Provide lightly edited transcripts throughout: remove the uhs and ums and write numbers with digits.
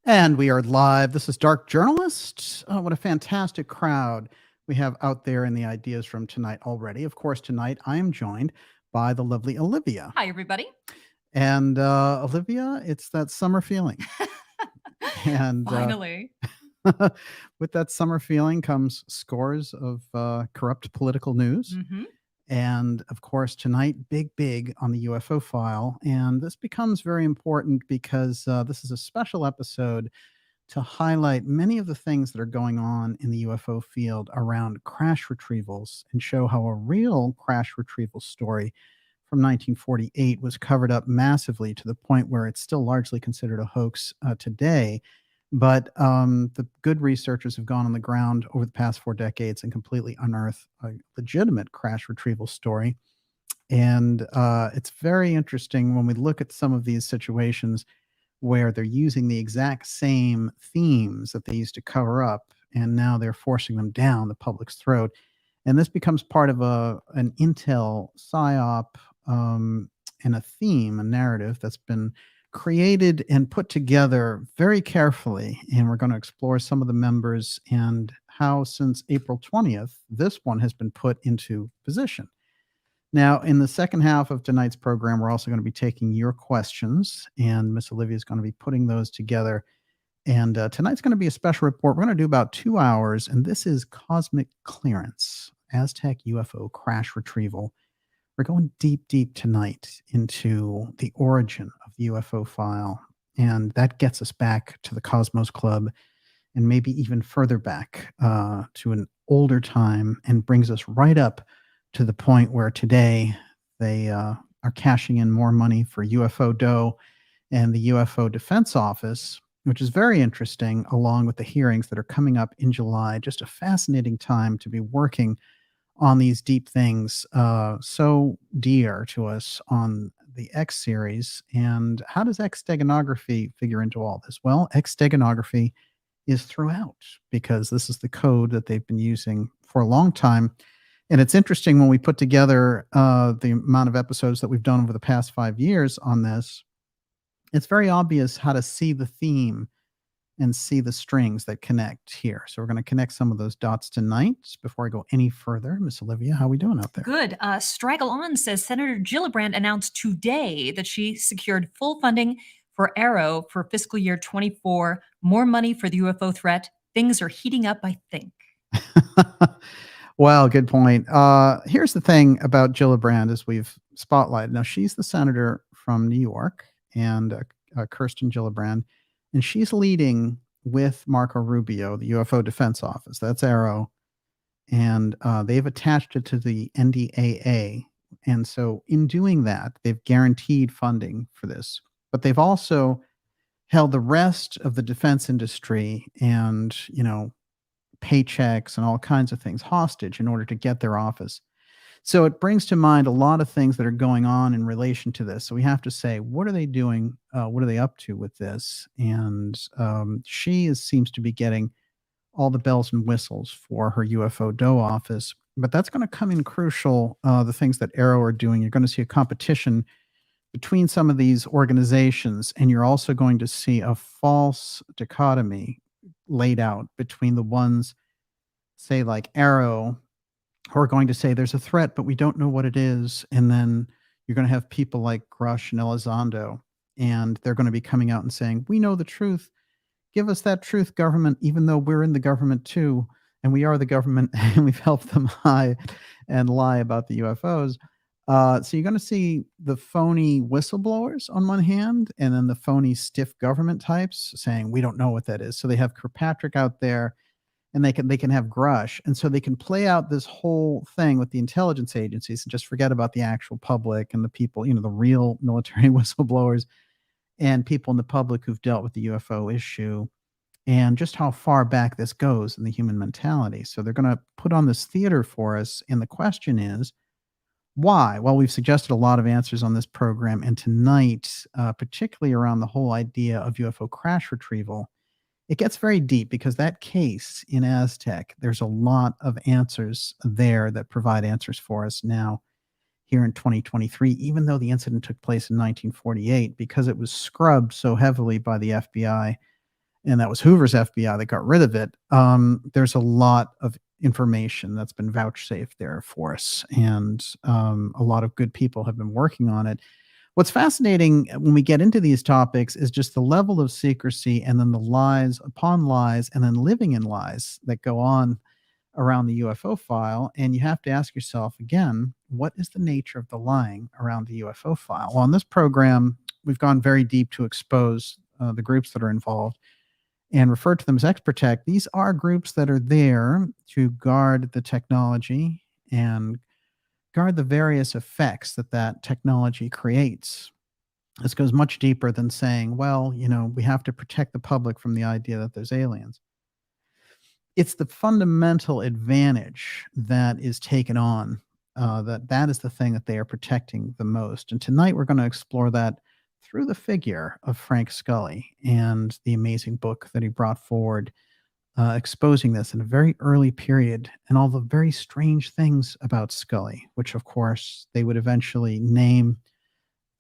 And we are live. This is Dark Journalist. Oh, what a fantastic crowd we have out there in the ideas room tonight already. Of course, tonight I am joined by the lovely Olivia. Hi, everybody. And Olivia, it's that summer feeling. And Finally. with that summer feeling comes scores of corrupt political news. Mm-hmm. And of course, tonight, big on the UFO file. And this becomes very important because this is a special episode to highlight many of the things that are going on in the UFO field around crash retrievals and show how a real crash retrieval story from 1948 was covered up massively to the point where it's still largely considered a hoax today. But the good researchers have gone on the ground over the past 4 decades and completely unearthed a legitimate crash retrieval story. And it's very interesting when we look at some of these situations where they're using the exact same themes that they used to cover up, and now they're forcing them down the public's throat. And this becomes part of an intel psyop and a theme, a narrative that's been created and put together very carefully. And we're going to explore some of the members and how, since April 20th, this one has been put into position. Now, in the second half of tonight's program, we're also going to be taking your questions, and Miss Olivia is going to be putting those together. And tonight's going to be a special report. We're going to do about 2 hours, and this is Cosmic Clearance, Aztec UFO Crash Retrieval. We're going deep tonight into the origin of the UFO file, and that gets us back to the Cosmos Club and maybe even further back to an older time, and brings us right up to the point where today they are cashing in more money for UFO dough and the UFO Defense Office, which is very interesting, along with the hearings that are coming up in July. Just a fascinating time to be working on these deep things so dear to us on the X series. And how does X steganography figure into all this? Well, X steganography is throughout, because this is the code that they've been using for a long time. And it's interesting when we put together the amount of episodes that we've done over the past 5 years on this, it's very obvious how to see the theme and see the strings that connect here. So we're going to connect some of those dots tonight. Before I go any further, Miss Olivia, how are we doing out there? Good. Straggle On says Senator Gillibrand announced today that she secured full funding for Arrow for fiscal year 24. More money for the UFO threat. Things are heating up, I think. Well, good point. Here's the thing about Gillibrand, as we've spotlighted. Now, she's the senator from New York, and Kirsten Gillibrand, and she's leading with Marco Rubio, the UFO Defense Office. That's Arrow. And they've attached it to the NDAA. And so in doing that, they've guaranteed funding for this. But they've also held the rest of the defense industry and, paychecks and all kinds of things hostage in order to get their office. So it brings to mind a lot of things that are going on in relation to this. So we have to say, what are they doing? What are they up to with this? And she seems to be getting all the bells and whistles for her UFO dough office. But that's going to come in crucial, the things that Arrow are doing. You're going to see a competition between some of these organizations, and you're also going to see a false dichotomy laid out between the ones, say, like Arrow, who are going to say there's a threat, but we don't know what it is. And then you're going to have people like Grusch and Elizondo, and they're going to be coming out and saying, we know the truth. Give us that truth, government, even though we're in the government too, and we are the government, and we've helped them hide and lie about the UFOs. So you're going to see the phony whistleblowers on one hand, and then the phony stiff government types saying, we don't know what that is. So they have Kirkpatrick out there, and they can have Grusch. And so they can play out this whole thing with the intelligence agencies and just forget about the actual public and the people, the real military whistleblowers and people in the public who've dealt with the UFO issue, and just how far back this goes in the human mentality. So they're going to put on this theater for us. And the question is, why? Well, we've suggested a lot of answers on this program. And tonight, particularly around the whole idea of UFO crash retrieval, it gets very deep, because that case in Aztec, there's a lot of answers there that provide answers for us now here in 2023, even though the incident took place in 1948, because it was scrubbed so heavily by the FBI and that was Hoover's FBI that got rid of it. There's a lot of information that's been vouchsafed there for us, and a lot of good people have been working on it. What's fascinating when we get into these topics is just the level of secrecy and then the lies upon lies and then living in lies that go on around the UFO file. And you have to ask yourself again, what is the nature of the lying around the UFO file? Well, on this program, we've gone very deep to expose the groups that are involved and refer to them as Exprotech. These are groups that are there to guard the technology and guard the various effects that that technology creates. This goes much deeper than saying, well, we have to protect the public from the idea that there's aliens. It's the fundamental advantage that is taken on, that is the thing that they are protecting the most. And tonight we're going to explore that through the figure of Frank Scully and the amazing book that he brought forward, exposing this in a very early period and all the very strange things about Scully, which of course they would eventually name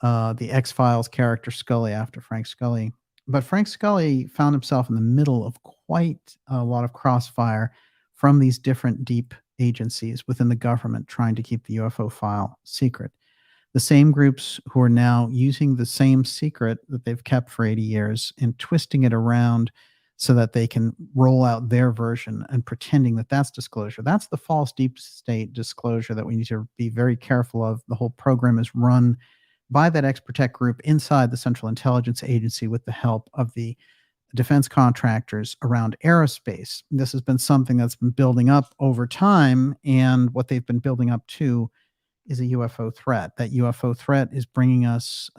the X-Files character Scully after Frank Scully. But Frank Scully found himself in the middle of quite a lot of crossfire from these different deep agencies within the government trying to keep the UFO file secret. The same groups who are now using the same secret that they've kept for 80 years and twisting it around so that they can roll out their version and pretending that that's disclosure. That's the false deep state disclosure that we need to be very careful of. The whole program is run by that Exprotech group inside the Central Intelligence Agency with the help of the defense contractors around aerospace. This has been something that's been building up over time, and what they've been building up to is a UFO threat. That UFO threat is bringing us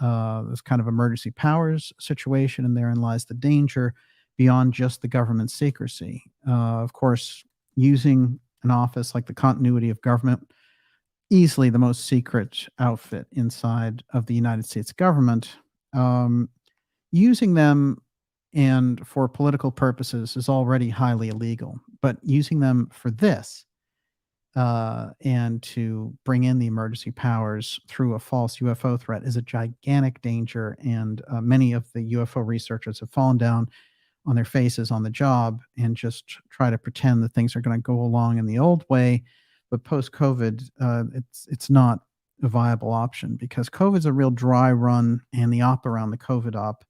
this kind of emergency powers situation, and therein lies the danger beyond just the government secrecy. Of course, using an office like the Continuity of Government, easily the most secret outfit inside of the United States government, using them and for political purposes is already highly illegal. But using them for this and to bring in the emergency powers through a false UFO threat is a gigantic danger. And many of the UFO researchers have fallen down on their faces on the job and just try to pretend that things are going to go along in the old way. But post-COVID, it's not a viable option because COVID's a real dry run, and the op around the COVID op,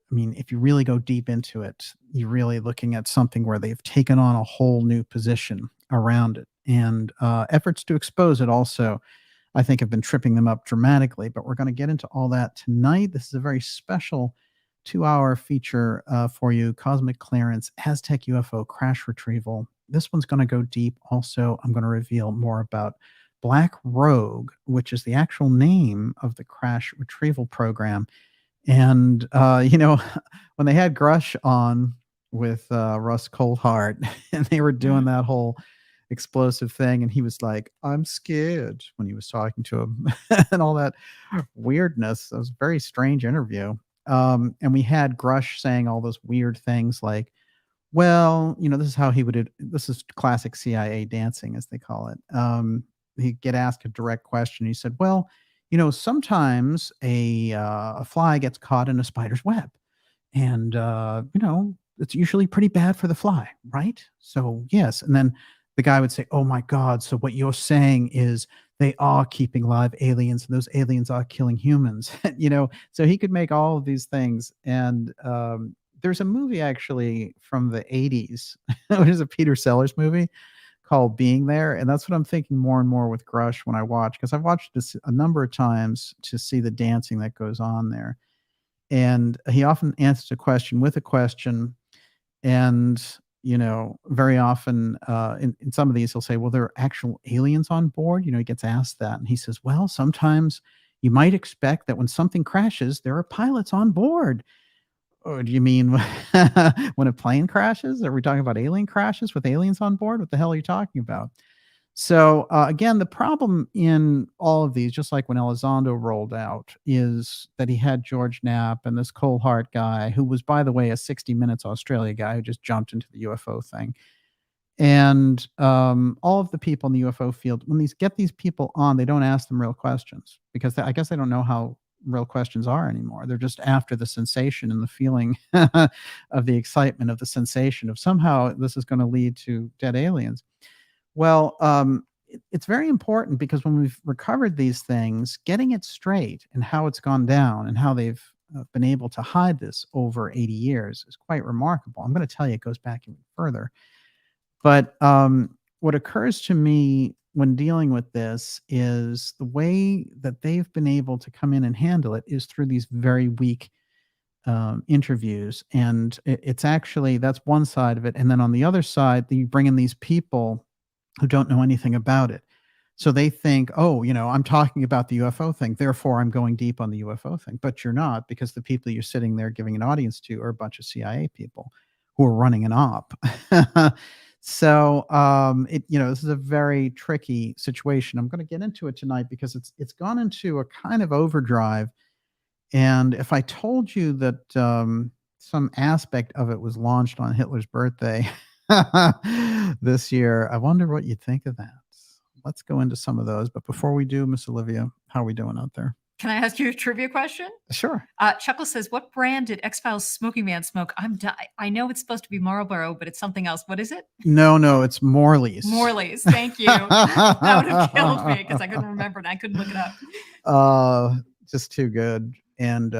if you really go deep into it, you're really looking at something where they've taken on a whole new position around it. And efforts to expose it also, I think, have been tripping them up dramatically. But we're going to get into all that tonight. This is a very special 2-hour feature for you, Cosmic Clearance, Aztec UFO Crash Retrieval. This one's going to go deep. Also, I'm going to reveal more about Black Rogue, which is the actual name of the crash retrieval program. And, when they had Grusch on with Russ Coldheart and they were doing that whole explosive thing, and he was like, I'm scared when he was talking to him and all that weirdness. It was a very strange interview. And we had Grusch saying all those weird things like, well, this is how he would, this is classic CIA dancing, as they call it. He'd get asked a direct question. He said, well, sometimes a fly gets caught in a spider's web, and, it's usually pretty bad for the fly, right? So, yes. And then the guy would say, oh my God, so what you're saying is they are keeping live aliens, and those aliens are killing humans, so he could make all of these things. And there's a movie actually from the 80s, which is a Peter Sellers movie called Being There. And that's what I'm thinking more and more with Grusch when I watch, because I've watched this a number of times to see the dancing that goes on there. And he often answers a question with a question. And, very often in some of these, he'll say, well, there are actual aliens on board. He gets asked that. And he says, well, sometimes you might expect that when something crashes, there are pilots on board. Or do you mean when a plane crashes? Are we talking about alien crashes with aliens on board? What the hell are you talking about? So again, the problem in all of these, just like when Elizondo rolled out, is that he had George Knapp and this Coldheart guy, who was, by the way, a 60 Minutes Australia guy who just jumped into the UFO thing. And all of the people in the UFO field, when get these people on, they don't ask them real questions because I guess they don't know how real questions are anymore. They're just after the sensation and the feeling of the excitement of the sensation of somehow this is going to lead to dead aliens. Well, it's very important because when we've recovered these things, getting it straight and how it's gone down and how they've been able to hide this over 80 years is quite remarkable. I'm going to tell you, it goes back even further. But what occurs to me when dealing with this is the way that they've been able to come in and handle it is through these very weak interviews. And it's actually, that's one side of it. And then on the other side, you bring in these people who don't know anything about it. So they think, oh, I'm talking about the UFO thing, therefore I'm going deep on the UFO thing. But you're not, because the people you're sitting there giving an audience to are a bunch of CIA people who are running an op. So this is a very tricky situation. I'm going to get into it tonight because it's gone into a kind of overdrive. And if I told you that some aspect of it was launched on Hitler's birthday this year, I wonder what you'd think of that. Let's go into some of those. But before we do, Miss Olivia, how are we doing out there? Can I ask you a trivia question? Sure. Chuckle says, what brand did X-Files Smoking Man smoke? I know it's supposed to be Marlboro, but it's something else. What is it? No, it's Morley's. Morley's. Thank you. That would have killed me because I couldn't remember it. I couldn't look it up. Just too good. And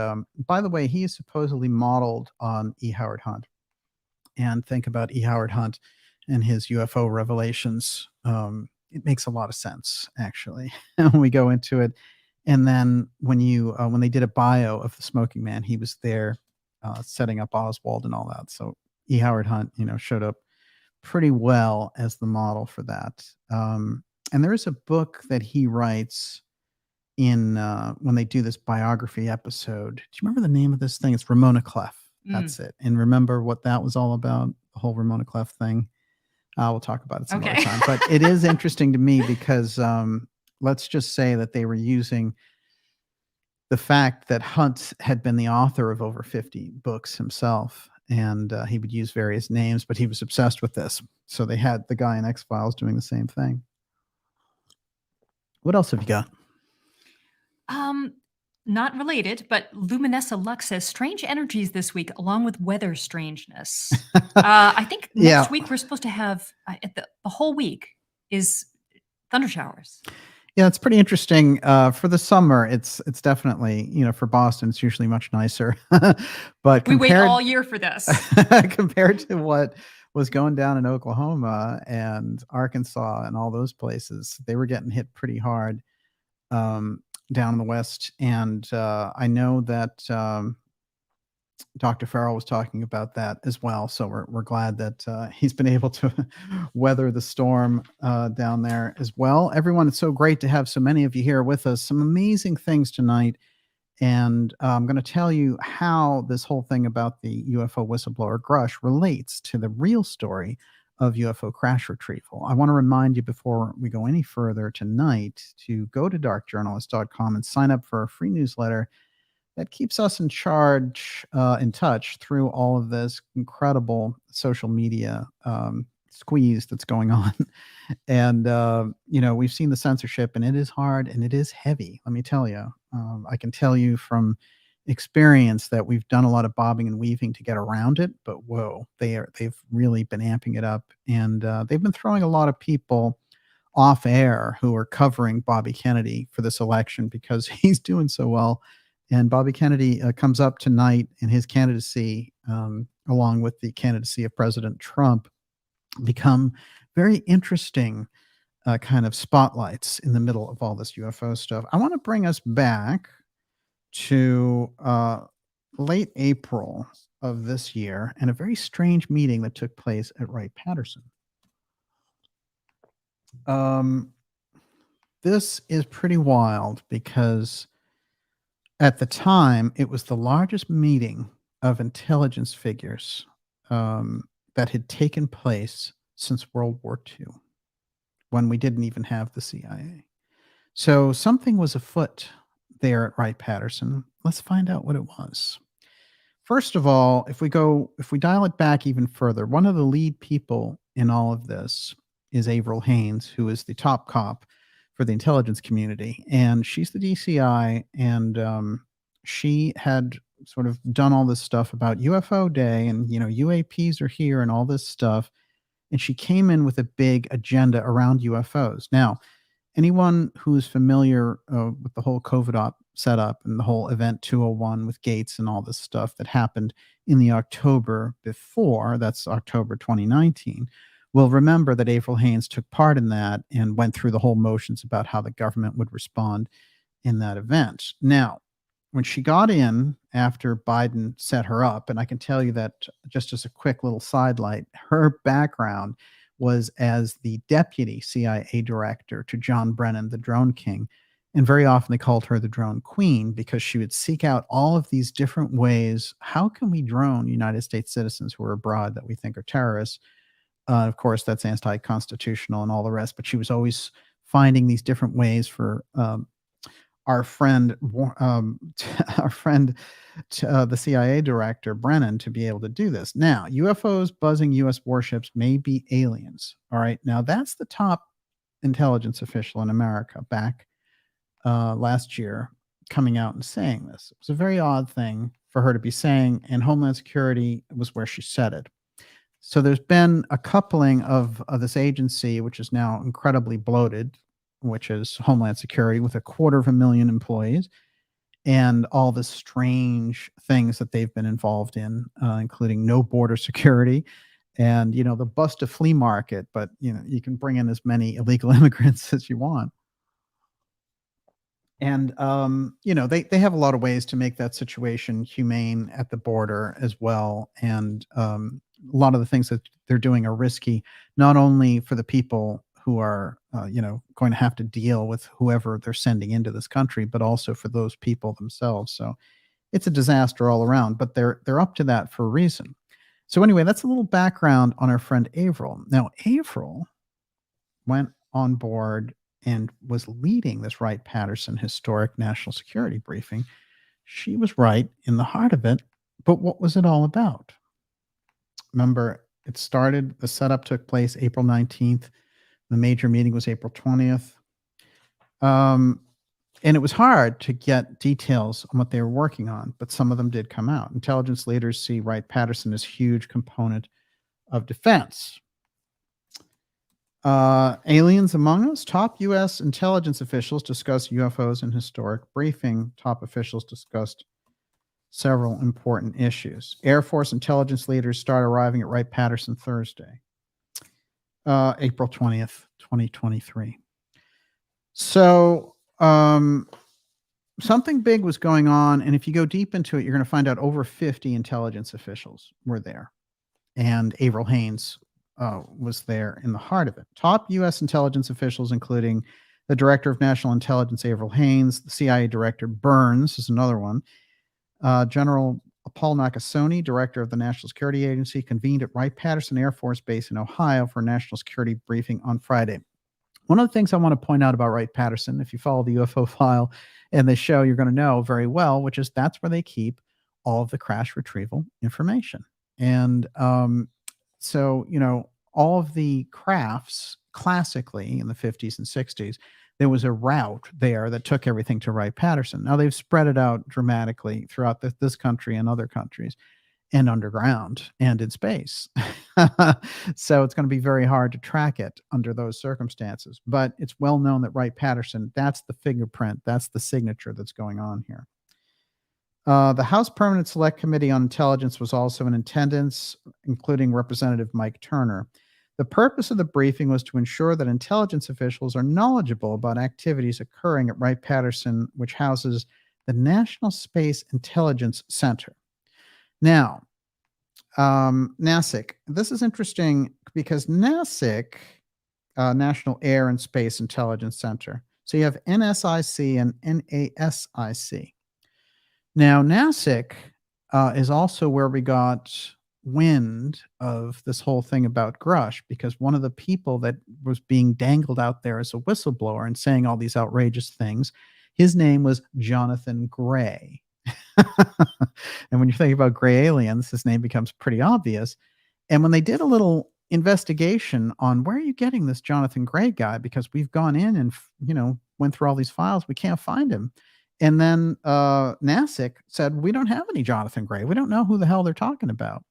by the way, he is supposedly modeled on E. Howard Hunt. And think about E. Howard Hunt and his UFO revelations. It makes a lot of sense, actually, when we go into it. And then when they did a bio of the Smoking Man, he was there setting up Oswald and all that. So E. Howard Hunt, showed up pretty well as the model for that. And there is a book that he writes in when they do this biography episode. Do you remember the name of this thing? It's Ramona Clef. That's it. And remember what that was all about? The whole Ramona Clef thing. We'll talk about it some other time. But it is interesting to me because let's just say that they were using the fact that Hunt had been the author of over 50 books himself, and he would use various names, but he was obsessed with this. So they had the guy in X-Files doing the same thing. What else have you got? Not related, but Luminessa Lux says strange energies this week, along with weather strangeness. I think next week we're supposed to have the whole week is thunder showers. Yeah, it's pretty interesting. For the summer, it's definitely, for Boston, it's usually much nicer. But we wait all year for this. Compared to what was going down in Oklahoma and Arkansas and all those places, they were getting hit pretty hard down in the West. And I know that Dr. Farrell was talking about that as well. So we're glad that he's been able to weather the storm down there as well. Everyone, it's so great to have so many of you here with us. Some amazing things tonight. And I'm going to tell you how this whole thing about the UFO whistleblower Grusch relates to the real story of UFO Crash Retrieval. I want to remind you before we go any further tonight to go to darkjournalist.com and sign up for a free newsletter that keeps us in touch through all of this incredible social media squeeze that's going on. And, we've seen the censorship, and it is hard and it is heavy. Let me tell you, I can tell you from experience that we've done a lot of bobbing and weaving to get around it, but whoa, they've really been amping it up. And they've been throwing a lot of people off air who are covering Bobby Kennedy for this election because he's doing so well. And Bobby Kennedy comes up tonight, in his candidacy, along with the candidacy of President Trump, become very interesting kind of spotlights in the middle of all this UFO stuff. I want to bring us back to late April of this year and a very strange meeting that took place at Wright Patterson. This is pretty wild because at the time, it was the largest meeting of intelligence figures that had taken place since World War II, when we didn't even have the CIA. So something was afoot there at Wright Patterson. Let's find out what it was. First of all, if we dial it back even further, one of the lead people in all of this is Avril Haines, who is the top cop for the intelligence community. And she's the DCI, and she had sort of done all this stuff about UFO Day and, UAPs are here and all this stuff. And she came in with a big agenda around UFOs. Now, anyone who's familiar with the whole COVID op setup and the whole Event 201 with Gates and all this stuff that happened in the October before, that's October 2019, will remember that Avril Haines took part in that and went through the whole motions about how the government would respond in that event. Now, when she got in after Biden set her up, and I can tell you that just as a quick little sidelight, her background was as the deputy CIA director to John Brennan, the drone king. And very often they called her the drone queen because she would seek out all of these different ways. How can we drone United States citizens who are abroad that we think are terrorists? Of course, that's anti-constitutional and all the rest, but she was always finding these different ways for our friend, the CIA director, Brennan, to be able to do this. Now, UFOs buzzing U.S. warships may be aliens. All right. Now, that's the top intelligence official in America back last year coming out and saying this. It was a very odd thing for her to be saying, and Homeland Security was where she said it. So there's been a coupling of this agency, which is now incredibly bloated, which is Homeland Security, with 250,000 employees, and all the strange things that they've been involved in, including no border security and, the bust a flea market, but, you can bring in as many illegal immigrants as you want. And, they have a lot of ways to make that situation humane at the border as well. And a lot of the things that they're doing are risky, not only for the people who are, going to have to deal with whoever they're sending into this country, but also for those people themselves. So it's a disaster all around, but they're up to that for a reason. So anyway, that's a little background on our friend Avril. Now, Avril went on board and was leading this Wright Patterson historic national security briefing. She was right in the heart of it, but what was it all about? Remember, the setup took place April 19th. The major meeting was April 20th. And it was hard to get details on what they were working on, but some of them did come out. Intelligence leaders see Wright-Patterson as a huge component of defense. Aliens among us. Top U.S. intelligence officials discussed UFOs in historic briefing. Top officials discussed several important issues. Air Force intelligence leaders start arriving at Wright-Patterson Thursday. April 20th, 2023. So something big was going on. And if you go deep into it, you're going to find out over 50 intelligence officials were there. And Avril Haines was there in the heart of it. Top U.S. intelligence officials, including the Director of National Intelligence, Avril Haines, the CIA Director, Burns is another one, General Paul Nakasone, director of the National Security Agency, convened at Wright-Patterson Air Force Base in Ohio for a national security briefing on Friday. One of the things I want to point out about Wright-Patterson, if you follow the UFO file and the show, you're going to know very well, which is that's where they keep all of the crash retrieval information. And so, all of the crafts classically in the 50s and 60s, there was a route there that took everything to Wright-Patterson. Now they've spread it out dramatically throughout this country and other countries, and underground and in space. So it's going to be very hard to track it under those circumstances. But it's well known that Wright-Patterson, that's the fingerprint, that's the signature that's going on here. The House Permanent Select Committee on Intelligence was also in attendance, including Representative Mike Turner. The purpose of the briefing was to ensure that intelligence officials are knowledgeable about activities occurring at Wright-Patterson, which houses the National Space Intelligence Center. Now, NSIC, this is interesting because NSIC, National Air and Space Intelligence Center, so you have NSIC and NASIC. Now, NSIC is also where we got wind of this whole thing about Grusch, because one of the people that was being dangled out there as a whistleblower and saying all these outrageous things, his name was Jonathan Gray. And when you think about gray aliens, his name becomes pretty obvious. And when they did a little investigation on where are you getting this Jonathan Gray guy, because we've gone in and went through all these files, we can't find him. And then NASIC said, we don't have any Jonathan Gray. We don't know who the hell they're talking about.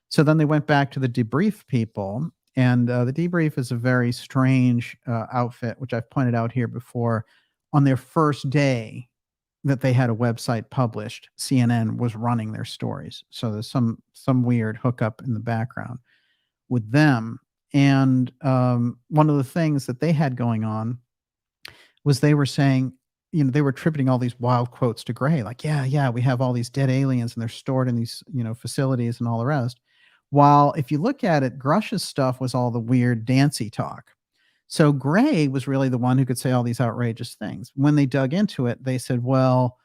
So then they went back to the debrief people, and the debrief is a very strange outfit, which I've pointed out here before. On their first day that they had a website published, CNN was running their stories. So there's some weird hookup in the background with them. And one of the things that they had going on was they were saying, they were attributing all these wild quotes to Gray, like, yeah, we have all these dead aliens and they're stored in these, facilities and all the rest. While if you look at it, Grusch's stuff was all the weird dancy talk. So Gray was really the one who could say all these outrageous things. When they dug into it, they said, well,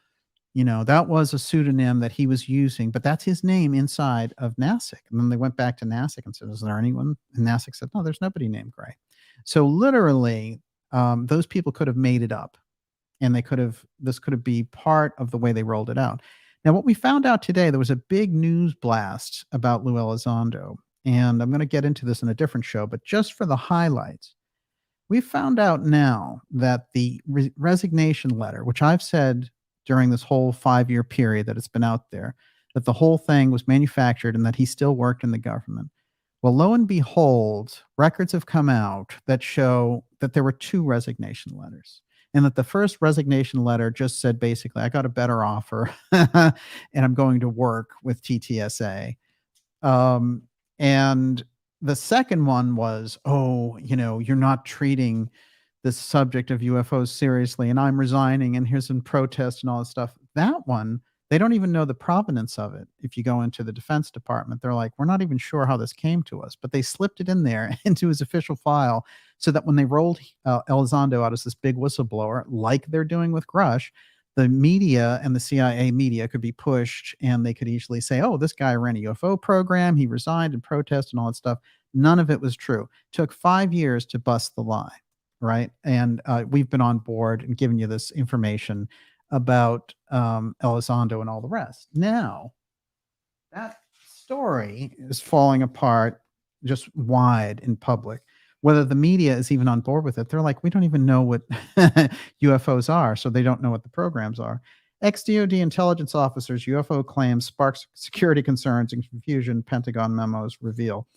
that was a pseudonym that he was using, but that's his name inside of NASIC. And then they went back to NASIC and said, is there anyone? And NASIC said, no, there's nobody named Gray. So literally, those people could have made it up, and this could have been part of the way they rolled it out. Now, what we found out today, there was a big news blast about Lou Elizondo, and I'm going to get into this in a different show, but just for the highlights, we found out now that the resignation letter, which I've said during this whole 5-year period that it's been out there, that the whole thing was manufactured and that he still worked in the government. Well, lo and behold, records have come out that show that there were 2 resignation letters, and that the first resignation letter just said basically, I got a better offer and I'm going to work with TTSA. And the second one was, you're not treating this subject of UFOs seriously, and I'm resigning, and here's some protest and all this stuff. That one, they don't even know the provenance of it. If you go into the Defense Department, they're like, we're not even sure how this came to us, but they slipped it in there into his official file so that when they rolled Elizondo out as this big whistleblower, like they're doing with Grusch, the media and the CIA media could be pushed, and they could easily say, oh, this guy ran a UFO program, he resigned in protest and all that stuff. None of it was true. It took 5 years to bust the lie, right? And we've been on board and giving you this information about Elizondo and all the rest. Now, that story is falling apart just wide in public. Whether the media is even on board with it, they're like, we don't even know what UFOs are, so they don't know what the programs are. Ex-DoD intelligence officers' UFO claims sparks security concerns and confusion, Pentagon memos reveal.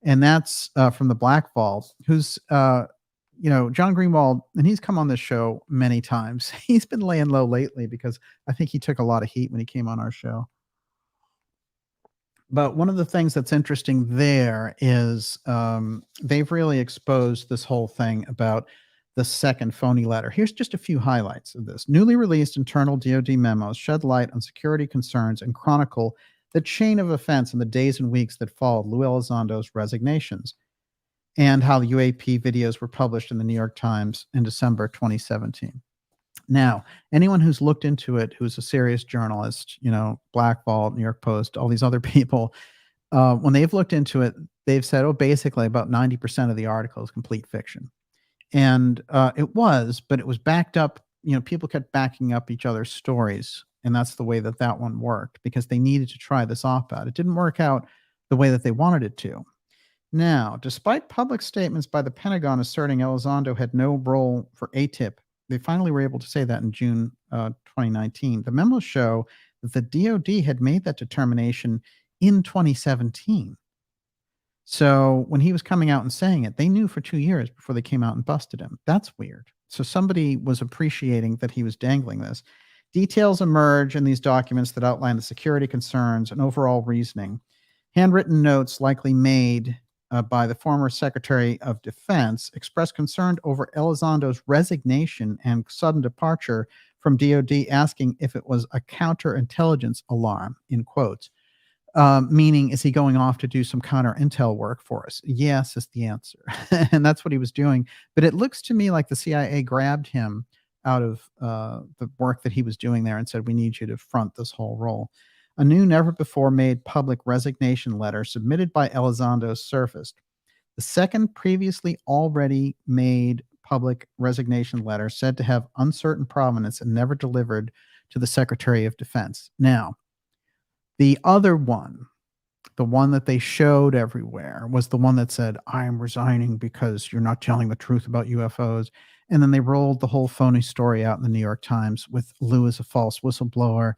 And that's from the Black Vault, who's, John Greenwald, and he's come on this show many times. He's been laying low lately because I think he took a lot of heat when he came on our show. But one of the things that's interesting there is they've really exposed this whole thing about the second phony letter. Here's just a few highlights of this. Newly released internal DoD memos shed light on security concerns and chronicle the chain of events in the days and weeks that followed Lou Elizondo's resignations, and how the UAP videos were published in the New York Times in December 2017. Now, anyone who's looked into it, who's a serious journalist, Black Vault, New York Post, all these other people, when they've looked into it, they've said, basically about 90% of the article is complete fiction. And it was, but it was backed up. People kept backing up each other's stories. And that's the way that one worked, because they needed to try this op-ed. It didn't work out the way that they wanted it to. Now, despite public statements by the Pentagon asserting Elizondo had no role for ATIP, they finally were able to say that in June 2019. The memos show that the DoD had made that determination in 2017. So when he was coming out and saying it, they knew for 2 years before they came out and busted him. That's weird. So somebody was appreciating that he was dangling this. Details emerge in these documents that outline the security concerns and overall reasoning. Handwritten notes likely made by the former Secretary of Defense expressed concern over Elizondo's resignation and sudden departure from DoD, asking if it was a counterintelligence alarm, in quotes. Meaning, is he going off to do some counter intel work for us? Yes, is the answer. And that's what he was doing. But it looks to me like the CIA grabbed him out of the work that he was doing there and said, we need you to front this whole role. A new, never before made public resignation letter submitted by Elizondo surfaced. The second previously already made public resignation letter said to have uncertain provenance and never delivered to the Secretary of Defense. Now, the other one, the one that they showed everywhere, was the one that said, I am resigning because you're not telling the truth about UFOs. And then they rolled the whole phony story out in the New York Times with Lou as a false whistleblower.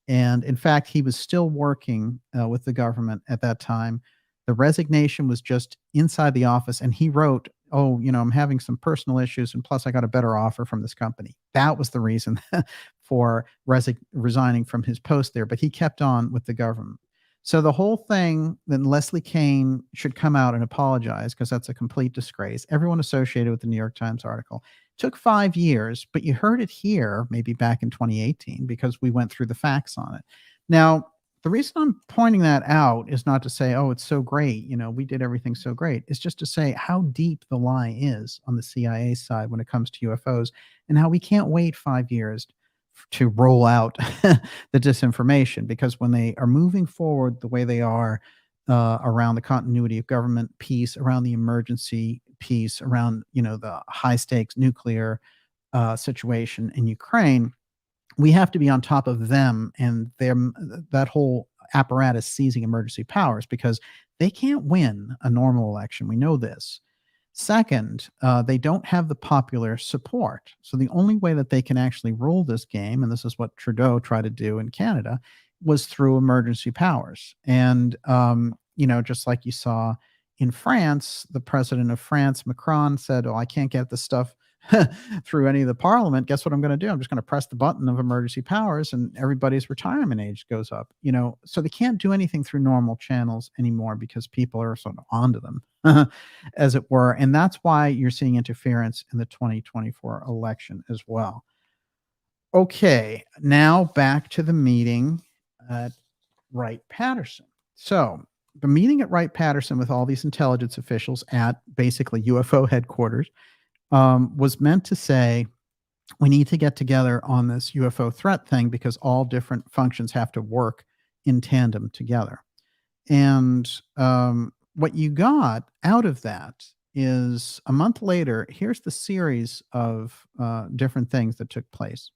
And in fact, he was still working with the government at that time. The resignation was just inside the office, and he wrote, "Oh, I'm having some personal issues, and plus I got a better offer from this company." That was the reason for resigning from his post there, but he kept on with the government. So the whole thing, then Leslie Kean should come out and apologize because that's a complete disgrace. Everyone associated with the New York Times article. Took 5 years, but you heard it here maybe back in 2018 because we went through the facts on it. Now, the reason I'm pointing that out is not to say, oh, it's so great, we did everything so great. It's just to say how deep the lie is on the CIA side when it comes to UFOs and how we can't wait 5 years to roll out the disinformation, because when they are moving forward the way they are around the continuity of government piece, around the emergency piece, around the high stakes nuclear situation in Ukraine, we have to be on top of them and that whole apparatus seizing emergency powers, because they can't win a normal election. We know this. Second, they don't have the popular support. So the only way that they can actually rule this game, and this is what Trudeau tried to do in Canada, was through emergency powers. And, just like you saw in France, the president of France, Macron, said, "Oh, I can't get this stuff through any of the parliament. Guess what I'm going to do? I'm just going to press the button of emergency powers and everybody's retirement age goes up." So they can't do anything through normal channels anymore because people are sort of onto them, as it were. And that's why you're seeing interference in the 2024 election as well. Okay, now back to the meeting at Wright-Patterson. So the meeting at Wright-Patterson with all these intelligence officials at basically UFO headquarters was meant to say, we need to get together on this UFO threat thing because all different functions have to work in tandem together. And what you got out of that is a month later, here's the series of different things that took place.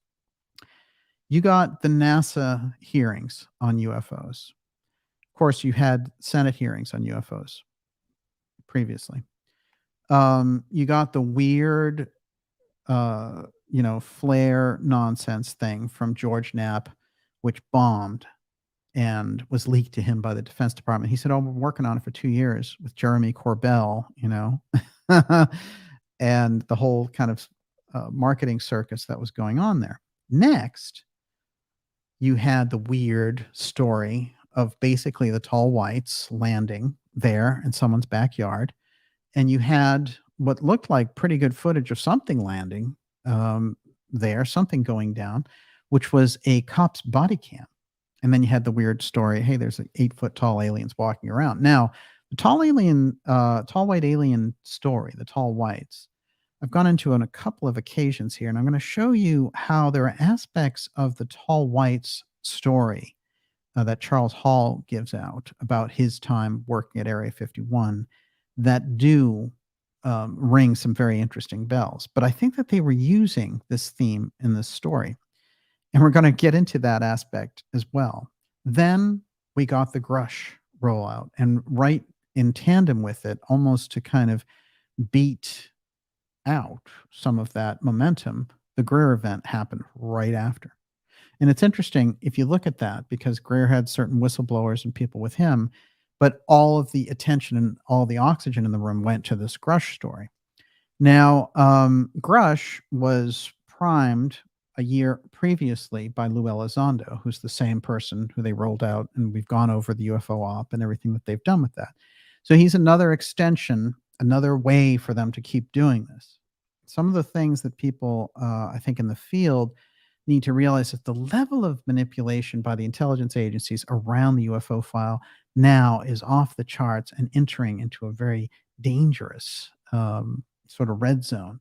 You got the NASA hearings on UFOs. Of course, you had Senate hearings on UFOs previously. You got the weird, flare nonsense thing from George Knapp, which bombed and was leaked to him by the Defense Department. He said, "Oh, we're working on it for 2 years with Jeremy Corbell," and the whole kind of marketing circus that was going on there. Next, you had the weird story of basically the tall whites landing there in someone's backyard. And you had what looked like pretty good footage of something landing there, something going down, which was a cop's body cam. And then you had the weird story, hey, there's 8-foot tall aliens walking around. Now, the tall white alien story, the tall whites, I've gone into on a couple of occasions here, and I'm going to show you how there are aspects of the tall whites story that Charles Hall gives out about his time working at Area 51 that do ring some very interesting bells. But I think that they were using this theme in this story. And we're going to get into that aspect as well. Then we got the Grusch rollout, and right in tandem with it, almost to kind of beat out some of that momentum, the Greer event happened right after. And it's interesting if you look at that, because Greer had certain whistleblowers and people with him, but all of the attention and all the oxygen in the room went to this Grusch story. Now, Grusch was primed a year previously by Lou Elizondo, who's the same person who they rolled out, and we've gone over the UFO op and everything that they've done with that. So he's another extension, another way for them to keep doing this. Some of the things that people, I think, in the field need to realize that the level of manipulation by the intelligence agencies around the UFO file now is off the charts and entering into a very dangerous sort of red zone.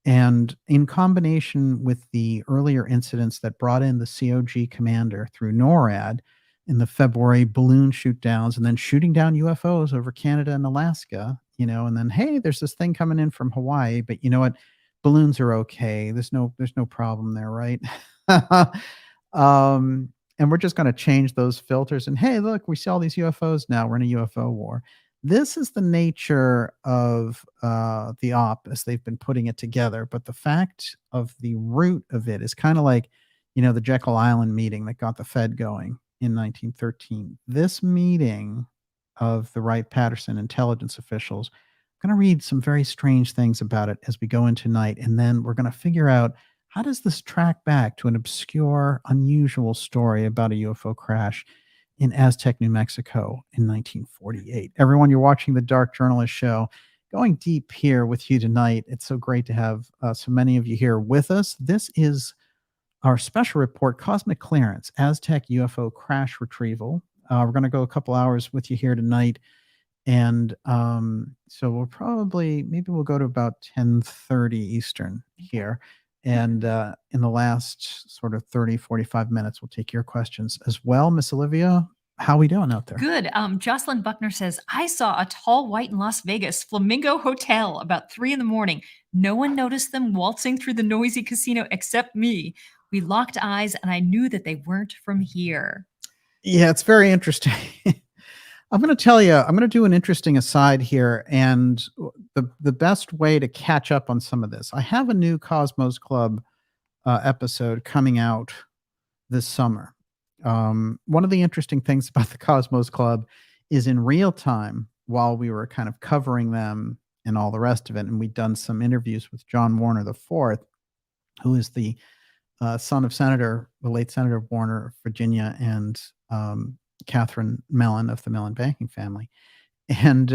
And in combination with the earlier incidents that brought in the COG commander through NORAD in the February balloon shoot downs and then shooting down UFOs over Canada and Alaska, and then, hey, there's this thing coming in from Hawaii, but you know what? Balloons are okay. There's no problem there, right? And we're just going to change those filters. And hey, look, we see all these UFOs now. We're in a UFO war. This is the nature of the op as they've been putting it together. But the fact of the root of it is kind of like, the Jekyll Island meeting that got the Fed going in 1913. This meeting of the Wright Patterson intelligence officials, I'm going to read some very strange things about it as we go in tonight. And then we're going to figure out, how does this track back to an obscure, unusual story about a UFO crash in Aztec, New Mexico in 1948? Everyone, you're watching the Dark Journalist Show. Going deep here with you tonight. It's so great to have so many of you here with us. This is our special report, Cosmic Clearance, Aztec UFO Crash Retrieval. We're going to go a couple hours with you here tonight. And so maybe we'll go to about 10:30 Eastern here. And in the last sort of 30, 45 minutes, we'll take your questions as well. Miss Olivia, how are we doing out there? Good. Jocelyn Buckner says, I saw a tall white in Las Vegas, Flamingo Hotel, about 3 a.m. No one noticed them waltzing through the noisy casino except me. We locked eyes, and I knew that they weren't from here. Yeah, it's very interesting. I'm going to tell you, I'm going to do an interesting aside here, and the best way to catch up on some of this. I have a new Cosmos Club episode coming out this summer. One of the interesting things about the Cosmos Club is in real time, while we were kind of covering them and all the rest of it, and we'd done some interviews with John Warner IV, who is the son of the late Senator Warner of Virginia, and Catherine Mellon of the Mellon banking family. And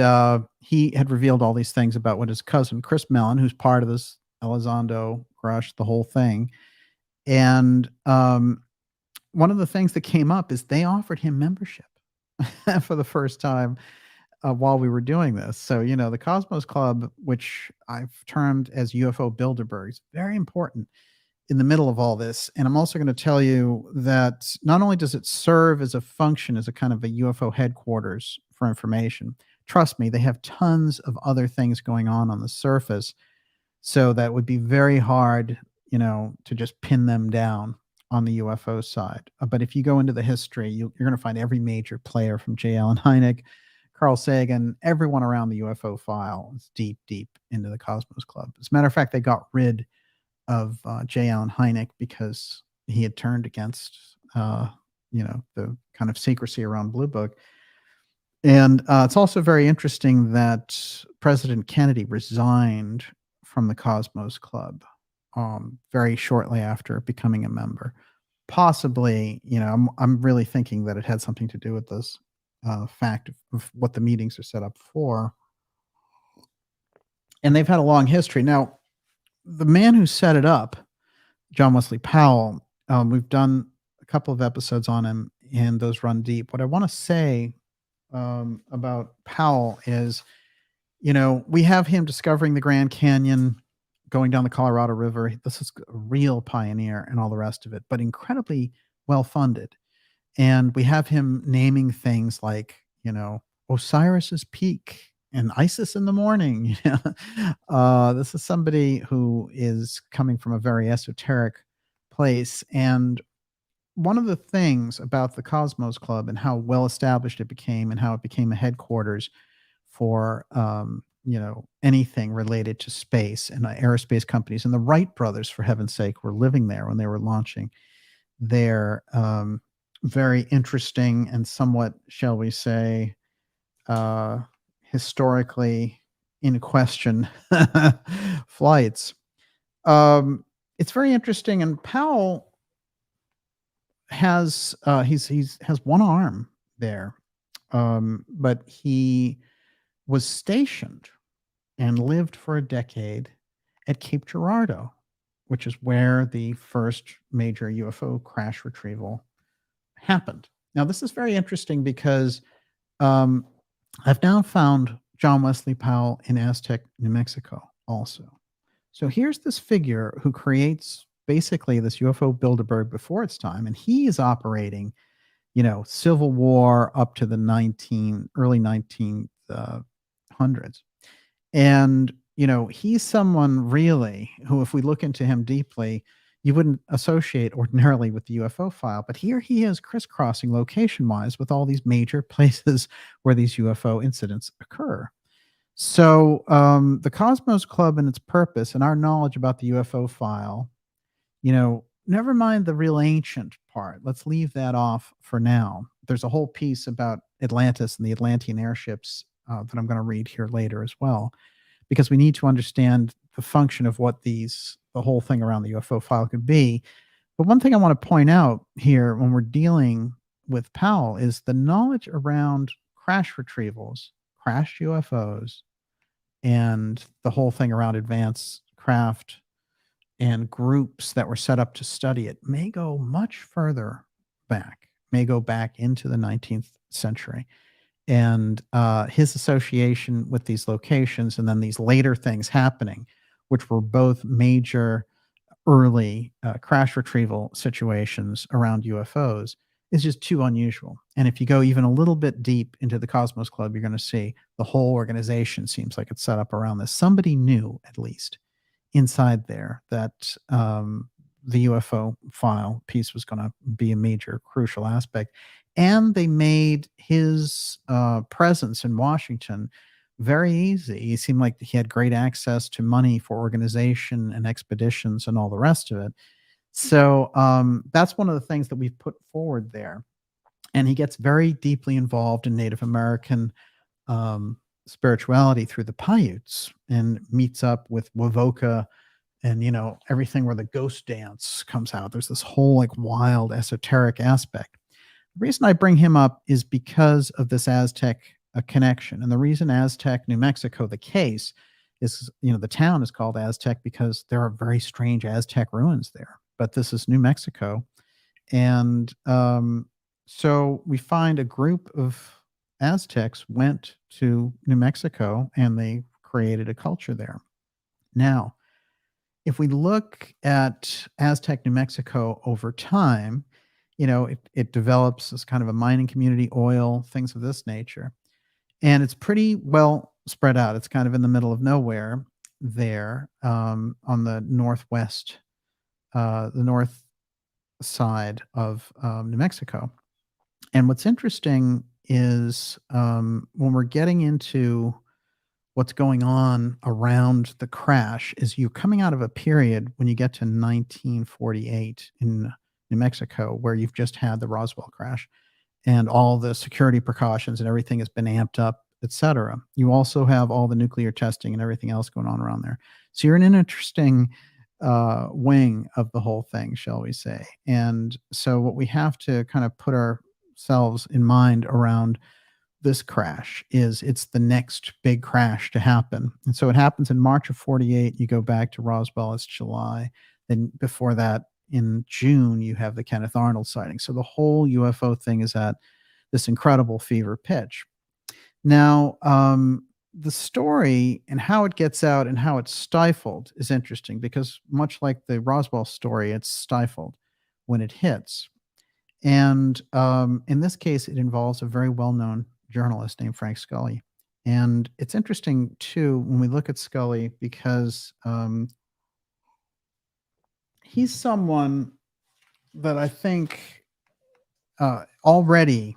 he had revealed all these things about what his cousin, Chris Mellon, who's part of this Elizondo, Grusch, the whole thing. And one of the things that came up is they offered him membership for the first time while we were doing this. So, the Cosmos Club, which I've termed as UFO Bilderberg, is very important in the middle of all this. And I'm also going to tell you that not only does it serve as a function as a kind of a UFO headquarters for information, trust me, they have tons of other things going on the surface. So that would be very hard, to just pin them down on the UFO side. But if you go into the history, you're going to find every major player from J. Allen Hynek, Carl Sagan, everyone around the UFO file is deep, deep into the Cosmos Club. As a matter of fact, they got rid of J. Allen Hynek because he had turned against, the kind of secrecy around Blue Book. And it's also very interesting that President Kennedy resigned from the Cosmos Club very shortly after becoming a member. Possibly, I'm really thinking that it had something to do with this fact of what the meetings are set up for. And they've had a long history. Now, the man who set it up, John Wesley Powell, we've done a couple of episodes on him, and those run deep. What I want to say about Powell is, we have him discovering the Grand Canyon, going down the Colorado River. This is a real pioneer and all the rest of it, but incredibly well-funded. And we have him naming things like, Osiris's Peak and ISIS in the morning. This is somebody who is coming from a very esoteric place. And one of the things about the Cosmos Club and how well established it became, and how it became a headquarters for anything related to space and aerospace companies, and the Wright brothers, for heaven's sake, were living there when they were launching their very interesting and somewhat, shall we say, historically in question flights. It's very interesting, and Powell has has one arm there, but he was stationed and lived for a decade at Cape Girardeau, which is where the first major UFO crash retrieval happened. Now, this is very interesting because I've now found John Wesley Powell in Aztec, New Mexico also. So here's this figure who creates basically this UFO Bilderberg before its time, and he is operating, Civil War up to the early 1900s. And, he's someone really who, if we look into him deeply, you wouldn't associate ordinarily with the UFO file. But here he is crisscrossing location-wise with all these major places where these UFO incidents occur. So the Cosmos Club and its purpose and our knowledge about the UFO file, never mind the real ancient part. Let's leave that off for now. There's a whole piece about Atlantis and the Atlantean airships that I'm going to read here later as well, because we need to understand the function of what the whole thing around the UFO file could be. But one thing I want to point out here when we're dealing with Powell is the knowledge around crash retrievals, crashed UFOs, and the whole thing around advanced craft and groups that were set up to study it may go much further back, may go back into the 19th century. And his association with these locations and then these later things happening, which were both major early crash retrieval situations around UFOs, is just too unusual. And if you go even a little bit deep into the Cosmos Club, you're going to see the whole organization seems like it's set up around this. Somebody knew, at least inside there, that the UFO file piece was going to be a major crucial aspect. And they made his presence in Washington very easy. He seemed like he had great access to money for organization and expeditions and all the rest of it. So that's one of the things that we've put forward there. And he gets very deeply involved in Native American spirituality through the Paiutes and meets up with Wovoka and, everything where the ghost dance comes out. There's this whole like wild esoteric aspect. The reason I bring him up is because of this Aztec connection. And the reason Aztec, New Mexico, the case is, the town is called Aztec because there are very strange Aztec ruins there. But this is New Mexico. And so we find a group of Aztecs went to New Mexico and they created a culture there. Now, if we look at Aztec New Mexico over time, it develops as kind of a mining community, oil, things of this nature. And it's pretty well spread out. It's kind of in the middle of nowhere there on the northwest, the north side of New Mexico. And what's interesting is when we're getting into what's going on around the crash is you're coming out of a period when you get to 1948 in New Mexico, where you've just had the Roswell crash and all the security precautions and everything has been amped up, etc. You also have all the nuclear testing and everything else going on around there. So you're in an interesting wing of the whole thing, shall we say. And so what we have to kind of put ourselves in mind around this crash is it's the next big crash to happen. And so it happens in March of 48. You go back to Roswell, it's July. Then before that, in June, you have the Kenneth Arnold sighting. So the whole UFO thing is at this incredible fever pitch. Now, the story and how it gets out and how it's stifled is interesting because much like the Roswell story, it's stifled when it hits. And in this case, it involves a very well-known journalist named Frank Scully. And it's interesting, too, when we look at Scully because he's someone that I think already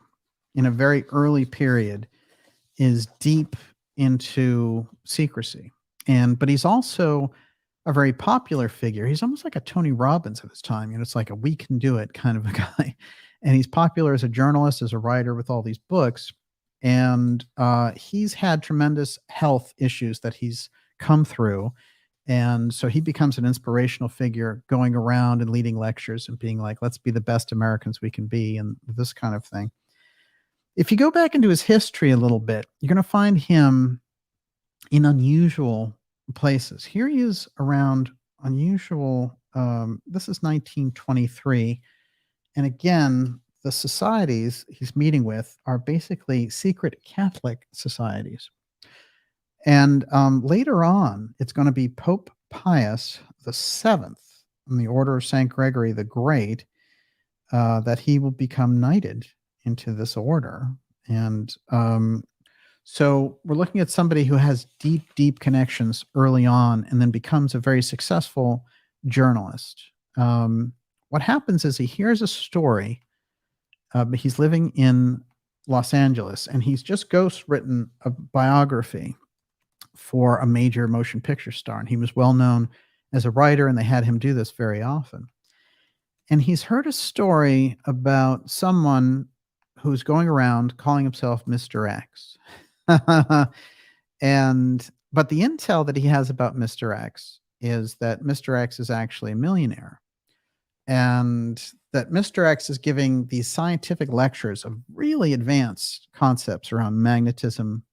in a very early period is deep into secrecy. But he's also a very popular figure. He's almost like a Tony Robbins of his time. It's like a we can do it kind of a guy. And he's popular as a journalist, as a writer with all these books. And he's had tremendous health issues that he's come through. And so he becomes an inspirational figure going around and leading lectures and being like, let's be the best Americans we can be and this kind of thing. If you go back into his history a little bit, you're going to find him in unusual places. Here he is around unusual. This is 1923. And again, the societies he's meeting with are basically secret Catholic societies. And later on, it's going to be Pope Pius VII in the Order of St. Gregory the Great that he will become knighted into this order. And so we're looking at somebody who has deep, deep connections early on and then becomes a very successful journalist. What happens is he hears a story. He's living in Los Angeles, and he's just ghostwritten a biography for a major motion picture star. And he was well known as a writer, and they had him do this very often. And he's heard a story about someone who's going around calling himself Mr. X. But the intel that he has about Mr. X is that Mr. X is actually a millionaire, and that Mr. X is giving these scientific lectures of really advanced concepts around magnetism,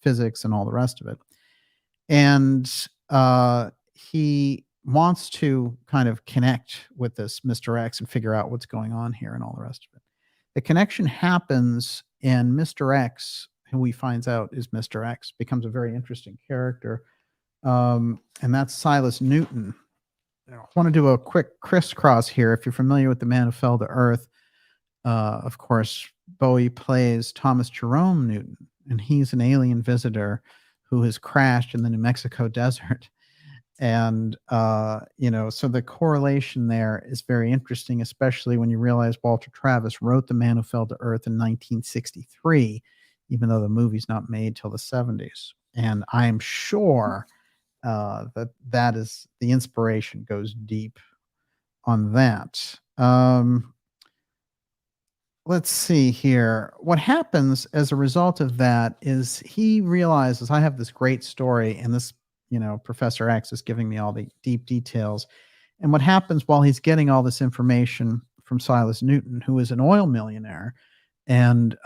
physics, and all the rest of it. And he wants to kind of connect with this Mr. X and figure out what's going on here and all the rest of it. The connection happens, and Mr. X, who he finds out is Mr. X, becomes a very interesting character. And that's Silas Newton. I want to do a quick crisscross here. If you're familiar with The Man Who Fell to Earth, of course, Bowie plays Thomas Jerome Newton, and he's an alien visitor who has crashed in the New Mexico desert. And, so the correlation there is very interesting, especially when you realize Walter Travis wrote The Man Who Fell to Earth in 1963, even though the movie's not made till the 70s. And I'm sure that is the inspiration goes deep on that. Let's see here. What happens as a result of that is he realizes, I have this great story, and this, Professor X is giving me all the deep details. And what happens while he's getting all this information from Silas Newton, who is an oil millionaire, and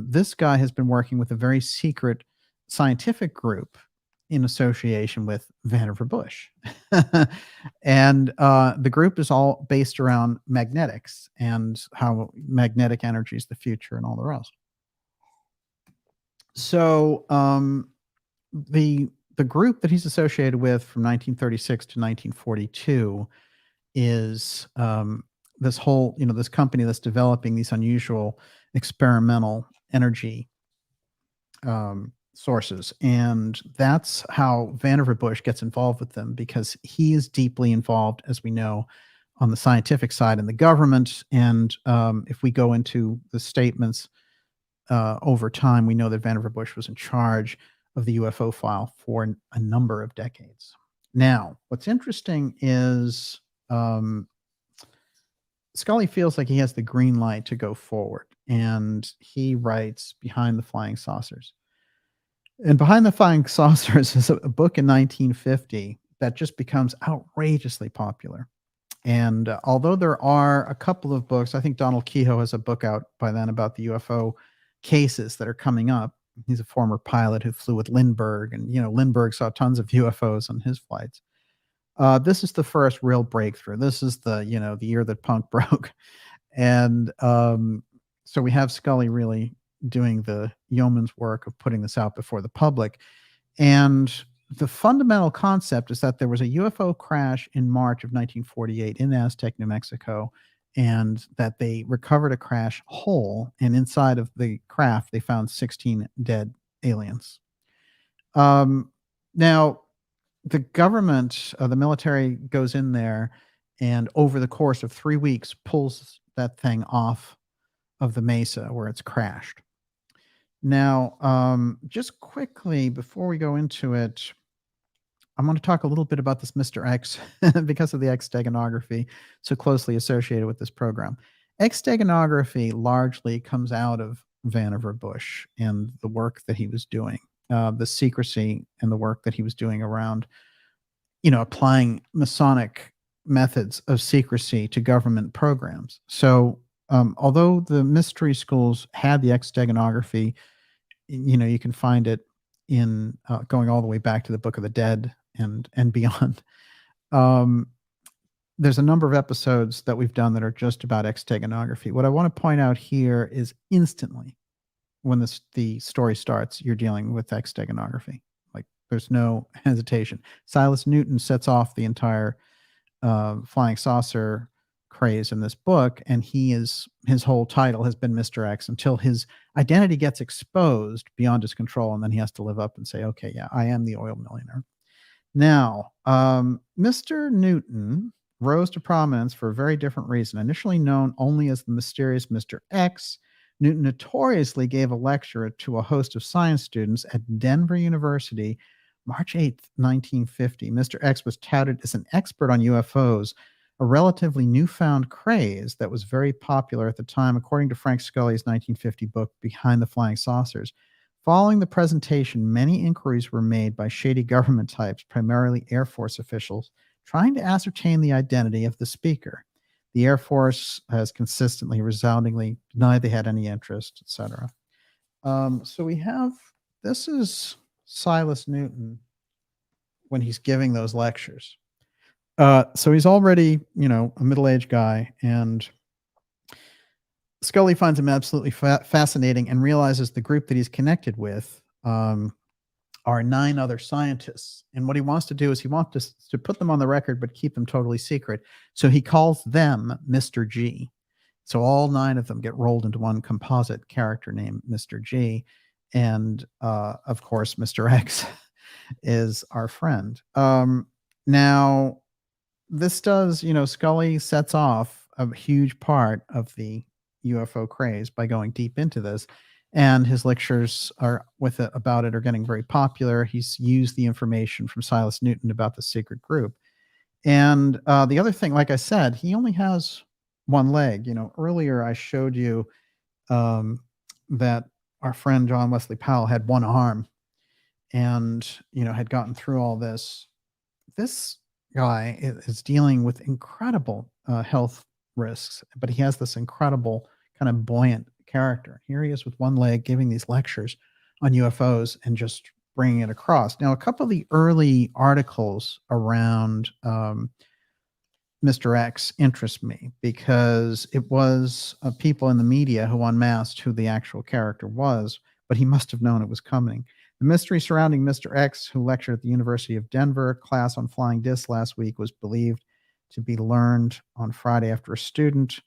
this guy has been working with a very secret scientific group in association with Vannevar Bush. And the group is all based around magnetics and how magnetic energy is the future and all the rest. So the group that he's associated with from 1936 to 1942 is this whole, this company that's developing these unusual experimental energy sources. And that's how Vannevar Bush gets involved with them, because he is deeply involved, as we know, on the scientific side in the government. And if we go into the statements over time, we know that Vannevar Bush was in charge of the UFO file for a number of decades. Now, what's interesting is Scully feels like he has the green light to go forward, and he writes Behind the Flying Saucers. And Behind the Flying Saucers is a book in 1950 that just becomes outrageously popular. And although there are a couple of books, I think Donald Kehoe has a book out by then about the UFO cases that are coming up. He's a former pilot who flew with Lindbergh, and Lindbergh saw tons of UFOs on his flights. This is the first real breakthrough. This is the year that punk broke, and so we have Scully really doing the yeoman's work of putting this out before the public. And the fundamental concept is that there was a UFO crash in March of 1948 in Aztec, New Mexico, and that they recovered a crash whole, and inside of the craft they found 16 dead aliens. Now, the government, the military goes in there, and over the course of 3 weeks pulls that thing off of the mesa where it's crashed. Now, just quickly before we go into it, I want to talk a little bit about this Mr. X because of the X steganography so closely associated with this program. X steganography largely comes out of Vannevar Bush and the work that he was doing, the secrecy and the work that he was doing around, applying Masonic methods of secrecy to government programs. So although the mystery schools had the X steganography, you can find it in going all the way back to the Book of the Dead and beyond. There's a number of episodes that we've done that are just about X steganography. What I want to point out here is instantly when the story starts, you're dealing with X steganography. Like, there's no hesitation. Silas Newton sets off the entire flying saucer craze in this book, and his whole title has been Mr. X until his identity gets exposed beyond his control, and then he has to live up and say, okay, yeah, I am the oil millionaire. Now, Mr. Newton rose to prominence for a very different reason. Initially known only as the mysterious Mr. X, Newton notoriously gave a lecture to a host of science students at Denver University, March 8th, 1950. Mr. X was touted as an expert on UFOs, a relatively newfound craze that was very popular at the time, according to Frank Scully's 1950 book, Behind the Flying Saucers. Following the presentation, many inquiries were made by shady government types, primarily Air Force officials, trying to ascertain the identity of the speaker. The Air Force has consistently, resoundingly denied they had any interest, etc. So we have, this is Silas Newton when he's giving those lectures. So he's already, a middle-aged guy, and Scully finds him absolutely fascinating and realizes the group that he's connected with are 9 other scientists. And what he wants to do is he wants to put them on the record, but keep them totally secret. So he calls them Mr. G. So all 9 of them get rolled into one composite character named Mr. G. And of course, Mr. X is our friend. Now, this does, Scully sets off a huge part of the UFO craze by going deep into this. And his lectures about it are getting very popular. He's used the information from Silas Newton about the secret group. And the other thing, like I said, he only has one leg. Earlier I showed you that our friend John Wesley Powell had one arm and, had gotten through all this. This guy is dealing with incredible health risks, but he has this incredible kind of buoyant character. Here he is with one leg giving these lectures on UFOs and just bringing it across. Now, a couple of the early articles around Mr. X interest me because it was people in the media who unmasked who the actual character was, but he must have known it was coming. The mystery surrounding Mr. X, who lectured at the University of Denver, class on flying discs last week, was believed to be learned on Friday after a student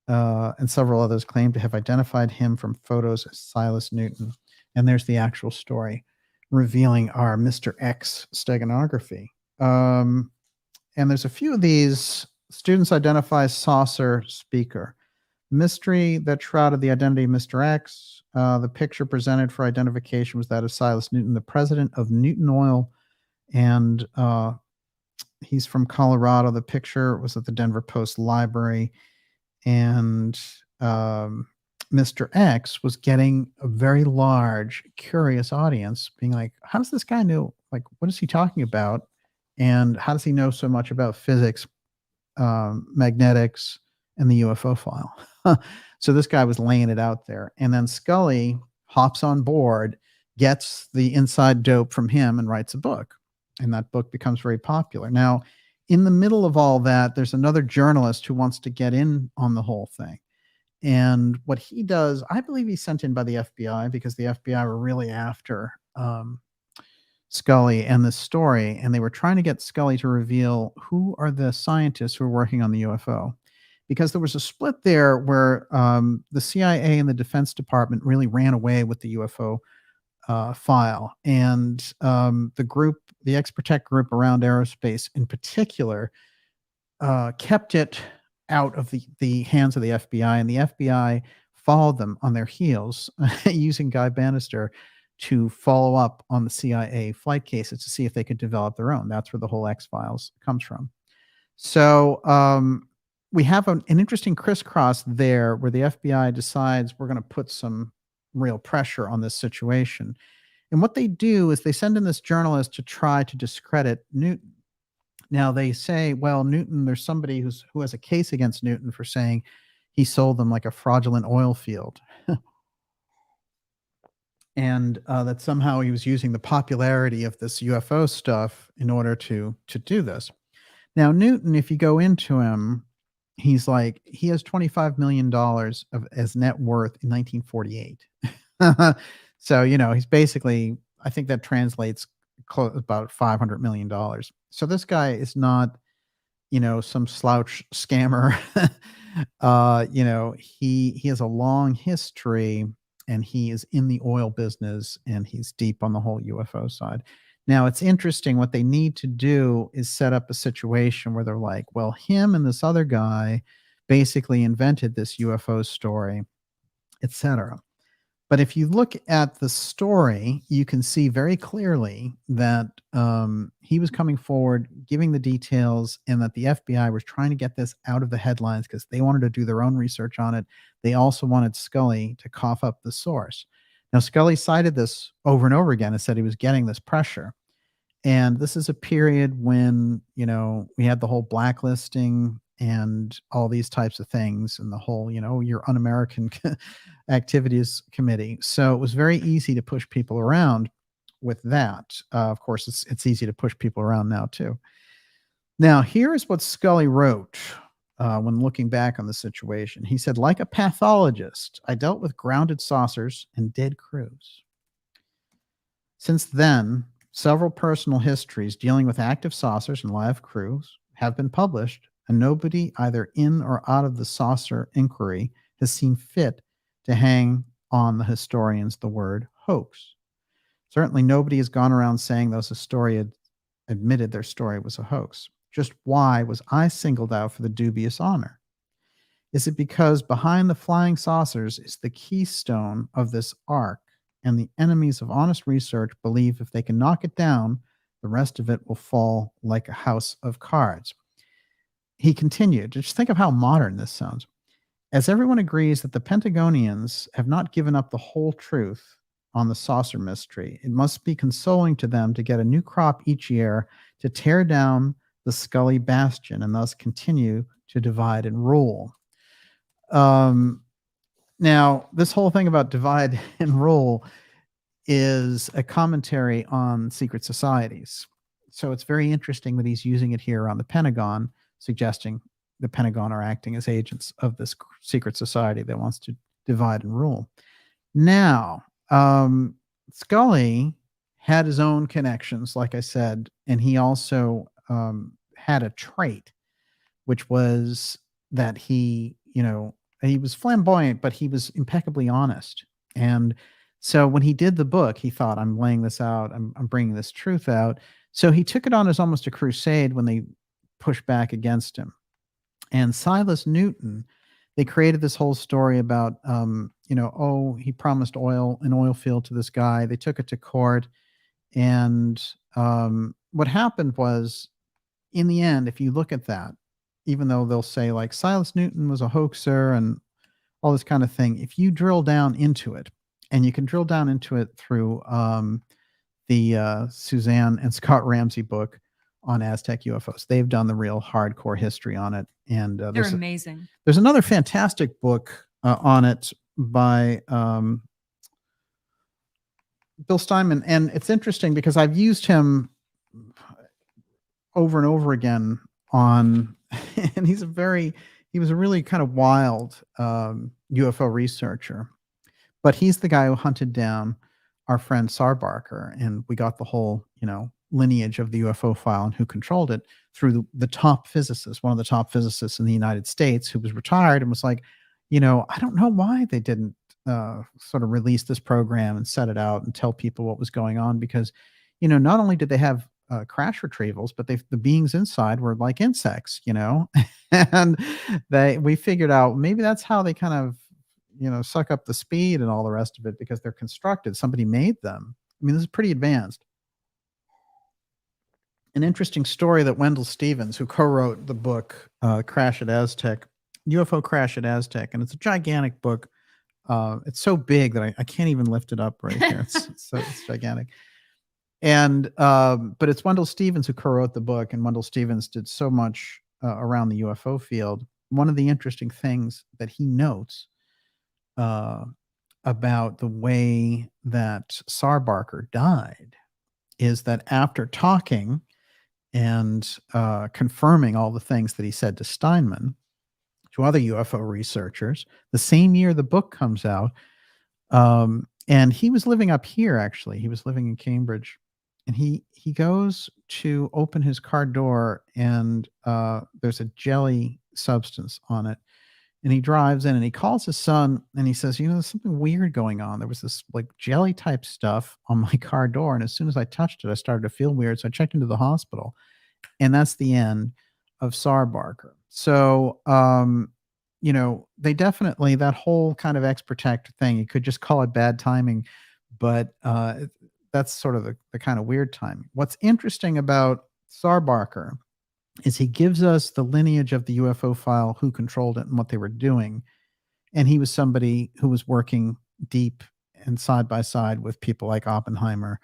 and several others claimed to have identified him from photos as Silas Newton. And there's the actual story revealing our Mr. X steganography. And there's a few of these. Students identify saucer speaker. Mystery that shrouded the identity of Mr. X. The picture presented for identification was that of Silas Newton, the president of Newton Oil, and he's from Colorado. The picture was at the Denver Post Library, and Mr. X was getting a very large, curious audience being like, how does this guy know? Like, what is he talking about? And how does he know so much about physics, magnetics, and the UFO file? So this guy was laying it out there. And then Scully hops on board, gets the inside dope from him, and writes a book. And that book becomes very popular. Now, in the middle of all that, there's another journalist who wants to get in on the whole thing. And what he does, I believe he's sent in by the FBI because the FBI were really after Scully and this story. And they were trying to get Scully to reveal who are the scientists who are working on the UFO. Because there was a split there where the CIA and the Defense Department really ran away with the UFO file. And the Ex-Protect group around aerospace in particular, kept it out of the hands of the FBI. And the FBI followed them on their heels using Guy Bannister to follow up on the CIA flight cases to see if they could develop their own. That's where the whole X-Files comes from. So we have an interesting crisscross there where the FBI decides we're going to put some real pressure on this situation. And what they do is they send in this journalist to try to discredit Newton. Now they say, well, Newton, there's somebody who has a case against Newton for saying he sold them like a fraudulent oil field. And that somehow he was using the popularity of this UFO stuff in order to do this. Now, Newton, if you go into him, he's like, he has $25 million as net worth in 1948. So, he's basically, I think that translates about $500 million. So this guy is not, some slouch scammer. He has a long history and he is in the oil business and he's deep on the whole UFO side. Now, it's interesting. What they need to do is set up a situation where they're like, well, him and this other guy basically invented this UFO story, etc. But if you look at the story, you can see very clearly that he was coming forward, giving the details, and that the FBI was trying to get this out of the headlines because they wanted to do their own research on it. They also wanted Scully to cough up the source. Now, Scully cited this over and over again and said he was getting this pressure. And this is a period when, we had the whole blacklisting and all these types of things and the whole, your un-American activities committee. So it was very easy to push people around with that. Of course, it's easy to push people around now too. Now, here is what Scully wrote when looking back on the situation. He said, like a pathologist, I dealt with grounded saucers and dead crews. Since then, several personal histories dealing with active saucers and live crews have been published, and nobody either in or out of the saucer inquiry has seen fit to hang on the historians the word hoax. Certainly nobody has gone around saying those historians admitted their story was a hoax. Just why was I singled out for the dubious honor? Is it because behind the flying saucers is the keystone of this arc, and the enemies of honest research believe if they can knock it down, the rest of it will fall like a house of cards? He continued, just think of how modern this sounds. As everyone agrees that the Pentagonians have not given up the whole truth on the saucer mystery, it must be consoling to them to get a new crop each year to tear down the Scully bastion and thus continue to divide and rule. Now, this whole thing about divide and rule is a commentary on secret societies. So it's very interesting that he's using it here on the Pentagon, suggesting the Pentagon are acting as agents of this secret society that wants to divide and rule. Now, Scully had his own connections, like I said, and he also had a trait, which was that he was flamboyant, but he was impeccably honest. And so when he did the book, he thought, I'm laying this out, I'm bringing this truth out. So he took it on as almost a crusade when they pushed back against him. And Silas Newton, they created this whole story about, he promised an oil field to this guy. They took it to court. And what happened was, in the end, if you look at that, even though they'll say like Silas Newton was a hoaxer and all this kind of thing, if you drill down into it, and you can drill down into it through the Suzanne and Scott Ramsey book on Aztec UFOs. They've done the real hardcore history on it. And they're amazing. There's another fantastic book on it by Bill Steinman. And it's interesting because I've used him over and over again on, and he was a really kind of wild UFO researcher. But he's the guy who hunted down our friend Sarbacher, and we got the whole, lineage of the UFO file and who controlled it through the top physicist, one of the top physicists in the United States, who was retired and was like, I don't know why they didn't sort of release this program and set it out and tell people what was going on, because, not only did they have crash retrievals, but the beings inside were like insects, and we figured out maybe that's how they kind of, suck up the speed and all the rest of it, because they're constructed. Somebody made them. I mean, this is pretty advanced. An interesting story that Wendell Stevens, who co-wrote the book Crash at Aztec, UFO Crash at Aztec, and it's a gigantic book. It's so big that I can't even lift it up right here. It's gigantic. And but it's Wendell Stevens who co-wrote the book, and Wendell Stevens did so much around the UFO field. One of the interesting things that he notes about the way that Sarbacher died is that after talking and confirming all the things that he said to Steinman, to other UFO researchers, the same year the book comes out, and he was living up here, actually. He was living in Cambridge, and he goes to open his car door, and there's a jelly substance on it. And he drives in and he calls his son and he says, there's something weird going on. There was this like jelly type stuff on my car door. And as soon as I touched it, I started to feel weird. So I checked into the hospital. And that's the end of Sarbacher. So, they definitely, that whole kind of ex protect thing, you could just call it bad timing, but that's sort of the kind of weird timing. What's interesting about Sarbacher is he gives us the lineage of the UFO file, who controlled it and what they were doing. And he was somebody who was working deep and side by side with people like Oppenheimer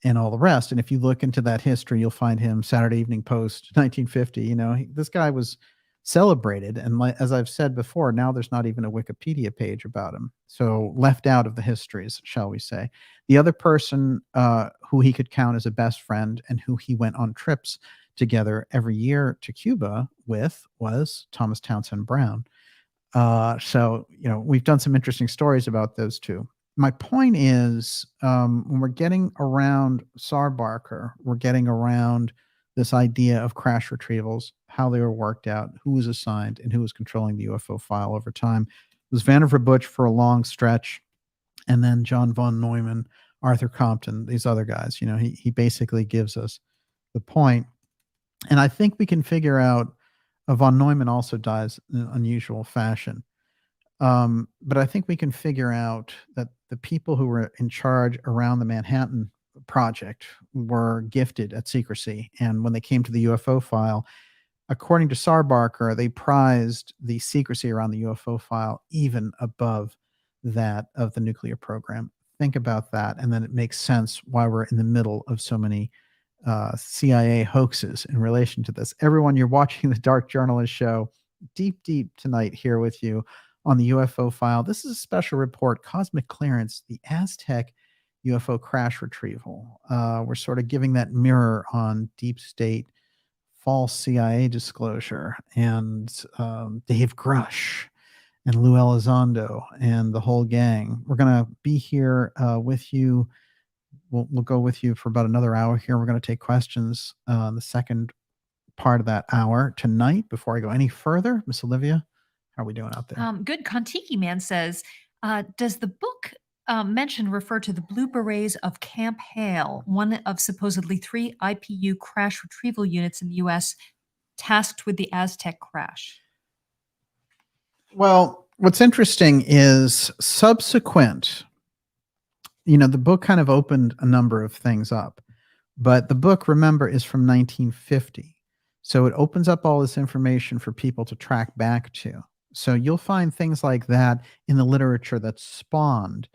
and all the rest. And if you look into that history, you'll find him Saturday Evening Post, 1950. This guy was celebrated. And as I've said before, now there's not even a Wikipedia page about him. So left out of the histories, shall we say. The other person who he could count as a best friend and who he went on trips together every year to Cuba with was Thomas Townsend Brown. So we've done some interesting stories about those two. My point is, when we're getting around Sarbacher, we're getting around this idea of crash retrievals, how they were worked out, who was assigned, and who was controlling the UFO file over time. It was Vannevar Bush for a long stretch, and then John von Neumann, Arthur Compton, these other guys. He basically gives us the point. And I think we can figure out, von Neumann also dies in an unusual fashion. But I think we can figure out that the people who were in charge around the Manhattan Project were gifted at secrecy. And when they came to the UFO file, according to Sarbacher, they prized the secrecy around the UFO file even above that of the nuclear program. Think about that. And then it makes sense why we're in the middle of so many CIA hoaxes in relation to this. Everyone, you're watching the Dark Journalist Show, deep tonight here with you on the UFO file. This is a special report, Cosmic Clearance, the Aztec UFO Crash Retrieval. We're sort of giving that mirror on deep state, false CIA disclosure, and Dave Grusch and Lou Elizondo and the whole gang. We're going to be here with you. We'll go with you for about another hour here. We're going to take questions the second part of that hour tonight. Before I go any further, Miss Olivia, how are we doing out there? Good. Kontiki Man says, does the book mentioned refer to the Blue Berets of Camp Hale, one of supposedly 3 IPU crash retrieval units in the U.S. tasked with the Aztec crash? Well, what's interesting is subsequent, the book kind of opened a number of things up, but the book, remember, is from 1950. So it opens up all this information for people to track back to. So you'll find things like that in the literature that spawned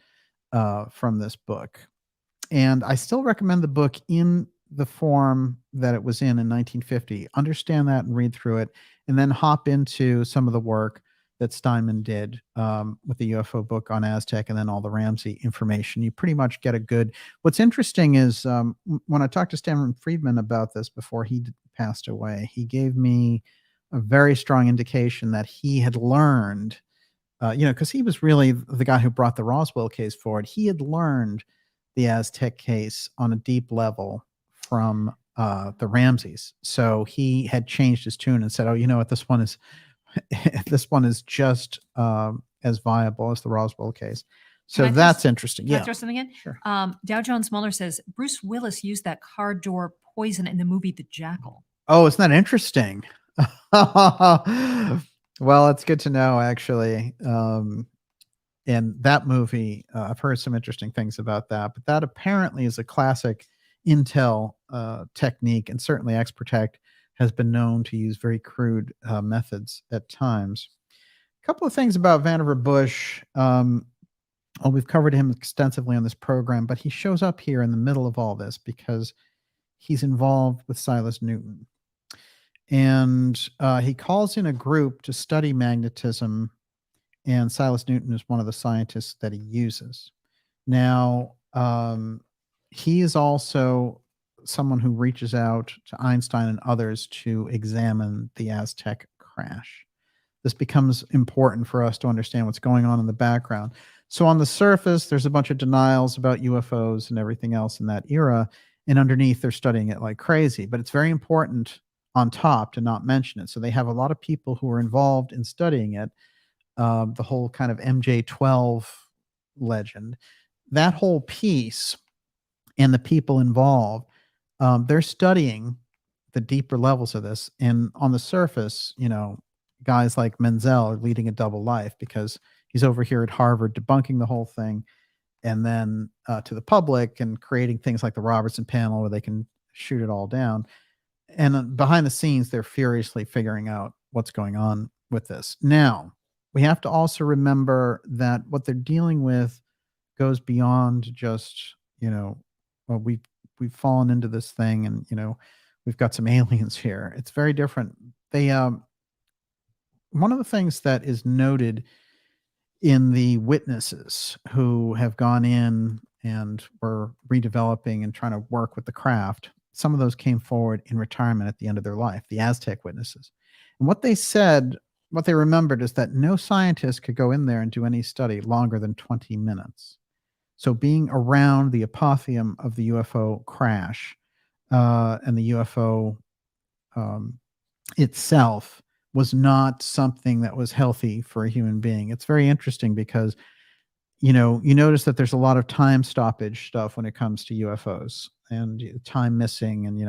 from this book. And I still recommend the book in the form that it was in 1950. Understand that and read through it, and then hop into some of the work that Steinman did with the UFO book on Aztec and then all the Ramsey information. You pretty much get a good... What's interesting is when I talked to Stanton Friedman about this before he passed away, he gave me a very strong indication that he had learned, because he was really the guy who brought the Roswell case forward. He had learned the Aztec case on a deep level from the Ramseys. So he had changed his tune and said, oh, you know what, this one is just as viable as the Roswell case. So that's interesting. Can I throw something in? Sure. Dow Jones Muller says Bruce Willis used that car door poison in the movie The Jackal. Oh, isn't that interesting? Well, it's good to know, actually. And that movie, I've heard some interesting things about that, but that apparently is a classic intel technique, and certainly X-Protect has been known to use very crude methods at times. A couple of things about Vannevar Bush. We've covered him extensively on this program, but he shows up here in the middle of all this because he's involved with Silas Newton. And he calls in a group to study magnetism, and Silas Newton is one of the scientists that he uses. Now, he is also someone who reaches out to Einstein and others to examine the Aztec crash. This becomes important for us to understand what's going on in the background. So on the surface, there's a bunch of denials about UFOs and everything else in that era, and underneath they're studying it like crazy. But it's very important on top to not mention it. So they have a lot of people who are involved in studying it. the whole kind of MJ12 legend, that whole piece and the people involved, they're studying the deeper levels of this. And on the surface, guys like Menzel are leading a double life because he's over here at Harvard debunking the whole thing, and then to the public and creating things like the Robertson panel where they can shoot it all down. And behind the scenes, they're furiously figuring out what's going on with this. Now, we have to also remember that what they're dealing with goes beyond just, well, we've fallen into this thing, and we've got some aliens here. It's very different. They one of the things that is noted in the witnesses who have gone in and were redeveloping and trying to work with the craft, some of those came forward in retirement at the end of their life, the Aztec witnesses. And what they said, what they remembered, is that no scientist could go in there and do any study longer than 20 minutes. So being around the apotheum of the UFO crash and the UFO itself was not something that was healthy for a human being. It's very interesting because, you notice that there's a lot of time stoppage stuff when it comes to UFOs and time missing, and,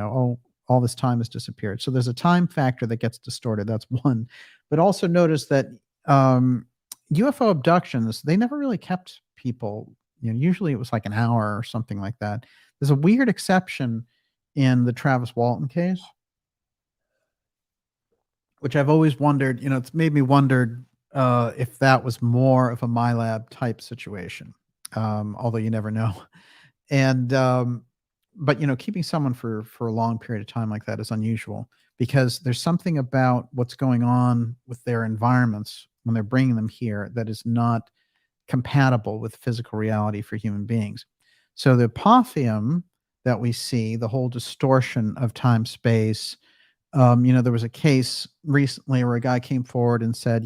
all this time has disappeared. So there's a time factor that gets distorted. That's one. But also notice that UFO abductions, they never really kept people. Usually it was like an hour or something like that. There's a weird exception in the Travis Walton case, which I've always wondered, it's made me wonder if that was more of a MyLab type situation, although you never know. And, but, keeping someone for a long period of time like that is unusual because there's something about what's going on with their environments when they're bringing them here that is not compatible with physical reality for human beings. So the apotheum that we see, the whole distortion of time space, there was a case recently where a guy came forward and said,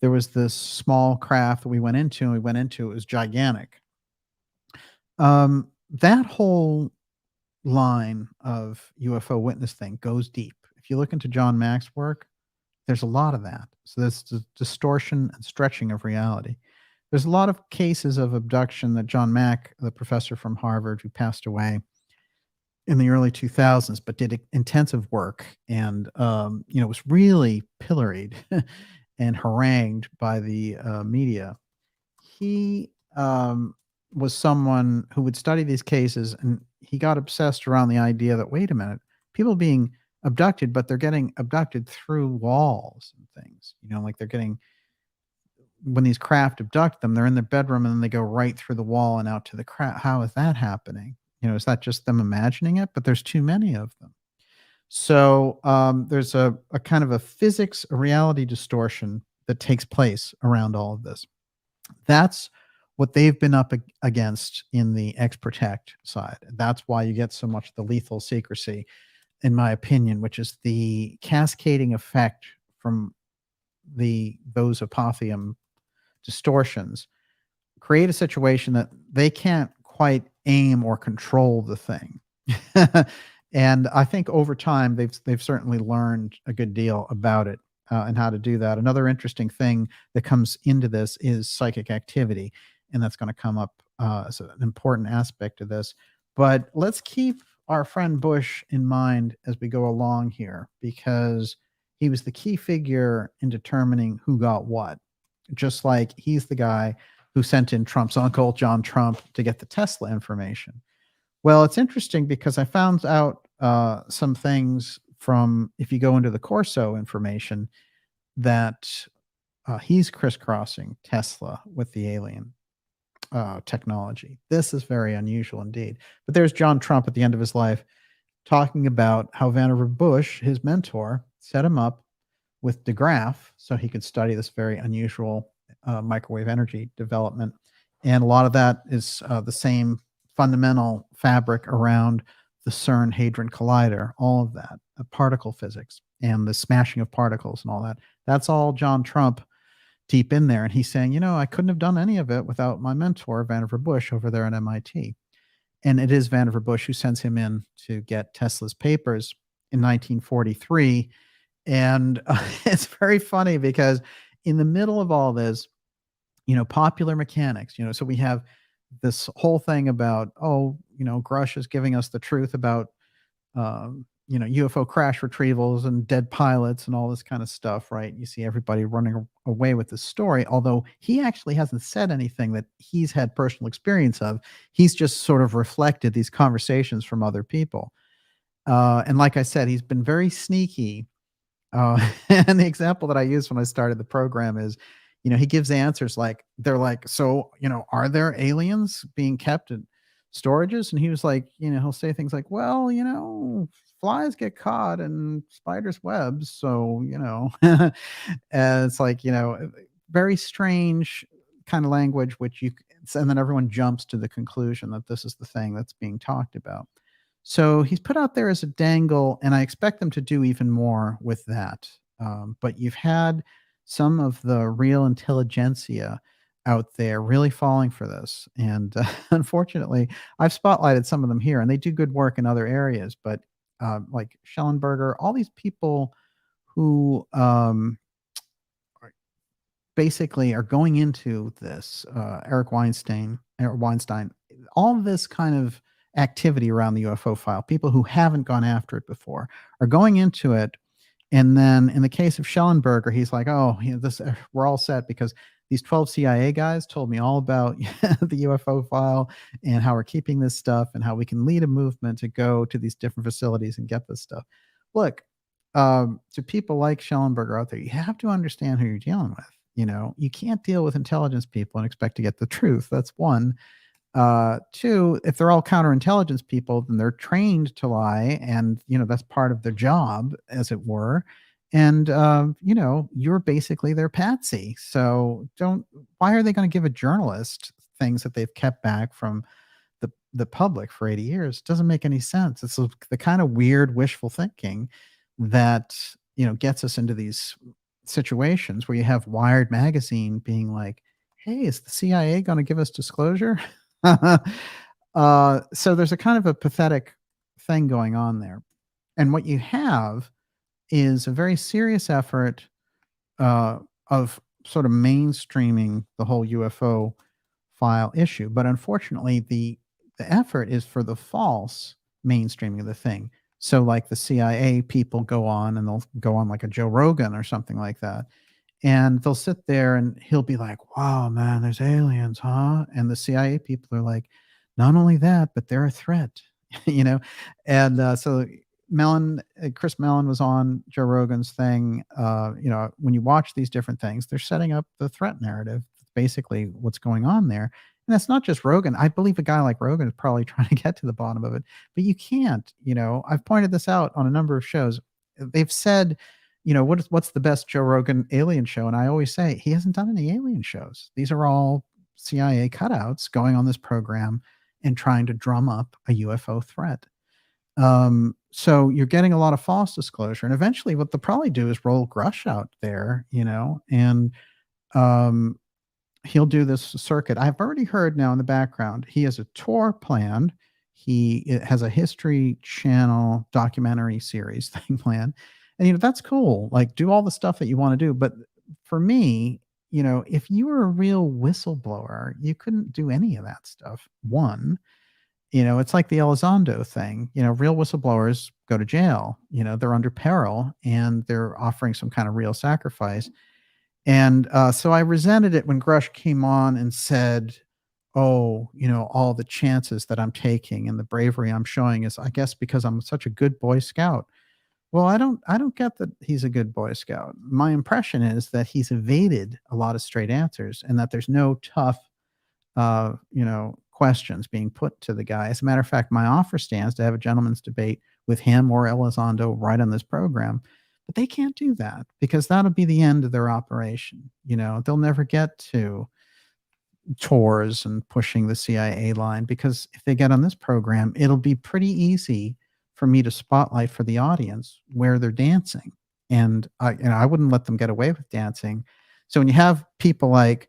there was this small craft that we went into, it was gigantic. That whole line of UFO witness thing goes deep. If you look into John Mack's work, there's a lot of that. So there's the distortion and stretching of reality. There's a lot of cases of abduction that John Mack, the professor from Harvard who passed away in the early 2000s, but did intensive work and, was really pilloried and harangued by the media. He was someone who would study these cases, and he got obsessed around the idea that, wait a minute, people being abducted, but they're getting abducted through walls and things, like they're getting, when these craft abduct them, they're in their bedroom and then they go right through the wall and out to the craft. How is that happening? Is that just them imagining it? But there's too many of them. So there's a kind of a physics, a reality distortion that takes place around all of this. That's what they've been up against in the X-Protect side. That's why you get so much the lethal secrecy, in my opinion, which is the cascading effect from those apotheum distortions create a situation that they can't quite aim or control the thing. And I think over time they've certainly learned a good deal about it and how to do that. Another interesting thing that comes into this is psychic activity, and that's going to come up as an important aspect of this. But let's keep our friend Bush in mind as we go along here, because he was the key figure in determining who got what, just like he's the guy who sent in Trump's uncle, John Trump, to get the Tesla information. Well, it's interesting because I found out some things from, if you go into the Corso information, that he's crisscrossing Tesla with the alien technology. This is very unusual indeed. But there's John Trump at the end of his life talking about how Vannevar Bush, his mentor, set him up with DeGraff so he could study this very unusual microwave energy development. And a lot of that is the same fundamental fabric around the CERN Hadron Collider, all of that, particle physics and the smashing of particles and all that. That's all John Trump deep in there. And he's saying, I couldn't have done any of it without my mentor, Vannevar Bush, over there at MIT. And it is Vannevar Bush who sends him in to get Tesla's papers in 1943. And it's very funny because in the middle of all this, popular mechanics, so we have this whole thing about, Grusch is giving us the truth about, UFO crash retrievals and dead pilots and all this kind of stuff, right? You see everybody running away with this story, although he actually hasn't said anything that he's had personal experience of. He's just sort of reflected these conversations from other people. And like I said, he's been very sneaky. And the example that I used when I started the program is, he gives answers like, they're like, so, are there aliens being kept in storages? And he was like, he'll say things like, well, flies get caught in spiders' webs. So, and it's like, very strange kind of language, and then everyone jumps to the conclusion that this is the thing that's being talked about. So he's put out there as a dangle, and I expect them to do even more with that. But you've had some of the real intelligentsia out there really falling for this. And unfortunately, I've spotlighted some of them here, and they do good work in other areas. But like Schellenberger, all these people who basically are going into this, Eric Weinstein, all this kind of activity around the UFO file, people who haven't gone after it before are going into it. And then in the case of Schellenberger, he's like, oh, we're all set because these 12 CIA guys told me all about the UFO file and how we're keeping this stuff and how we can lead a movement to go to these different facilities and get this stuff. Look, to people like Schellenberger out there, you have to understand who you're dealing with. You can't deal with intelligence people and expect to get the truth. That's one. Two, if they're all counterintelligence people, then they're trained to lie, and that's part of their job, as it were. And you're basically their patsy. So why are they going to give a journalist things that they've kept back from the public for 80 years? It doesn't make any sense. It's the kind of weird wishful thinking that gets us into these situations where you have Wired magazine being like, hey, is the CIA going to give us disclosure? So there's a kind of a pathetic thing going on there. And what you have is a very serious effort of sort of mainstreaming the whole UFO file issue. But unfortunately, the effort is for the false mainstreaming of the thing. So like the CIA people go on, and they'll go on like a Joe Rogan or something like that. And they'll sit there and he'll be like, wow, man, there's aliens, huh? And the CIA people are like, not only that, but they're a threat, And so Chris Mellon was on Joe Rogan's thing. When you watch these different things, they're setting up the threat narrative. That's basically what's going on there. And that's not just Rogan. I believe a guy like Rogan is probably trying to get to the bottom of it, but you can't. I've pointed this out on a number of shows. They've said, what's the best Joe Rogan alien show? And I always say he hasn't done any alien shows. These are all CIA cutouts going on this program and trying to drum up a UFO threat. So you're getting a lot of false disclosure. And eventually what they'll probably do is roll Grusch out there, and he'll do this circuit. I've already heard now in the background, he has a tour planned. He has a History Channel documentary series thing planned. And, that's cool. Like, do all the stuff that you want to do. But for me, if you were a real whistleblower, you couldn't do any of that stuff. One, it's like the Elizondo thing. Real whistleblowers go to jail. They're under peril and they're offering some kind of real sacrifice. And so I resented it when Grusch came on and said, oh, all the chances that I'm taking and the bravery I'm showing is, I guess, because I'm such a good Boy Scout. Well, I don't get that he's a good Boy Scout. My impression is that he's evaded a lot of straight answers and that there's no tough, questions being put to the guy. As a matter of fact, my offer stands to have a gentleman's debate with him or Elizondo right on this program. But they can't do that because that'll be the end of their operation. They'll never get to tours and pushing the CIA line, because if they get on this program, it'll be pretty easy for me to spotlight for the audience where they're dancing. And I wouldn't let them get away with dancing. So when you have people like,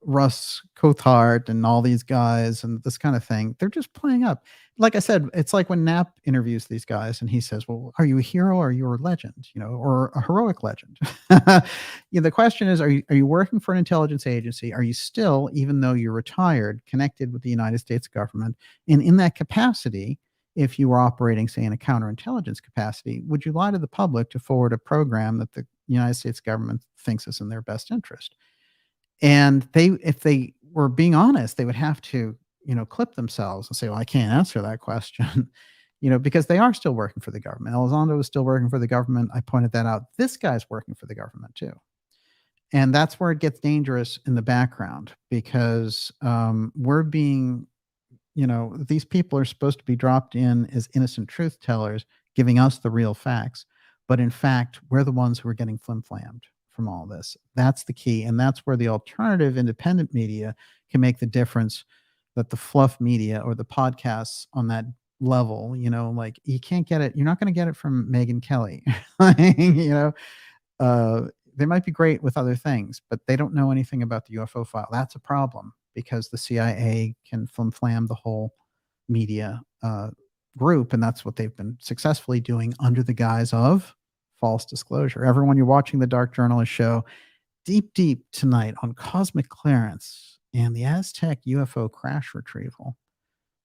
Russ Cothart and all these guys and this kind of thing. They're just playing up. Like I said, it's like when Knapp interviews these guys and he says, well, are you a hero or are you a legend, or a heroic legend? The question is, are you working for an intelligence agency? Are you still, even though you're retired, connected with the United States government? And in that capacity, if you were operating, say, in a counterintelligence capacity, would you lie to the public to forward a program that the United States government thinks is in their best interest? And if they were being honest, they would have to, clip themselves and say, well, I can't answer that question, because they are still working for the government. Elizondo is still working for the government. I pointed that out. This guy's working for the government too. And that's where it gets dangerous in the background because we're being, these people are supposed to be dropped in as innocent truth tellers, giving us the real facts. But in fact, we're the ones who are getting flim-flammed from all this. That's the key. And that's where the alternative independent media can make the difference that the fluff media or the podcasts on that level, like you can't get it. You're not going to get it from Megyn Kelly. They might be great with other things, but they don't know anything about the UFO file. That's a problem because the CIA can flim-flam the whole media group. And that's what they've been successfully doing under the guise of false disclosure. Everyone, you're watching the Dark Journalist show, deep tonight on cosmic clearance and the Aztec UFO Crash Retrieval,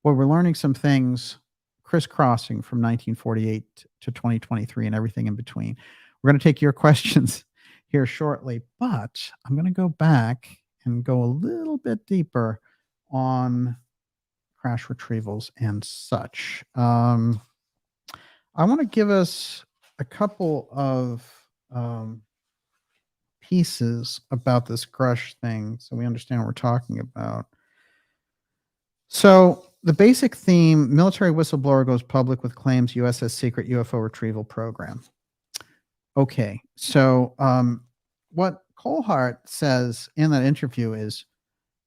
where we're learning some things crisscrossing from 1948 to 2023 and everything in between. We're going to take your questions here shortly, but I'm going to go back and go a little bit deeper on crash retrievals and such. I want to give us a couple of pieces about this Grusch thing so we understand what we're talking about. So the basic theme, military whistleblower goes public with claims USS secret UFO retrieval program. Okay, so what Cothart says in that interview is,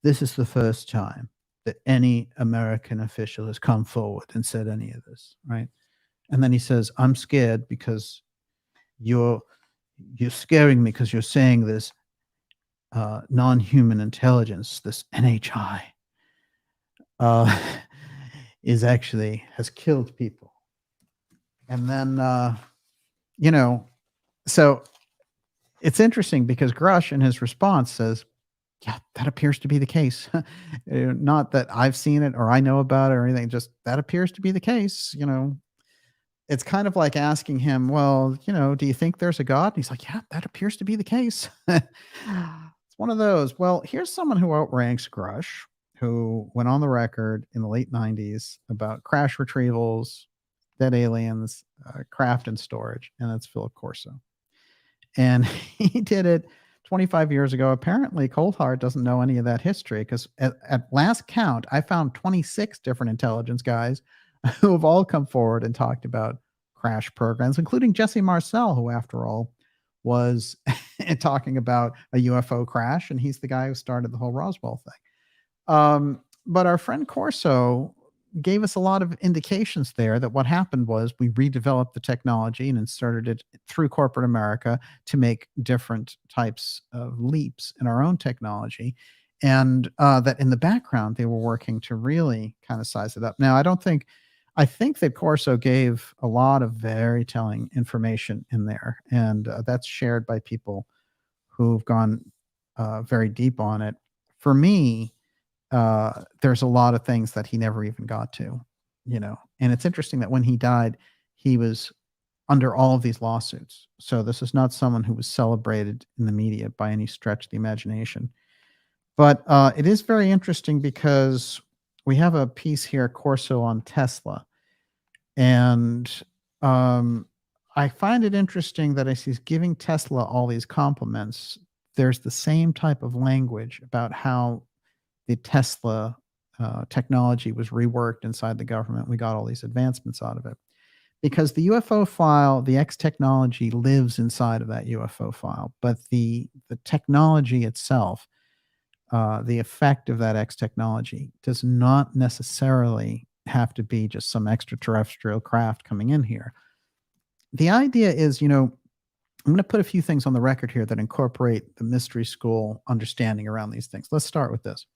this is the first time that any American official has come forward and said any of this, right? And then he says, I'm scared because you're scaring me because you're saying this non-human intelligence, this NHI, has killed people. And then, so it's interesting because Grusch in his response says, yeah, that appears to be the case. Not that I've seen it or I know about it or anything, just that appears to be the case. It's kind of like asking him, well, do you think there's a God? And he's like, yeah, that appears to be the case. It's one of those. Well, here's someone who outranks Grusch, who went on the record in the late 90s about crash retrievals, dead aliens, craft and storage, and that's Philip Corso. And he did it 25 years ago. Apparently, Cothart doesn't know any of that history because at last count, I found 26 different intelligence guys who have all come forward and talked about crash programs, including Jesse Marcel, who, after all, was talking about a UFO crash, and he's the guy who started the whole Roswell thing. But our friend Corso gave us a lot of indications there that what happened was we redeveloped the technology and inserted it through corporate America to make different types of leaps in our own technology. And that in the background, they were working to really kind of size it up. Now, I think that Corso gave a lot of very telling information in there, and that's shared by people who've gone very deep on it. For me, there's a lot of things that he never even got to, and it's interesting that when he died, he was under all of these lawsuits. So this is not someone who was celebrated in the media by any stretch of the imagination. But it is very interesting because we have a piece here, Corso on Tesla. And I find it interesting that as he's giving Tesla all these compliments, there's the same type of language about how the Tesla technology was reworked inside the government. We got all these advancements out of it. Because the UFO file, the X technology lives inside of that UFO file, but the technology itself, the effect of that X technology does not necessarily have to be just some extraterrestrial craft coming in here. The idea is, I'm going to put a few things on the record here that incorporate the mystery school understanding around these things. Let's start with this.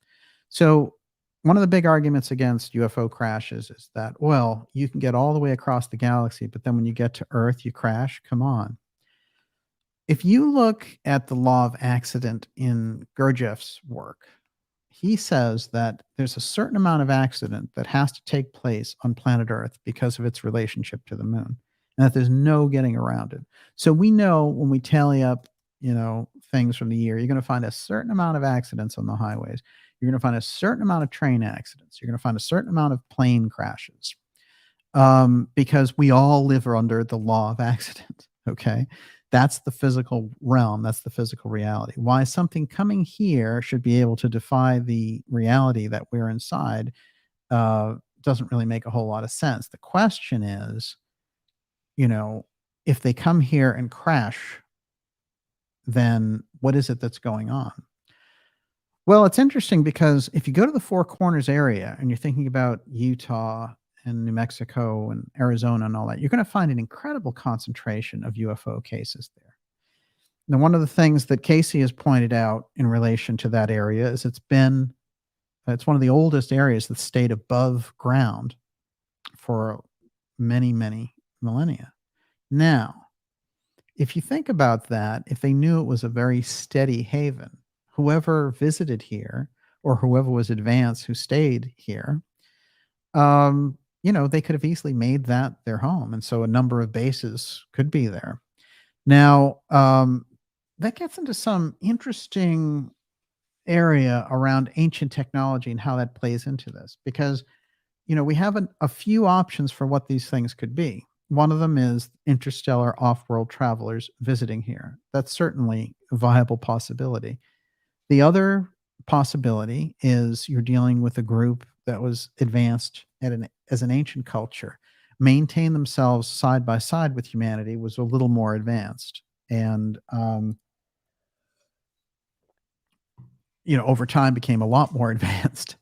So, one of the big arguments against UFO crashes is that, well, you can get all the way across the galaxy, but then when you get to Earth, you crash. Come on. If you look at the law of accident in Gurdjieff's work, he says that there's a certain amount of accident that has to take place on planet Earth because of its relationship to the moon, and that there's no getting around it. So we know when we tally up, things from the year, you're going to find a certain amount of accidents on the highways. You're going to find a certain amount of train accidents. You're going to find a certain amount of plane crashes, because we all live under the law of accident. Okay. That's the physical realm. That's the physical reality. Why something coming here should be able to defy the reality that we're inside doesn't really make a whole lot of sense. The question is, if they come here and crash, then what is it that's going on? Well, it's interesting because if you go to the Four Corners area and you're thinking about Utah and New Mexico and Arizona and all that, you're going to find an incredible concentration of UFO cases there. Now, one of the things that Casey has pointed out in relation to that area is it's one of the oldest areas that stayed above ground for many, many millennia. Now, if you think about that, if they knew it was a very steady haven, whoever visited here or whoever was advanced who stayed here, they could have easily made that their home. And so a number of bases could be there. Now, that gets into some interesting area around ancient technology and how that plays into this, because, we have a few options for what these things could be. One of them is interstellar off-world travelers visiting here. That's certainly a viable possibility. The other possibility is you're dealing with a group that was advanced as an ancient culture, maintained themselves side by side with humanity, was a little more advanced, and over time became a lot more advanced,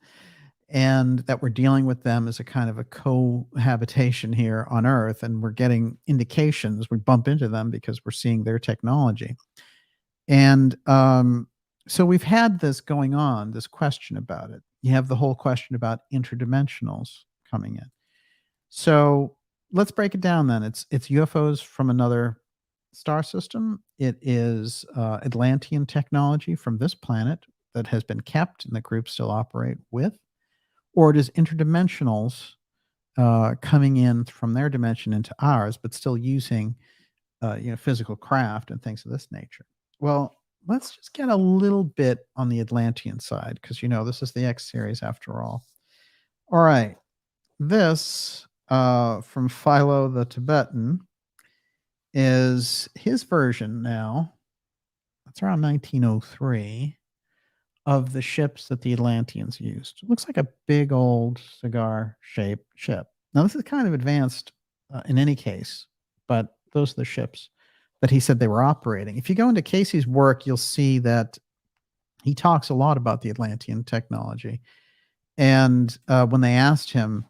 and that we're dealing with them as a kind of a cohabitation here on Earth, and we're getting indications. We bump into them because we're seeing their technology, and so we've had this going on, this question about it. You have the whole question about interdimensionals coming in. So let's break it down then. It's UFOs from another star system. It is Atlantean technology from this planet that has been kept and the groups still operate with, or it is interdimensionals coming in from their dimension into ours, but still using physical craft and things of this nature. Well, let's just get a little bit on the Atlantean side, because this is the X series after all. All right, this from Philo the Tibetan is his version now. That's around 1903 of the ships that the Atlanteans used. It looks like a big old cigar-shaped ship. Now, this is kind of advanced in any case, but those are the ships that he said they were operating. If you go into Casey's work, you'll see that he talks a lot about the Atlantean technology. And when they asked him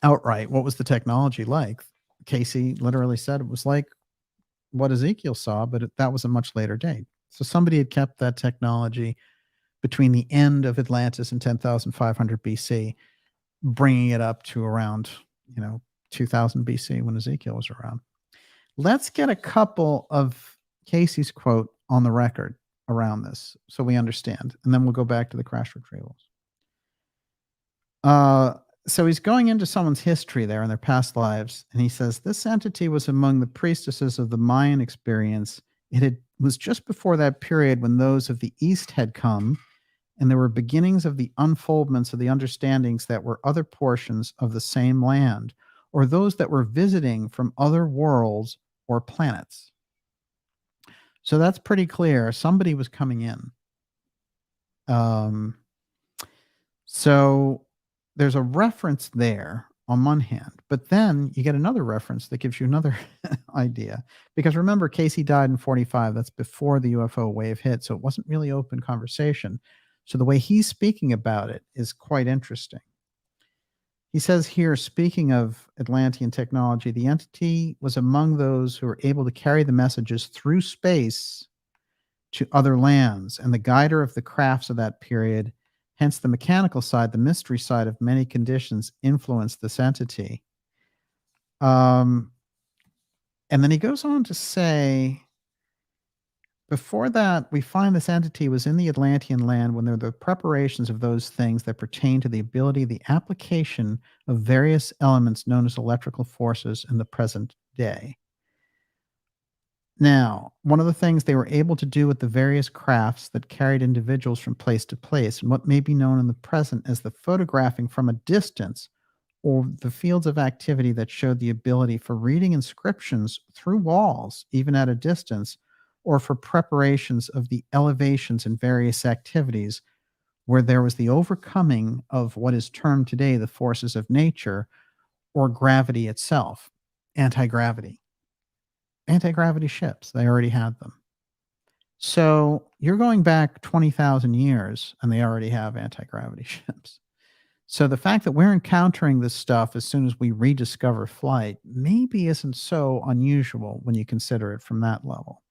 outright, what was the technology like? Casey literally said it was like what Ezekiel saw, but that was a much later date. So somebody had kept that technology between the end of Atlantis and 10,500 BC, bringing it up to around, 2000 BC when Ezekiel was around. Let's get a couple of Casey's quote on the record around this so we understand, and then we'll go back to the crash retrievals. So he's going into someone's history there in their past lives, and he says, this entity was among the priestesses of the Mayan experience. Was just before that period when those of the East had come, and there were beginnings of the unfoldments of the understandings that were other portions of the same land, or those that were visiting from other worlds or planets. So that's pretty clear. Somebody was coming in. So there's a reference there on one hand, but then you get another reference that gives you another idea. Because remember, Casey died in 45. That's before the UFO wave hit. So it wasn't really open conversation. So the way he's speaking about it is quite interesting. He says here, speaking of Atlantean technology, the entity was among those who were able to carry the messages through space to other lands, and the guider of the crafts of that period. Hence, the mechanical side, the mystery side of many conditions influenced this entity. And then he goes on to say, before that, we find this entity was in the Atlantean land when there were the preparations of those things that pertain to the ability, the application of various elements known as electrical forces in the present day. Now, one of the things they were able to do with the various crafts that carried individuals from place to place, and what may be known in the present as the photographing from a distance, or the fields of activity that showed the ability for reading inscriptions through walls, even at a distance, or for preparations of the elevations in various activities, where there was the overcoming of what is termed today the forces of nature or gravity itself, anti-gravity. Anti-gravity ships, they already had them. So you're going back 20,000 years and they already have anti-gravity ships. So the fact that we're encountering this stuff as soon as we rediscover flight maybe isn't so unusual when you consider it from that level.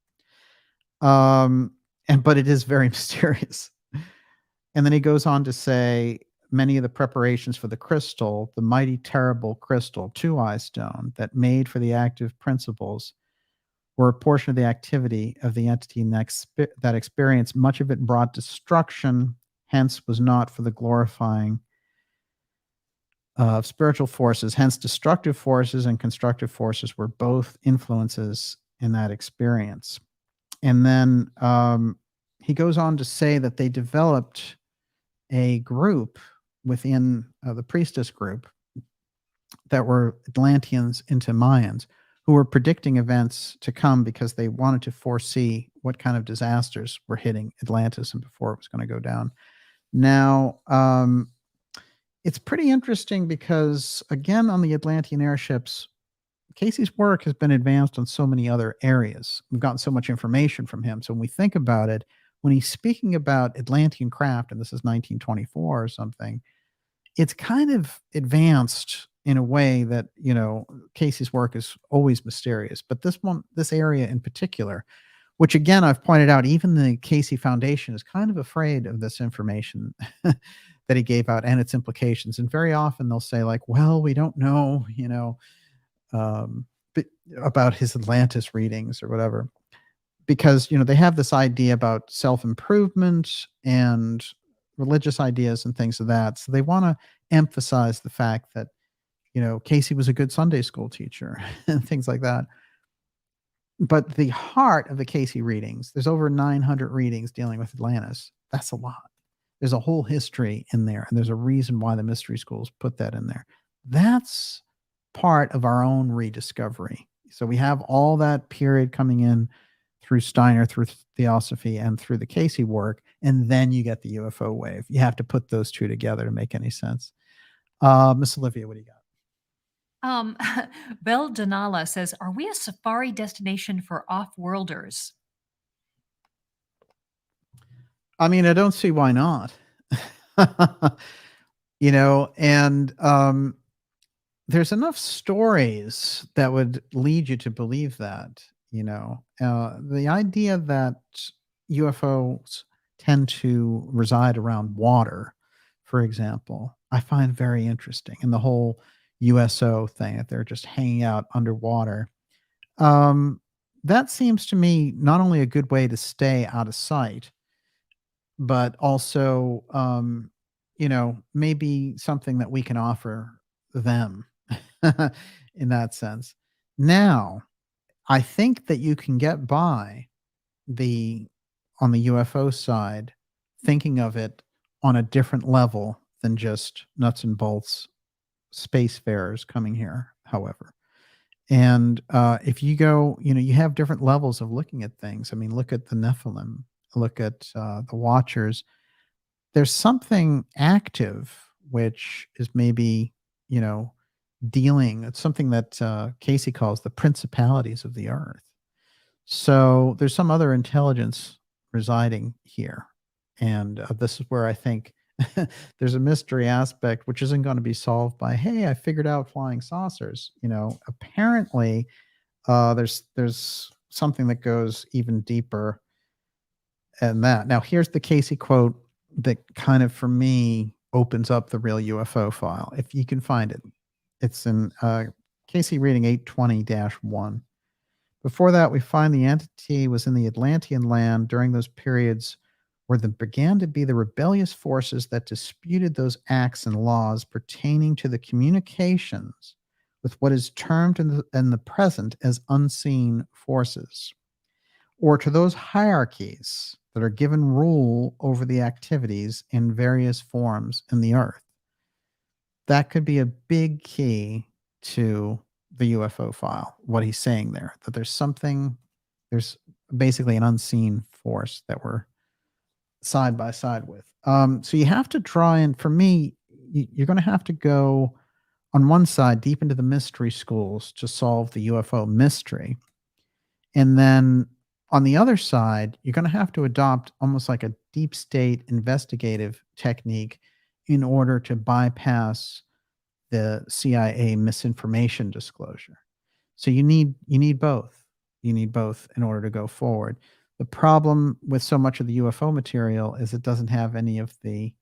But it is very mysterious. And then he goes on to say many of the preparations for the crystal, the mighty terrible crystal, two-eye stone that made for the active principles, were a portion of the activity of the entity that experienced much of it brought destruction, hence was not for the glorifying of spiritual forces. Hence, destructive forces and constructive forces were both influences in that experience. And then he goes on to say that they developed a group within the priestess group that were Atlanteans into Mayans, who were predicting events to come because they wanted to foresee what kind of disasters were hitting Atlantis and before it was going to go down. Now, it's pretty interesting because, again, on the Atlantean airships, Casey's work has been advanced on so many other areas. We've gotten so much information from him. So when we think about it, when he's speaking about Atlantean craft, and this is 1924 or something, it's kind of advanced in a way that, you know, Casey's work is always mysterious. But this area in particular, which again, I've pointed out, even the Casey Foundation is kind of afraid of this information that he gave out and its implications. And very often they'll say like, well, we don't know, you know, about his Atlantis readings or whatever, because, you know, they have this idea about self-improvement and religious ideas and things of that. So they want to emphasize the fact that, you know, Casey was a good Sunday school teacher and things like that. But the heart of the Casey readings, there's over 900 readings dealing with Atlantis. That's a lot. There's a whole history in there, and there's a reason why the mystery schools put that in there. That's part of our own rediscovery. So we have all that period coming in through Steiner, through Theosophy, and through the Casey work, and then you get the UFO wave. You have to put those two together to make any sense. Miss Olivia, what do you got? Bel Janala says, "Are we a safari destination for off-worlders?" I mean, I don't see why not. You know, and there's enough stories that would lead you to believe that, you know. The idea that UFOs tend to reside around water, for example, I find very interesting. And the whole USO thing, that they're just hanging out underwater. That seems to me not only a good way to stay out of sight, but also, you know, maybe something that we can offer them in that sense. Now, I think that you can get by on the UFO side, thinking of it on a different level than just nuts and bolts spacefarers coming here, however. And if you go, you know, you have different levels of looking at things. I mean, look at the Nephilim, look at the Watchers. There's something active, which is maybe, you know, it's something that Casey calls the principalities of the earth. So there's some other intelligence residing here. And this is where I think there's a mystery aspect which isn't going to be solved by, hey, I figured out flying saucers. Apparently, there's something that goes even deeper than that. Now, here's the Casey quote that kind of, for me, opens up the real UFO file, if you can find it. It's in Casey reading 820-1. Before that, we find the entity was in the Atlantean land during those periods where there began to be the rebellious forces that disputed those acts and laws pertaining to the communications with what is termed in the present as unseen forces, or to those hierarchies that are given rule over the activities in various forms in the earth. That could be a big key to the UFO file, what he's saying there, that there's basically an unseen force that we're side by side with. So you have to draw in, for me, you're going to have to go on one side deep into the mystery schools to solve the UFO mystery. And then on the other side, you're going to have to adopt almost like a deep state investigative technique in order to bypass the CIA misinformation disclosure. So you need both. You need both in order to go forward. The problem with so much of the UFO material is it doesn't have any of the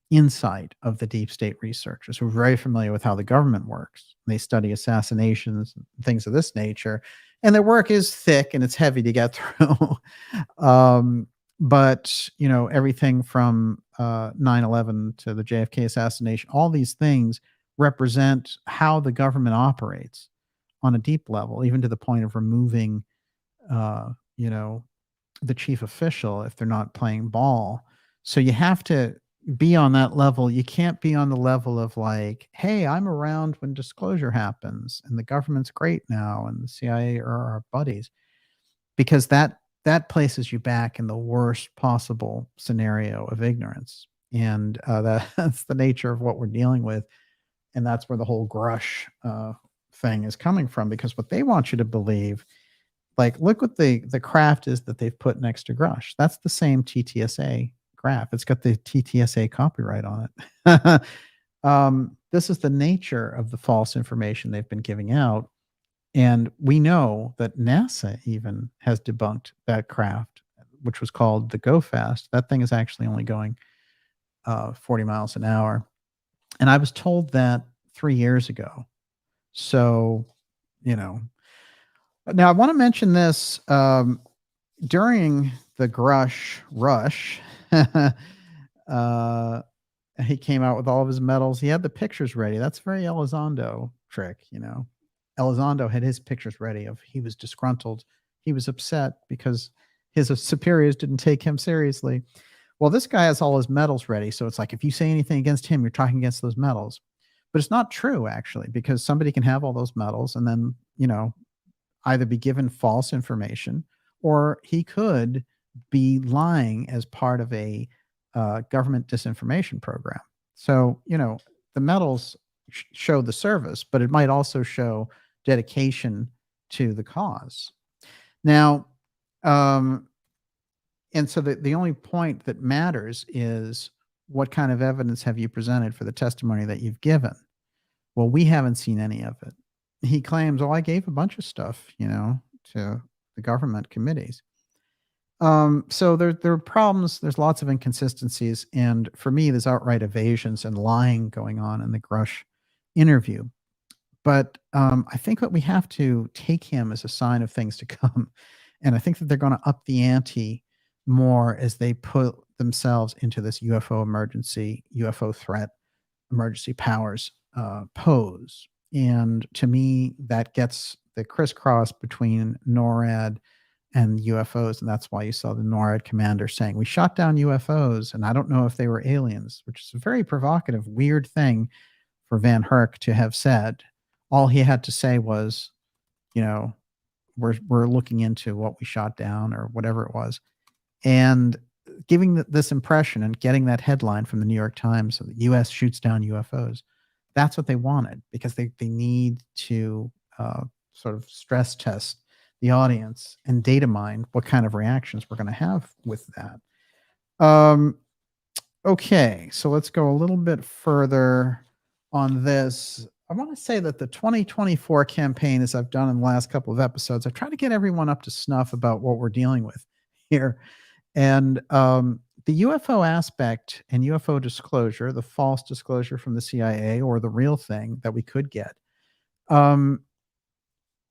insight of the deep state researchers who are very familiar with how the government works. They study assassinations and things of this nature, and their work is thick and it's heavy to get through. But everything from 9/11 to the JFK assassination, all these things represent how the government operates on a deep level, even to the point of removing the chief official if they're not playing ball. So you have to be on that level. You can't be on the level of like, hey, I'm around when disclosure happens and the government's great now and the CIA are our buddies, because that places you back in the worst possible scenario of ignorance. And that's the nature of what we're dealing with. And that's where the whole Grusch thing is coming from, because what they want you to believe, like, look what the craft is that they've put next to Grusch. That's the same TTSA craft. It's got the TTSA copyright on it. This is the nature of the false information they've been giving out. And we know that NASA even has debunked that craft, which was called the Go Fast. That thing is actually only going 40 miles an hour. And I was told that 3 years ago. So, now I want to mention this. During the Grusch rush, he came out with all of his medals. He had the pictures ready. That's very Elizondo trick, Elizondo had his pictures ready of, he was disgruntled. He was upset because his superiors didn't take him seriously. Well, this guy has all his medals ready. So it's like, if you say anything against him, you're talking against those medals. But it's not true, actually, because somebody can have all those medals and then, either be given false information, or he could be lying as part of a government disinformation program. So, the medals show the service, but it might also show dedication to the cause. Now, and so the only point that matters is, what kind of evidence have you presented for the testimony that you've given? Well, we haven't seen any of it. He claims, I gave a bunch of stuff, to the government committees. So there are problems. There's lots of inconsistencies. And for me, there's outright evasions and lying going on in the Grusch interview. But I think that we have to take him as a sign of things to come. And I think that they're going to up the ante more as they put themselves into this UFO emergency, UFO threat, emergency powers pose. And to me, that gets the crisscross between NORAD and UFOs. And that's why you saw the NORAD commander saying, we shot down UFOs, and I don't know if they were aliens, which is a very provocative, weird thing for Van Herk to have said. All he had to say was, we're looking into what we shot down, or whatever it was. And giving this impression and getting that headline from the New York Times, so the U.S. shoots down UFOs, that's what they wanted, because they need to sort of stress test the audience and data mine what kind of reactions we're going to have with that. Okay, so let's go a little bit further on this. I want to say that the 2024 campaign, as I've done in the last couple of episodes, I've tried to get everyone up to snuff about what we're dealing with here. And the UFO aspect and UFO disclosure, the false disclosure from the CIA or the real thing that we could get, um,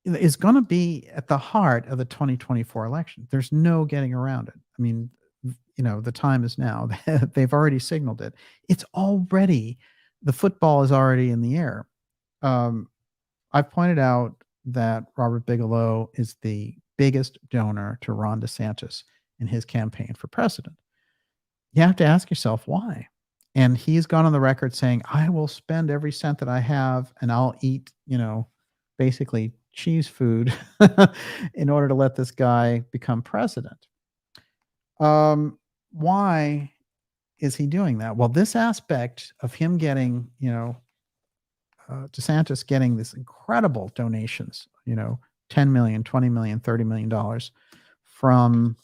is going to be at the heart of the 2024 election. There's no getting around it. I mean, the time is now. They've already signaled it. It's already, the football is already in the air. I've pointed out that Robert Bigelow is the biggest donor to Ron DeSantis in his campaign for president. You have to ask yourself why. And he's gone on the record saying, I will spend every cent that I have and I'll eat, basically cheese food in order to let this guy become president. Why is he doing that? Well, this aspect of him getting, DeSantis getting this incredible donations, 10 million, 20 million, $30 million from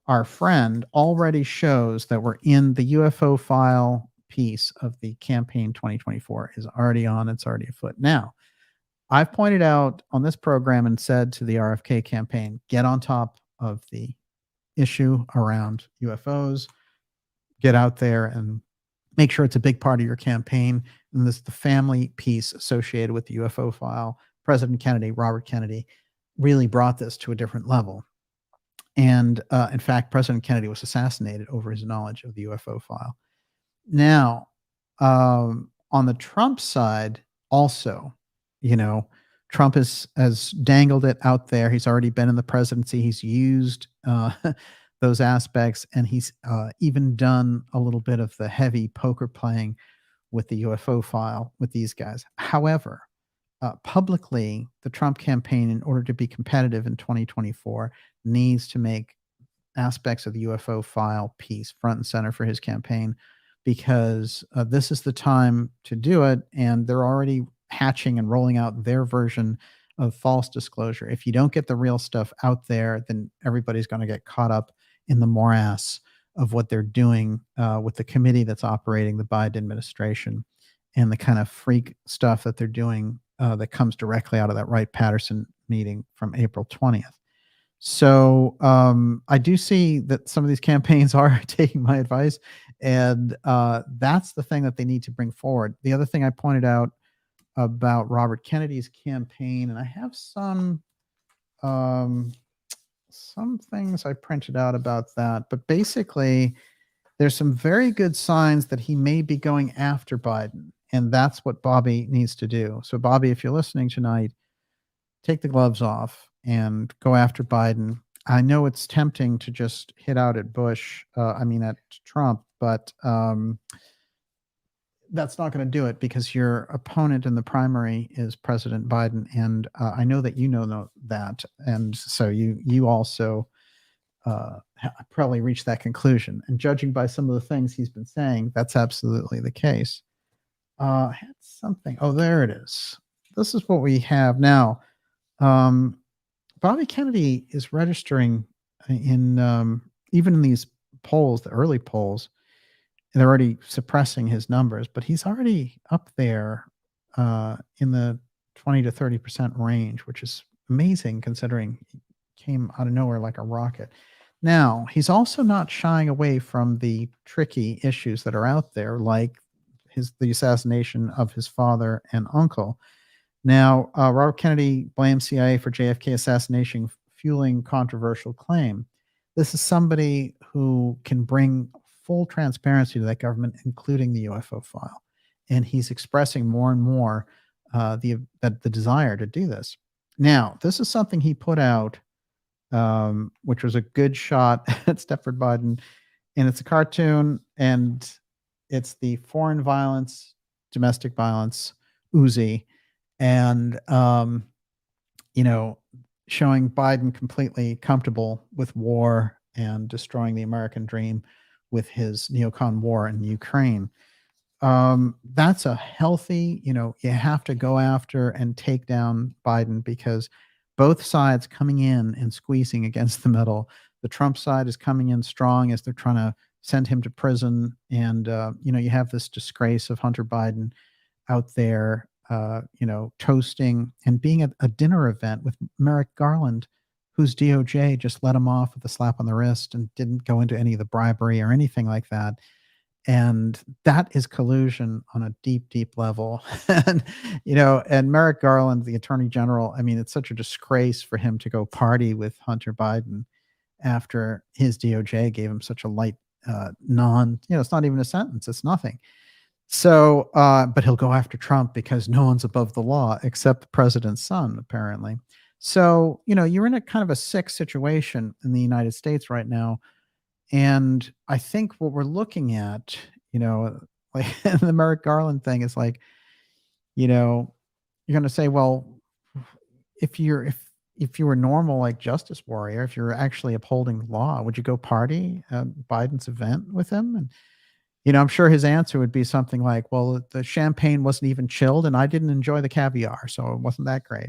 our friend already shows that we're in the UFO file piece of the campaign 2024 is already on. It's already afoot. Now, I've pointed out on this program and said to the RFK campaign, get on top of the issue around UFOs, get out there and make sure it's a big part of your campaign. And this, the family piece associated with the UFO file, President Kennedy, Robert Kennedy, really brought this to a different level. And in fact, President Kennedy was assassinated over his knowledge of the UFO file. Now, on the Trump side, also, Trump has dangled it out there. He's already been in the presidency. He's used those aspects, and he's even done a little bit of the heavy poker playing with the UFO file with these guys. However, publicly, the Trump campaign, in order to be competitive in 2024, needs to make aspects of the UFO file piece front and center for his campaign, because this is the time to do it, and they're already hatching and rolling out their version of false disclosure. If you don't get the real stuff out there, then everybody's going to get caught up in the morass of what they're doing with the committee that's operating the Biden administration and the kind of freak stuff that they're doing that comes directly out of that Wright Patterson meeting from April 20th. So I do see that some of these campaigns are taking my advice, and that's the thing that they need to bring forward. The other thing I pointed out about Robert Kennedy's campaign, and I have some things I printed out about that, but basically there's some very good signs that he may be going after Biden, and that's what Bobby needs to do. So Bobby, if you're listening tonight, take the gloves off and go after Biden. I know it's tempting to just hit out at at Trump, but that's not going to do it, because your opponent in the primary is President Biden. And I know that you know that. And so you also probably reached that conclusion. And judging by some of the things he's been saying, that's absolutely the case. I had something. Oh, there it is. This is what we have now. Bobby Kennedy is registering in even in these polls, the early polls, and they're already suppressing his numbers, but he's already up there in the 20 to 30% range, which is amazing considering he came out of nowhere like a rocket. Now, he's also not shying away from the tricky issues that are out there, like the assassination of his father and uncle. Now, Robert Kennedy blames CIA for JFK assassination, fueling controversial claim. This is somebody who can bring full transparency to that government, including the UFO file. And he's expressing more and more the desire to do this. Now, this is something he put out, which was a good shot at Stepford Biden. And it's a cartoon, and it's the foreign violence, domestic violence, Uzi. And, showing Biden completely comfortable with war and destroying the American dream with his neocon war in Ukraine. That's a healthy, you have to go after and take down Biden, because both sides coming in and squeezing against the middle. The Trump side is coming in strong as they're trying to send him to prison. And, you have this disgrace of Hunter Biden out there, toasting and being at a dinner event with Merrick Garland, whose DOJ just let him off with a slap on the wrist and didn't go into any of the bribery or anything like that. And that is collusion on a deep, deep level. And Merrick Garland, the attorney general, I mean, it's such a disgrace for him to go party with Hunter Biden after his DOJ gave him such a light, it's not even a sentence, it's nothing. So, but he'll go after Trump because no one's above the law except the president's son, apparently. So, you're in a kind of a sick situation in the United States right now. And I think what we're looking at, like the Merrick Garland thing is like, you're going to say, well, if you were normal, like Justice Warrior, if you're actually upholding the law, would you go party at Biden's event with him? And, I'm sure his answer would be something like, well, the champagne wasn't even chilled and I didn't enjoy the caviar, so it wasn't that great.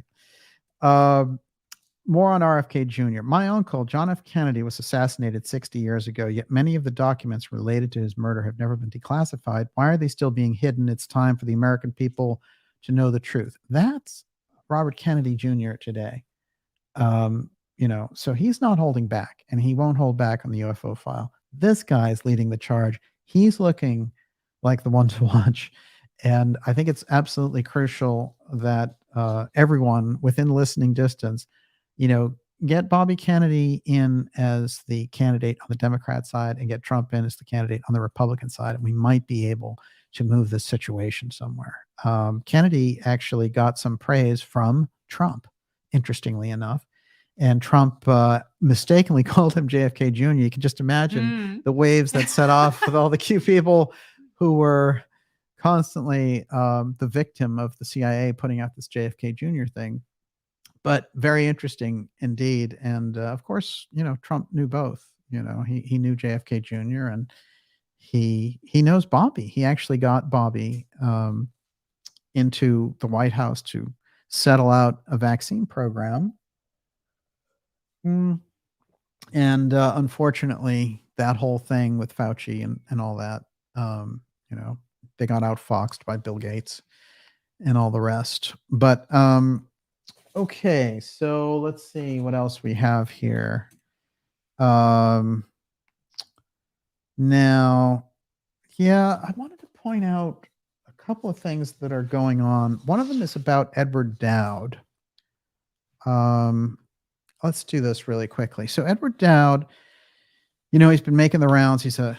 More on RFK Jr. My uncle, John F. Kennedy, was assassinated 60 years ago, yet many of the documents related to his murder have never been declassified. Why are they still being hidden? It's time for the American people to know the truth. That's Robert Kennedy Jr. today. So he's not holding back, and he won't hold back on the UFO file. This guy's leading the charge. He's looking like the one to watch. And I think it's absolutely crucial that everyone within listening distance, get Bobby Kennedy in as the candidate on the Democrat side and get Trump in as the candidate on the Republican side. And we might be able to move this situation somewhere. Kennedy actually got some praise from Trump, interestingly enough. And Trump mistakenly called him JFK Jr. You can just imagine the waves that set off with all the Q people who were constantly the victim of the CIA putting out this JFK Jr. thing. But very interesting indeed. And of course, Trump knew both. He knew JFK Jr. and he knows Bobby. He actually got Bobby into the White House to settle out a vaccine program. And unfortunately, that whole thing with Fauci and all that, they got outfoxed by Bill Gates and all the rest. But okay, so let's see what else we have here. Now, I wanted to point out a couple of things that are going on. One of them is about Edward Dowd. Let's do this really quickly. So Edward Dowd, he's been making the rounds. He's a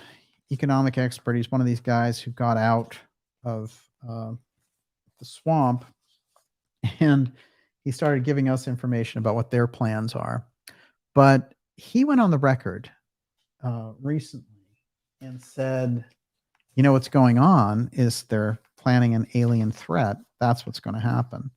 economic expert. He's one of these guys who got out of the swamp, and he started giving us information about what their plans are. But he went on the record recently and said, what's going on is they're planning an alien threat. That's what's going to happen.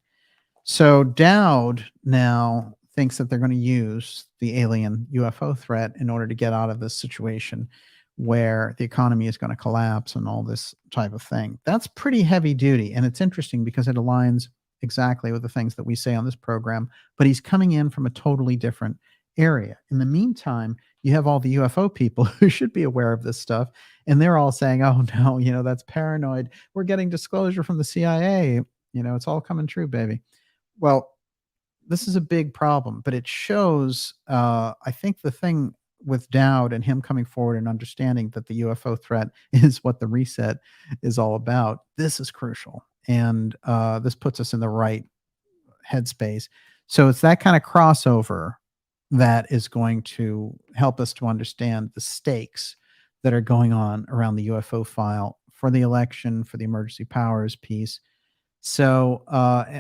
So Dowd now thinks that they're going to use the alien UFO threat in order to get out of this situation where the economy is going to collapse and all this type of thing. That's pretty heavy duty. And it's interesting because it aligns exactly with the things that we say on this program, but he's coming in from a totally different area. In the meantime, you have all the UFO people who should be aware of this stuff, and they're all saying, oh no, that's paranoid. We're getting disclosure from the CIA. It's all coming true, baby. Well, this is a big problem, but it shows, I think the thing with Dowd and him coming forward and understanding that the UFO threat is what the reset is all about. This is crucial. And this puts us in the right headspace. So it's that kind of crossover that is going to help us to understand the stakes that are going on around the UFO file for the election, for the emergency powers piece. So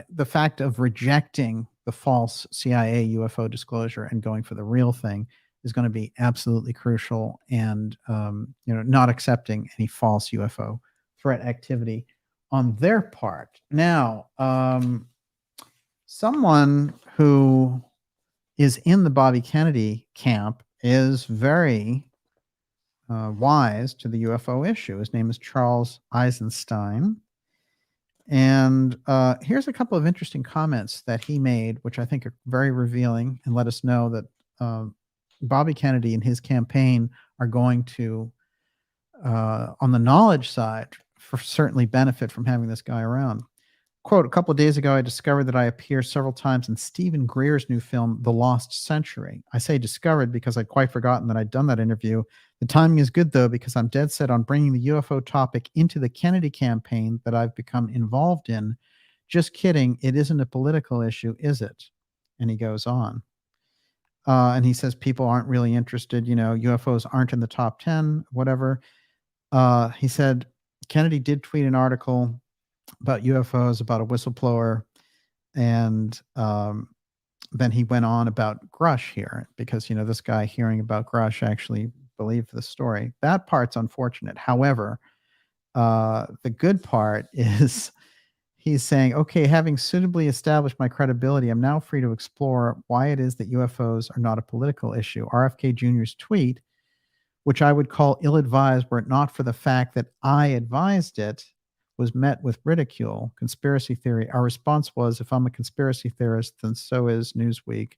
the fact of rejecting the false CIA UFO disclosure and going for the real thing is going to be absolutely crucial, and not accepting any false UFO threat activity on their part. Now, someone who is in the Bobby Kennedy camp is very wise to the UFO issue. His name is Charles Eisenstein. And here's a couple of interesting comments that he made, which I think are very revealing and let us know that Bobby Kennedy and his campaign are going to on the knowledge side, for certainly benefit from having this guy around. Quote, a couple of days ago, I discovered that I appear several times in Stephen Greer's new film, The Lost Century. I say discovered because I'd quite forgotten that I'd done that interview. The timing is good, though, because I'm dead set on bringing the UFO topic into the Kennedy campaign that I've become involved in. Just kidding. It isn't a political issue, is it? And he goes on. And he says people aren't really interested. UFOs aren't in the top 10, whatever. He said Kennedy did tweet an article about UFOs, about a whistleblower. And then he went on about Grusch here because, this guy hearing about Grusch actually believed the story. That part's unfortunate. However, the good part is he's saying, okay, having suitably established my credibility, I'm now free to explore why it is that UFOs are not a political issue. RFK Jr.'s tweet, which I would call ill-advised were it not for the fact that I advised it, was met with ridicule. Conspiracy theory. Our response was, if I'm a conspiracy theorist, then so is Newsweek.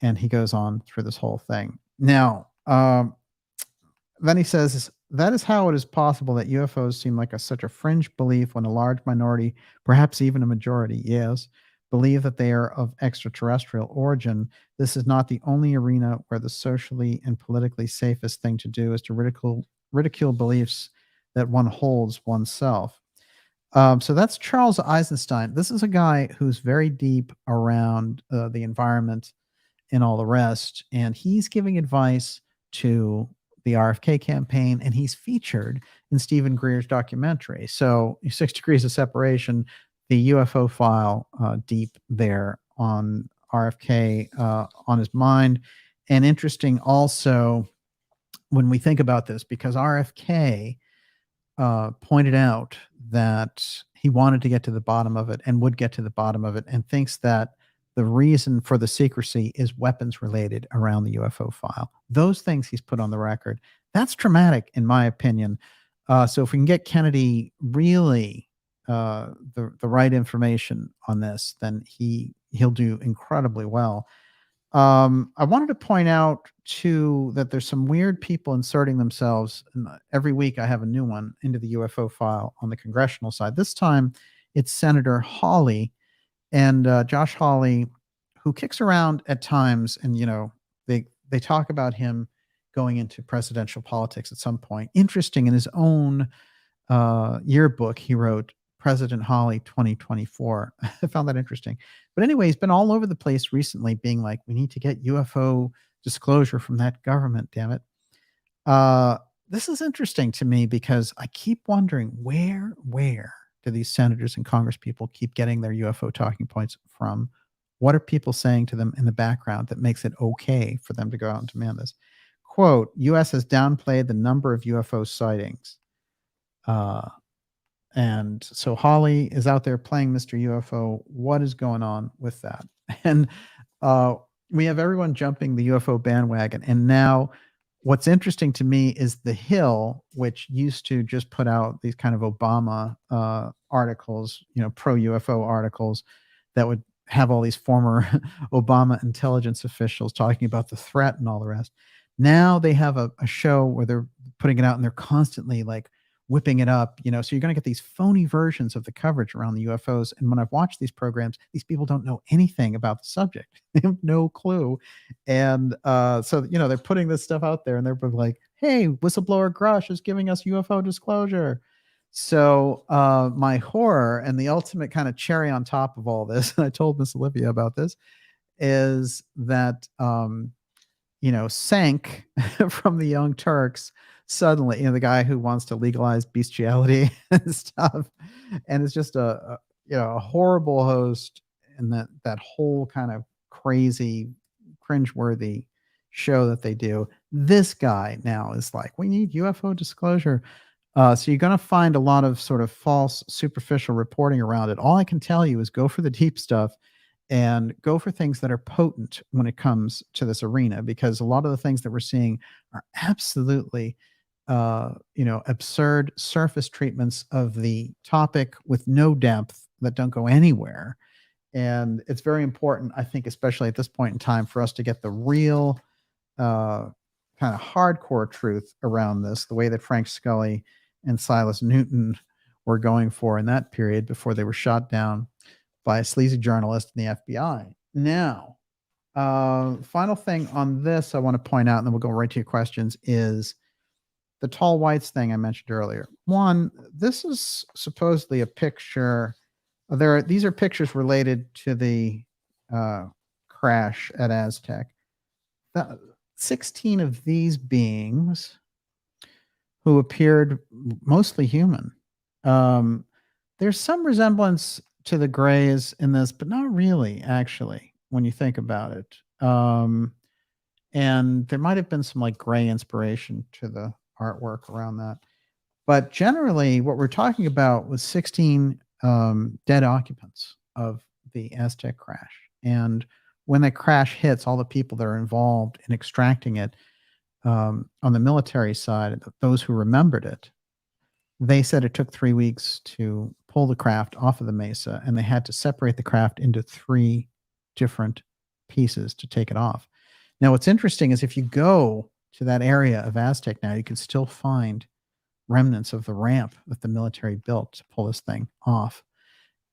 And he goes on through this whole thing. Now, then he says, that is how it is possible that UFOs seem like such a fringe belief when a large minority, perhaps even a majority, yes, believe that they are of extraterrestrial origin. This is not the only arena where the socially and politically safest thing to do is to ridicule beliefs that one holds oneself. So that's Charles Eisenstein. This is a guy who's very deep around the environment and all the rest, and he's giving advice to the RFK campaign, and he's featured in Stephen Greer's documentary. So 6 Degrees of Separation, the UFO file deep there on RFK on his mind. And interesting also when we think about this, because RFK pointed out that he wanted to get to the bottom of it and would get to the bottom of it, and thinks that the reason for the secrecy is weapons related around the UFO file. Those things he's put on the record. That's traumatic, in my opinion. So if we can get Kennedy really the right information on this, then he'll do incredibly well. I wanted to point out too that there's some weird people inserting themselves. Every week I have a new one into the UFO file on the congressional side. This time it's Senator Hawley. And Josh Hawley, who kicks around at times, and they talk about him going into presidential politics at some point. Interesting, in his own yearbook, he wrote President Hawley 2024. I found that interesting. But anyway, he's been all over the place recently, being like, we need to get UFO disclosure from that government, damn it. This is interesting to me because I keep wondering where do these senators and Congress people keep getting their UFO talking points from? What are people saying to them in the background that makes it okay for them to go out and demand this? Quote, U.S. has downplayed the number of UFO sightings. And so Hawley is out there playing Mr. UFO. What is going on with that? And we have everyone jumping the UFO bandwagon. And now what's interesting to me is The Hill, which used to just put out these kind of Obama articles, pro-UFO articles that would have all these former Obama intelligence officials talking about the threat and all the rest. Now they have a show where they're putting it out and they're constantly like whipping it up, so you're going to get these phony versions of the coverage around the UFOs. And when I've watched these programs, these people don't know anything about the subject. They have no clue. And so, they're putting this stuff out there and they're like, hey, whistleblower Grusch is giving us UFO disclosure. So my horror and the ultimate kind of cherry on top of all this, and I told Miss Olivia about this, is that, Sank from the Young Turks, suddenly, the guy who wants to legalize bestiality and stuff, and it's just a horrible host, and that whole kind of crazy, cringeworthy show that they do. This guy now is like, we need UFO disclosure. So you're going to find a lot of sort of false, superficial reporting around it. All I can tell you is go for the deep stuff and go for things that are potent when it comes to this arena, because a lot of the things that we're seeing are absolutely absurd surface treatments of the topic with no depth that don't go anywhere. And it's very important, I think, especially at this point in time, for us to get the real kind of hardcore truth around this, the way that Frank Scully and Silas Newton were going for in that period before they were shot down by a sleazy journalist in the FBI. Now, final thing on this I want to point out, and then we'll go right to your questions, is the tall whites thing I mentioned earlier. One, this is supposedly a picture. These are pictures related to the crash at Aztec. 16 of these beings who appeared mostly human. There's some resemblance to the Greys in this, but not really, actually, when you think about it. And there might have been some like Gray inspiration to the artwork around that. But generally, what we're talking about was 16 dead occupants of the Aztec crash. And when the crash hits, all the people that are involved in extracting it on the military side, those who remembered it, they said it took 3 weeks to pull the craft off of the mesa, and they had to separate the craft into 3 different pieces to take it off. Now, what's interesting is if you go to that area of Aztec now, you can still find remnants of the ramp that the military built to pull this thing off.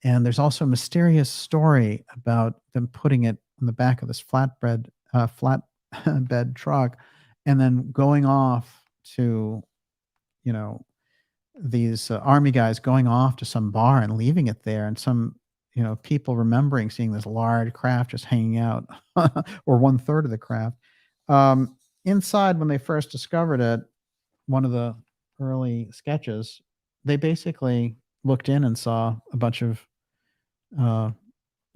And there's also a mysterious story about them putting it on the back of this flatbed truck and then going off to, these army guys going off to some bar and leaving it there, and some people remembering seeing this large craft just hanging out or 1/3 of the craft. Inside, when they first discovered it, one of the early sketches, they basically looked in and saw a bunch of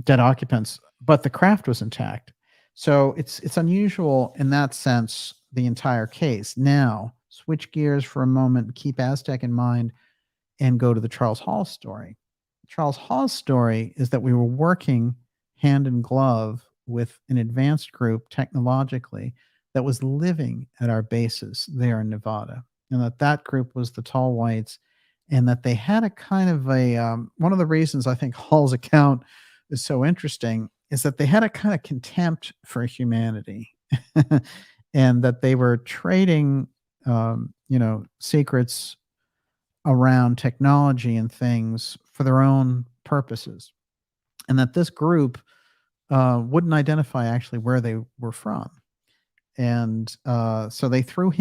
dead occupants, but the craft was intact. So it's unusual in that sense, the entire case. Now, switch gears for a moment, keep Aztec in mind, and go to the Charles Hall story. Charles Hall's story is that we were working hand in glove with an advanced group technologically that was living at our bases there in Nevada, and that group was the tall whites, and that they had a kind of a one of the reasons I think Hall's account is so interesting is that they had a kind of contempt for humanity, and that they were trading secrets around technology and things for their own purposes, and that this group wouldn't identify actually where they were from. And so they threw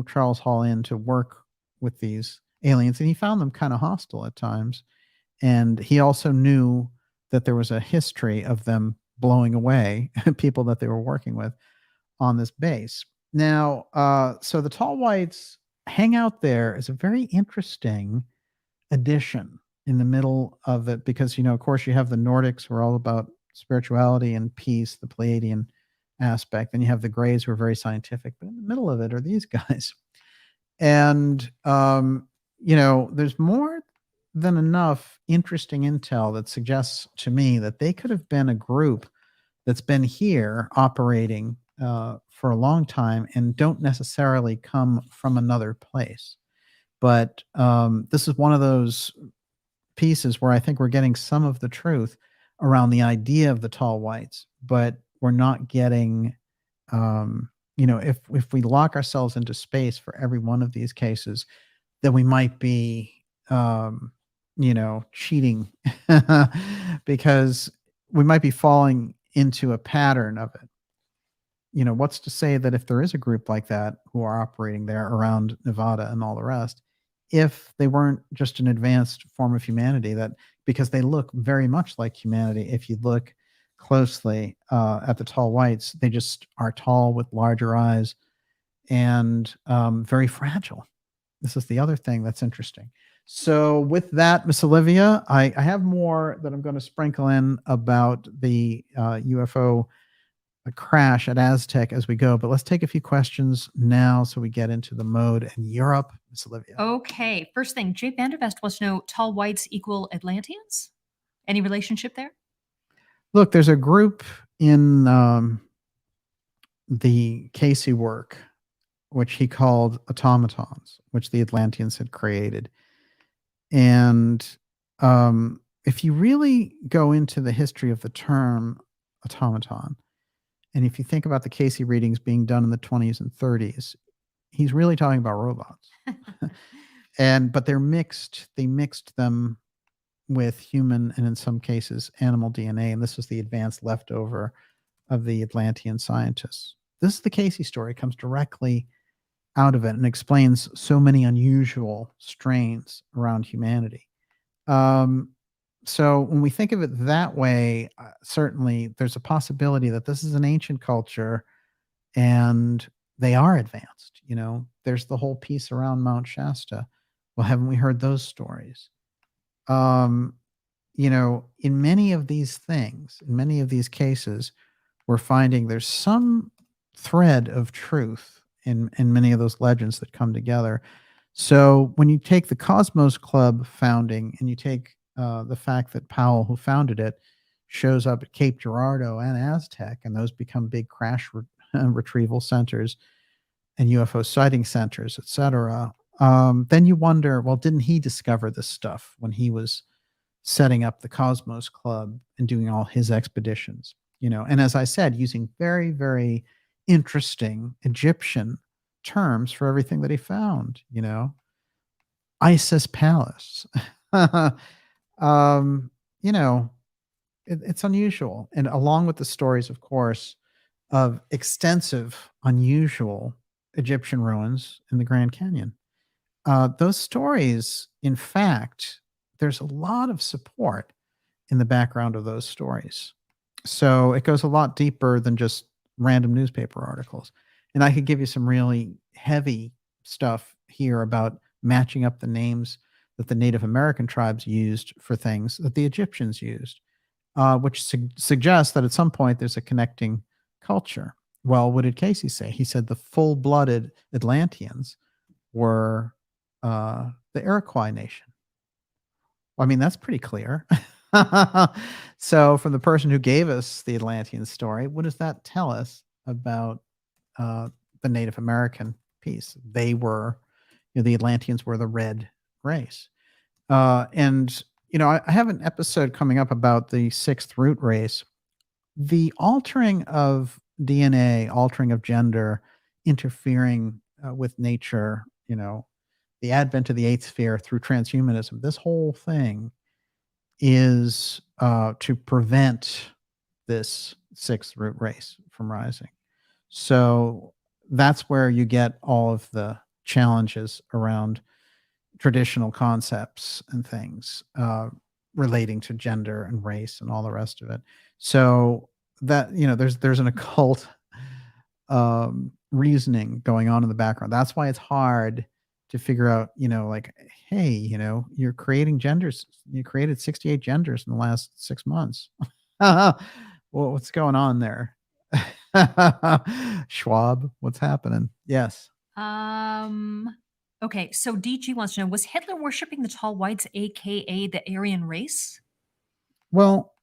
Charles Hall in to work with these aliens, and he found them kind of hostile at times. And he also knew that there was a history of them blowing away people that they were working with on this base. Now, so the tall whites hang out there is a very interesting addition in the middle of it, because, of course, you have the Nordics who are all about spirituality and peace, the Pleiadian aspect. Then you have the Greys who are very scientific, but in the middle of it are these guys. And, there's more than enough interesting intel that suggests to me that they could have been a group that's been here operating for a long time and don't necessarily come from another place. But this is one of those pieces where I think we're getting some of the truth around the idea of the tall whites, but we're not getting, if we lock ourselves into space for every one of these cases, then we might be, cheating because we might be falling into a pattern of it. What's to say that if there is a group like that who are operating there around Nevada and all the rest, if they weren't just an advanced form of humanity, that because they look very much like humanity. If you look closely at the tall whites, they just are tall with larger eyes and very fragile. This is the other thing that's interesting. So with that, Miss Olivia, I have more that I'm going to sprinkle in about the UFO crash at Aztec as we go, but let's take a few questions now so we get into the mode in Europe. Miss Olivia. Okay. First thing, Jay Vandervest wants to know, tall whites equal Atlanteans? Any relationship there? Look, there's a group in the Casey work, which he called automatons, which the Atlanteans had created. And if you really go into the history of the term automaton And if you think about the Casey readings being done in the 20s and 30s, he's really talking about robots. But they're mixed. They mixed them with human and in some cases animal DNA. And this was the advanced leftover of the Atlantean scientists. This is the Casey story. It comes directly out of it and explains so many unusual strains around humanity. So when we think of it that way, certainly there's a possibility that this is an ancient culture and they are advanced. There's the whole piece around Mount Shasta. Well, haven't we heard those stories? In many of these things, in many of these cases, we're finding there's some thread of truth in many of those legends that come together. So when you take the Cosmos Club founding and you take the fact that Powell, who founded it, shows up at Cape Girardeau and Aztec, and those become big crash retrieval centers and UFO sighting centers, et cetera, then you wonder, well, didn't he discover this stuff when he was setting up the Cosmos Club and doing all his expeditions? And as I said, using very, very interesting Egyptian terms for everything that he found, Isis Palace. It's unusual. And along with the stories, of course, of extensive, unusual Egyptian ruins in the Grand Canyon. Those stories, in fact, there's a lot of support in the background of those stories. So it goes a lot deeper than just random newspaper articles. And I could give you some really heavy stuff here about matching up the names that the Native American tribes used for things that the Egyptians used, which suggests that at some point there's a connecting culture. Well, what did Casey say? He said the full-blooded Atlanteans were the Iroquois nation. Well, I mean, that's pretty clear. So from the person who gave us the Atlantean story, what does that tell us about the Native American piece? They were, the Atlanteans were the red race. I have an episode coming up about the sixth root race. The altering of DNA, altering of gender, interfering with nature, the advent of the eighth sphere through transhumanism, this whole thing is to prevent this sixth root race from rising. So that's where you get all of the challenges around traditional concepts and things relating to gender and race and all the rest of it. So that, there's an occult reasoning going on in the background. That's why it's hard to figure out, hey, you're creating genders. You created 68 genders in the last 6 months. Well, what's going on there? Schwab, what's happening? Yes. Okay, so DG wants to know, was Hitler worshiping the tall whites, aka the Aryan race? Well,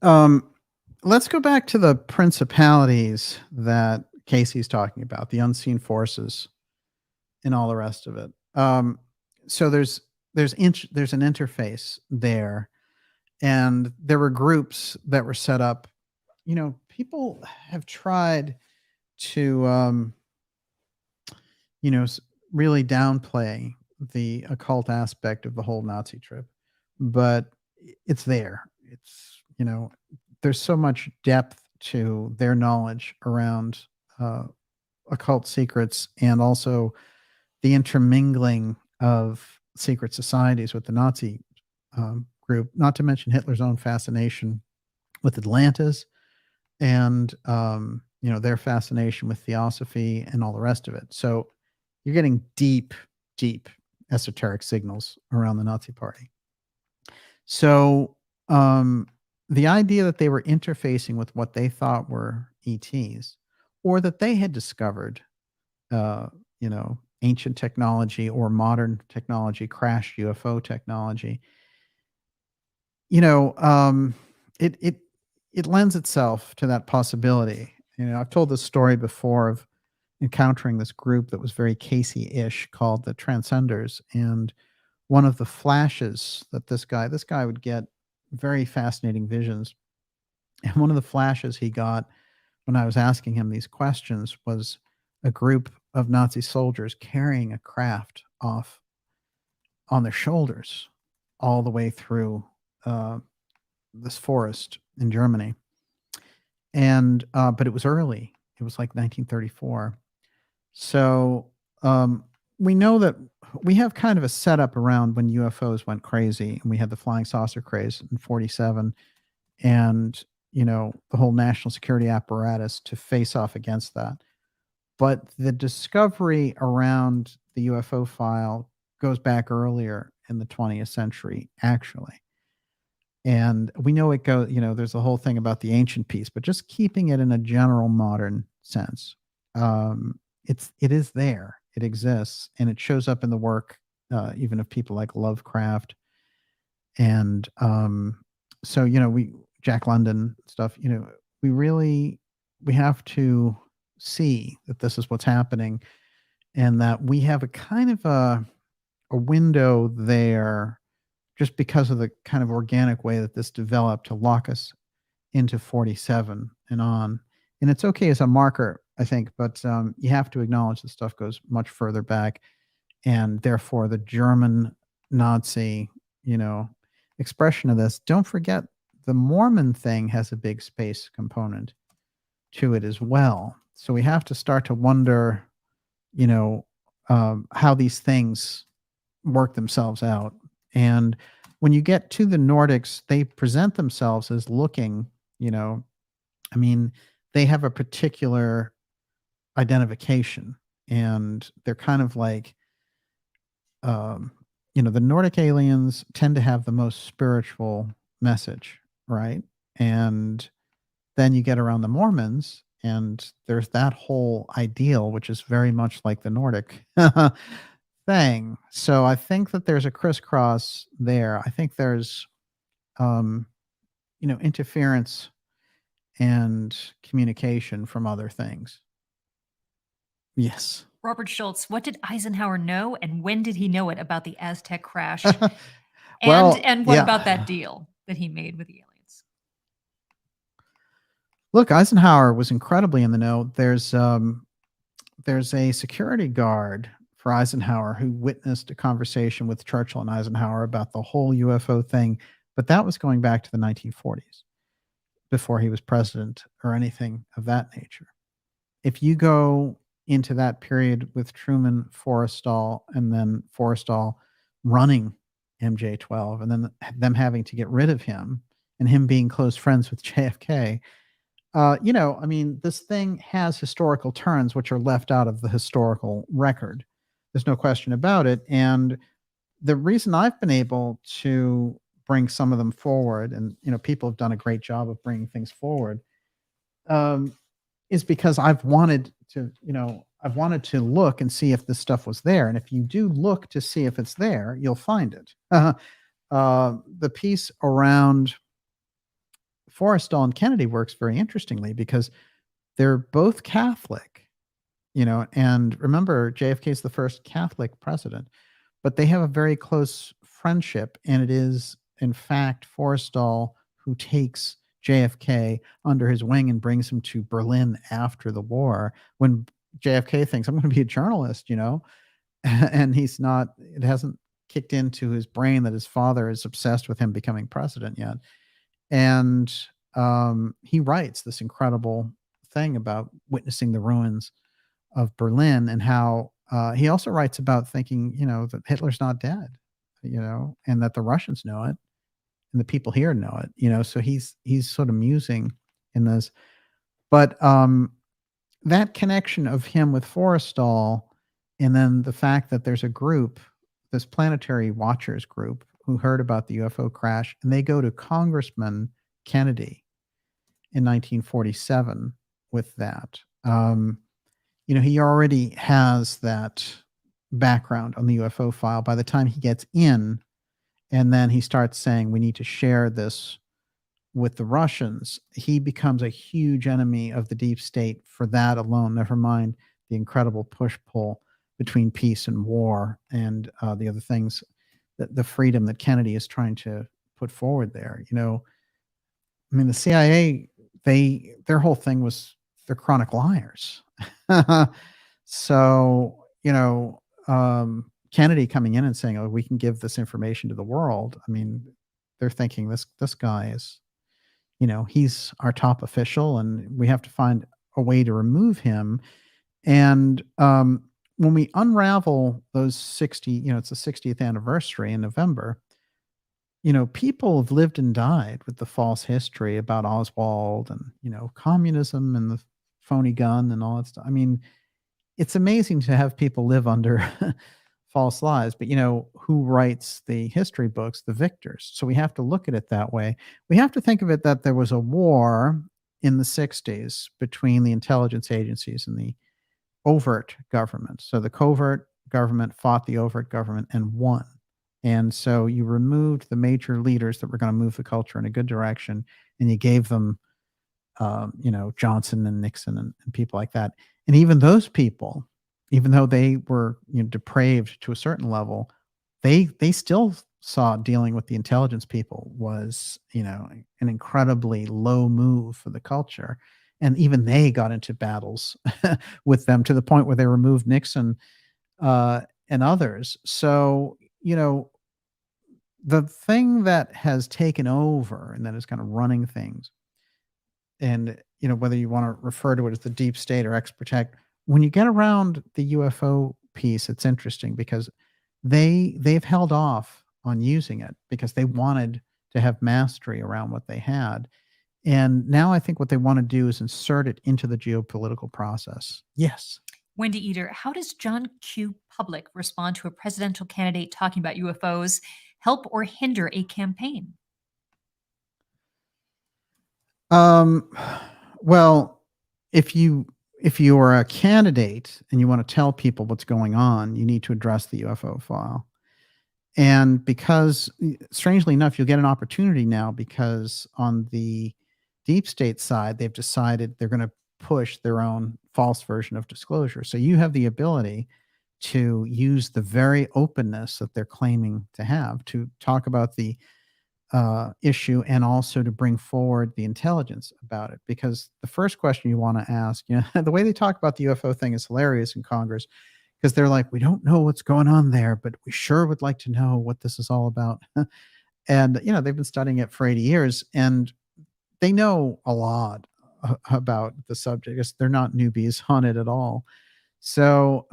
let's go back to the principalities that Casey's talking about, the unseen forces and all the rest of it. So there's an interface there, and there were groups that were set up. People have tried to really downplay the occult aspect of the whole Nazi trip, but it's there. It's, there's so much depth to their knowledge around occult secrets, and also the intermingling of secret societies with the Nazi group, not to mention Hitler's own fascination with Atlantis and, their fascination with theosophy and all the rest of it. So you're getting deep, deep esoteric signals around the Nazi Party. So the idea that they were interfacing with what they thought were ETs, or that they had discovered, ancient technology or modern technology, crash UFO technology, it lends itself to that possibility. I've told this story before of encountering this group that was very Casey-ish called the Transcenders, and one of the flashes that this guy would get, very fascinating visions, And one of the flashes he got when I was asking him these questions was a group of Nazi soldiers carrying a craft off on their shoulders all the way through uh, this forest in Germany. And but it was early. It was like 1934. So we know that we have kind of a setup around when UFOs went crazy, and we had the flying saucer craze in 47, and the whole national security apparatus to face off against that. But the discovery around the UFO file goes back earlier in the 20th century, actually. And we know it goes, there's a whole thing about the ancient piece, but just keeping it in a general modern sense. It is there, it exists, and it shows up in the work, even of people like Lovecraft. And so, we Jack London stuff, we have to see that this is what's happening, and that we have a kind of a window there just because of the kind of organic way that this developed to lock us into 47 and on. And it's okay as a marker, I think, but you have to acknowledge that stuff goes much further back, and therefore the German Nazi, expression of this. Don't forget, the Mormon thing has a big space component to it as well. So we have to start to wonder, how these things work themselves out. And when you get to the Nordics, they present themselves as looking, they have a particular identification, and they're kind of like, the Nordic aliens tend to have the most spiritual message, right? And then you get around the Mormons, and there's that whole ideal, which is very much like the Nordic thing. So I think that there's a crisscross there. I think there's, interference and communication from other things. Yes. Robert Schultz, what did Eisenhower know, and when did he know it about the Aztec crash? Well, and what yeah. about that deal that he made with the aliens? Look, Eisenhower was incredibly in the know. There's a security guard for Eisenhower who witnessed a conversation with Churchill and Eisenhower about the whole UFO thing, but that was going back to the 1940s, before he was president or anything of that nature. If you go into that period with Truman, Forrestal, and then Forrestal running MJ-12, and then them having to get rid of him, and him being close friends with JFK, this thing has historical turns which are left out of the historical record. There's no question about it. And the reason I've been able to bring some of them forward, and people have done a great job of bringing things forward, is because I've wanted to look and see if this stuff was there. And if you do look to see if it's there, you'll find it. The piece around Forrestal and Kennedy works very interestingly because they're both Catholic, and remember, JFK is the first Catholic president, but they have a very close friendship, and it is, in fact, Forrestal who takes JFK under his wing and brings him to Berlin after the war, when JFK thinks, I'm going to be a journalist, and he's not, it hasn't kicked into his brain that his father is obsessed with him becoming president yet. And he writes this incredible thing about witnessing the ruins of Berlin, and how he also writes about thinking, that Hitler's not dead, and that the Russians know it, and the people here know it, so he's sort of musing in this. But that connection of him with Forrestal, and then the fact that there's a group, this Planetary Watchers group, who heard about the UFO crash, and they go to Congressman Kennedy in 1947 with that. He already has that background on the UFO file by the time he gets in, and then he starts saying, we need to share this with the Russians. He becomes a huge enemy of the deep state for that alone, never mind the incredible push-pull between peace and war, and the other things, the freedom that Kennedy is trying to put forward there. I mean, the CIA, their whole thing was they're chronic liars. So, Kennedy coming in and saying, "Oh, we can give this information to the world." I mean, they're thinking this guy is, he's our top official, and we have to find a way to remove him. And when we unravel those 60, it's the 60th anniversary in November. People have lived and died with the false history about Oswald and, communism and the phony gun and all that stuff. I mean, it's amazing to have people live under false lies, but who writes the history books? The victors. So we have to look at it that way. We have to think of it that there was a war in the 60s between the intelligence agencies and the overt government. So the covert government fought the overt government and won. And so you removed the major leaders that were going to move the culture in a good direction, and you gave them, Johnson and Nixon and people like that. And even those people, even though they were depraved to a certain level, they still saw dealing with the intelligence people was an incredibly low move for the culture. And even they got into battles with them to the point where they removed Nixon and others. So, the thing that has taken over and that is kind of running things, and whether you want to refer to it as the deep state or X Protect, when you get around the UFO piece, it's interesting because they've held off on using it because they wanted to have mastery around what they had. And now I think what they want to do is insert it into the geopolitical process. Yes. Wendy Eater, how does John Q. Public respond to a presidential candidate talking about UFOs? Help or hinder a campaign? Well, if you are a candidate and you want to tell people what's going on, you need to address the UFO file. And because, strangely enough, you'll get an opportunity now because on the deep state side, they've decided they're going to push their own false version of disclosure. So you have the ability to use the very openness that they're claiming to have to talk about the issue and also to bring forward the intelligence about it. Because the first question you want to ask, the way they talk about the UFO thing is hilarious in Congress because they're like, we don't know what's going on there, but we sure would like to know what this is all about. And, they've been studying it for 80 years and they know a lot about the subject because they're not newbies on it at all. So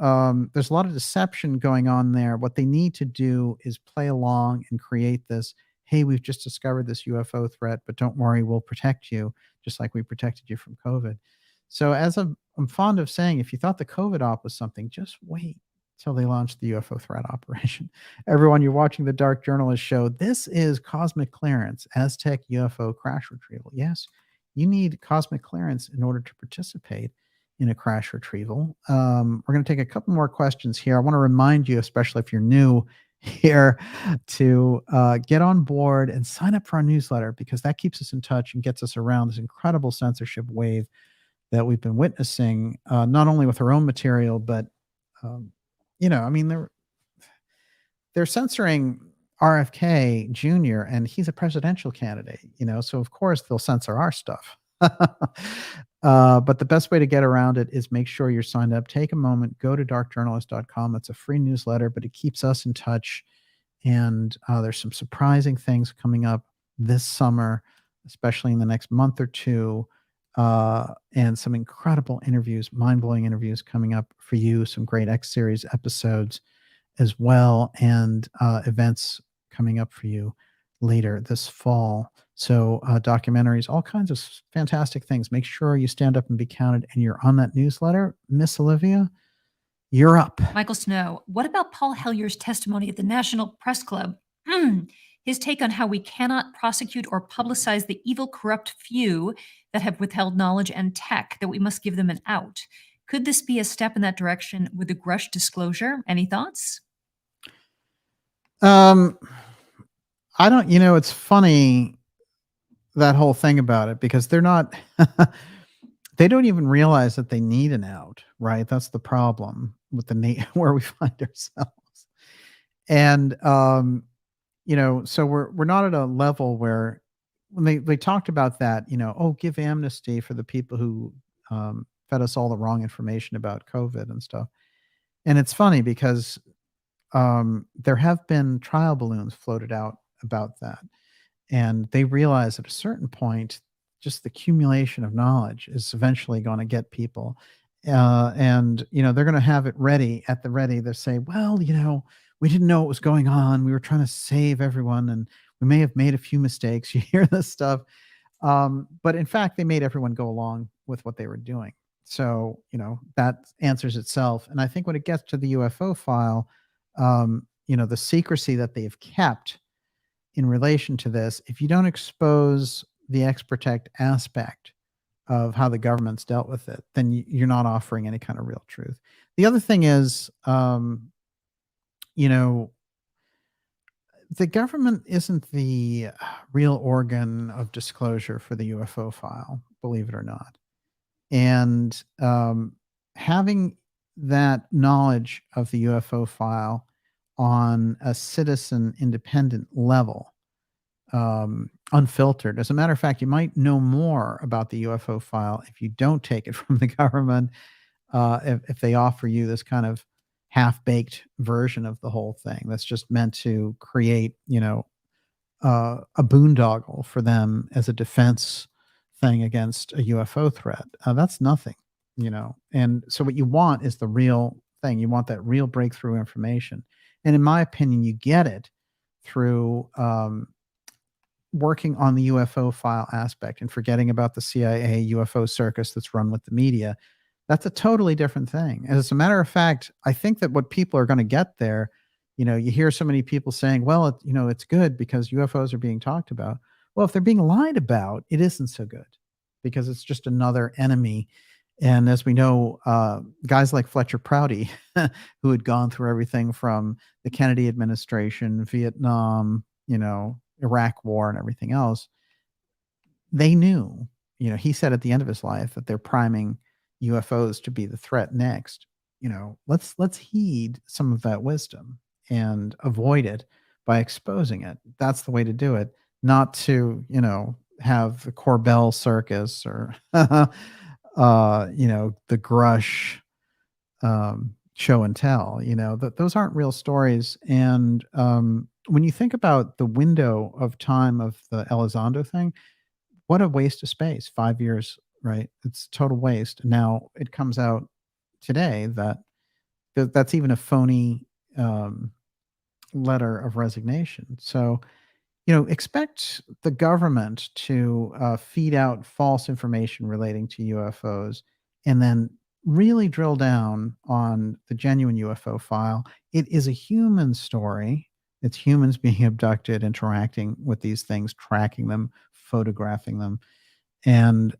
there's a lot of deception going on there. What they need to do is play along and create this, hey, we've just discovered this UFO threat, but don't worry, we'll protect you, just like we protected you from COVID. So as I'm fond of saying, if you thought the COVID op was something, just wait till they launch the UFO threat operation. Everyone, you're watching the Dark Journalist Show. This is Cosmic Clearance, Aztec UFO Crash Retrieval. Yes, you need cosmic clearance in order to participate in a crash retrieval. We're going to take a couple more questions here. I want to remind you, especially if you're new here, to get on board and sign up for our newsletter because that keeps us in touch and gets us around this incredible censorship wave that we've been witnessing, not only with our own material, but, they're censoring RFK Jr. and he's a presidential candidate, so of course they'll censor our stuff. But the best way to get around it is make sure you're signed up. Take a moment, go to darkjournalist.com. It's a free newsletter, but it keeps us in touch. And there's some surprising things coming up this summer, especially in the next month or two, and some incredible interviews, mind-blowing interviews coming up for you, some great X Series episodes as well, and events coming up for you later this fall. So documentaries, all kinds of fantastic things. Make sure you stand up and be counted and you're on that newsletter. Miss Olivia, you're up. Michael Snow, what about Paul Hellier's testimony at the National Press Club? His take on how we cannot prosecute or publicize the evil, corrupt few that have withheld knowledge and tech, that we must give them an out. Could this be a step in that direction with the Grusch disclosure? Any thoughts? I don't, it's funny, that whole thing about it, because they're not, they don't even realize that they need an out, right? That's the problem with where we find ourselves. And, so we're not at a level where when they talked about that, oh, give amnesty for the people who fed us all the wrong information about COVID and stuff. And it's funny because there have been trial balloons floated out about that. And they realize at a certain point, just the accumulation of knowledge is eventually going to get people. And, they're going to have it ready at the ready. They'll say, well, we didn't know what was going on. We were trying to save everyone and we may have made a few mistakes. You hear this stuff. But in fact, they made everyone go along with what they were doing. So, that answers itself. And I think when it gets to the UFO file, the secrecy that they've kept in relation to this, if you don't expose the X-Protect aspect of how the government's dealt with it, then you're not offering any kind of real truth. The other thing is, the government isn't the real organ of disclosure for the UFO file, believe it or not. And having that knowledge of the UFO file on a citizen independent level, unfiltered. As a matter of fact, you might know more about the UFO file if you don't take it from the government, if they offer you this kind of half-baked version of the whole thing that's just meant to create, a boondoggle for them as a defense thing against a UFO threat. That's nothing, And so what you want is the real thing. You want that real breakthrough information. And in my opinion, you get it through working on the UFO file aspect and forgetting about the CIA UFO circus that's run with the media. That's a totally different thing. As a matter of fact, I think that what people are going to get there, you hear so many people saying, well, it's good because UFOs are being talked about. Well, if they're being lied about, it isn't so good because it's just another enemy. And as we know, guys like Fletcher Prouty, who had gone through everything from the Kennedy administration, Vietnam, Iraq war and everything else, they knew, he said at the end of his life that they're priming UFOs to be the threat next. Let's heed some of that wisdom and avoid it by exposing it. That's the way to do it, not to, have the Corbell circus or, the Grusch show and tell, those aren't real stories. And when you think about the window of time of the Elizondo thing, what a waste of space, 5 years, right? It's total waste. Now it comes out today that that's even a phony letter of resignation. So, expect the government to feed out false information relating to UFOs and then really drill down on the genuine UFO file. It is a human story. It's humans being abducted, interacting with these things, tracking them, photographing them. And,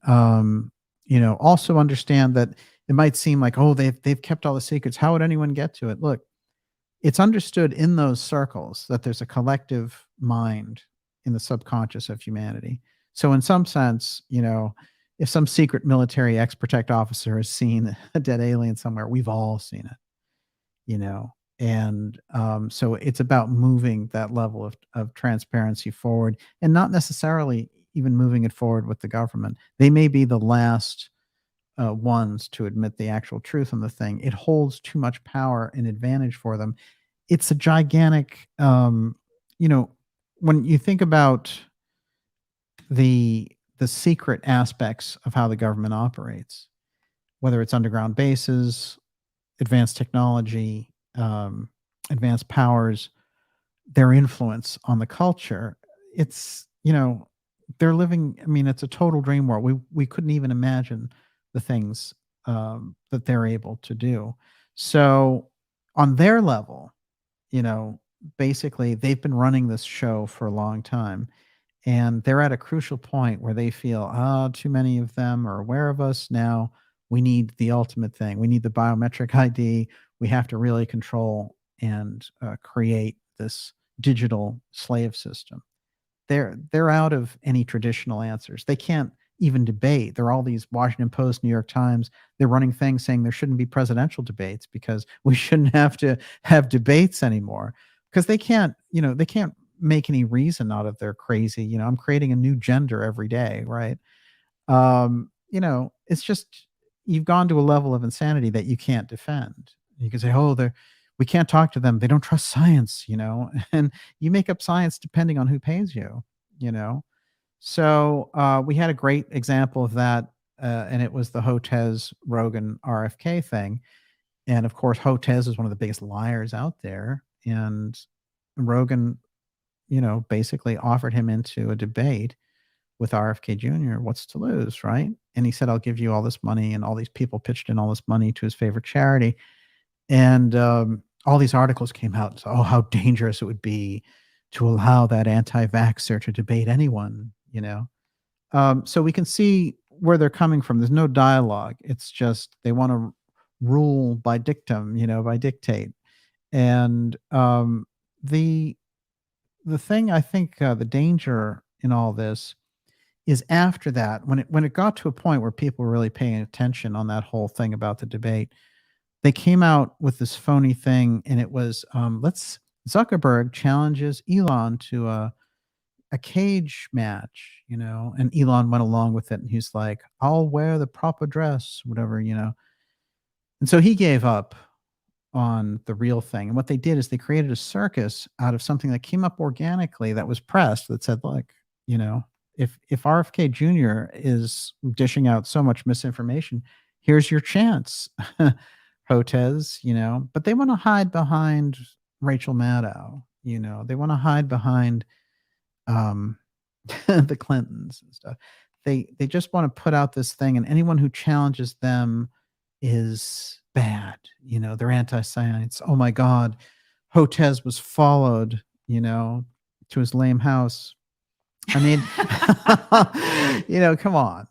also understand that it might seem like, oh, they've kept all the secrets. How would anyone get to it? Look, it's understood in those circles that there's a collective mind in the subconscious of humanity. So in some sense, if some secret military ex-protect officer has seen a dead alien somewhere, we've all seen it, and so it's about moving that level of transparency forward and not necessarily even moving it forward with the government. They may be the last ones to admit the actual truth on the thing. It holds too much power and advantage for them. It's a gigantic, when you think about the secret aspects of how the government operates, whether it's underground bases, advanced technology, advanced powers, their influence on the culture, it's, they're living, it's a total dream world. We couldn't even imagine the things that they're able to do. So on their level, basically they've been running this show for a long time and they're at a crucial point where they feel, too many of them are aware of us now. We need the ultimate thing. We need the biometric ID. We have to really control and create this digital slave system. They're out of any traditional answers. They can't even debate. There are all these Washington Post, New York Times. They're running things saying there shouldn't be presidential debates because we shouldn't have to have debates anymore because they can't make any reason out of their crazy. I'm creating a new gender every day, right? It's just you've gone to a level of insanity that you can't defend. You can say, "Oh, we can't talk to them. They don't trust science," and you make up science depending on who pays you. You know, so we had a great example of that, and it was the Hotez Rogan RFK thing. And of course, Hotez is one of the biggest liars out there, and Rogan, basically offered him into a debate with RFK Jr. What's to lose, right? And he said, "I'll give you all this money," and all these people pitched in all this money to his favorite charity, and all these articles came out. So, oh, how dangerous it would be to allow that anti-vaxxer to debate anyone. So we can see where they're coming from. There's no dialogue. It's just they want to rule by dictum, by dictate. And the thing I think the danger in all this is after that, when it got to a point where people were really paying attention on that whole thing about the debate, they came out with this phony thing, and it was let's Zuckerberg challenges Elon to a cage match, and Elon went along with it, and he's like, "I'll wear the proper dress," whatever. And so he gave up on the real thing. And what they did is they created a circus out of something that came up organically that was pressed that said, "Look, you know, if RFK Jr. is dishing out so much misinformation, here's your chance, Hotez," But they want to hide behind Rachel Maddow, they want to hide behind the Clintons and stuff. They just want to put out this thing, and anyone who challenges them is bad. They're anti-science. Oh my God, Hotez was followed, to his lame house. I mean, come on.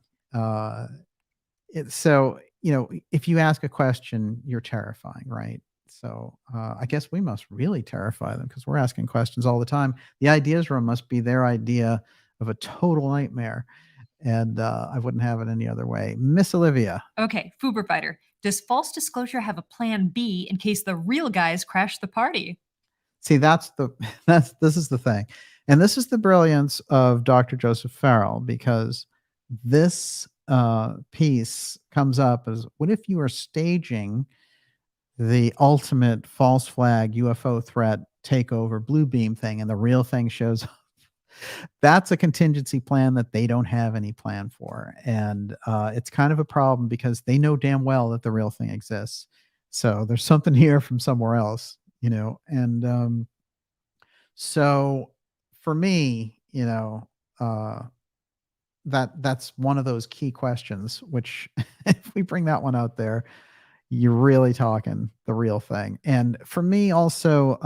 If you ask a question, you're terrifying, right? So I guess we must really terrify them because we're asking questions all the time. The ideas room must be their idea of a total nightmare. And I wouldn't have it any other way. Miss Olivia. Okay, Fuber Fighter. Does false disclosure have a plan B in case the real guys crash the party? See, this is the thing. And this is the brilliance of Dr. Joseph Farrell, because this piece comes up as, what if you are staging the ultimate false flag UFO threat takeover blue beam thing and the real thing shows up? That's a contingency plan that they don't have any plan for. And it's kind of a problem because they know damn well that the real thing exists. So there's something here from somewhere else, and so for me, that's one of those key questions, which if we bring that one out there, you're really talking the real thing. And for me also,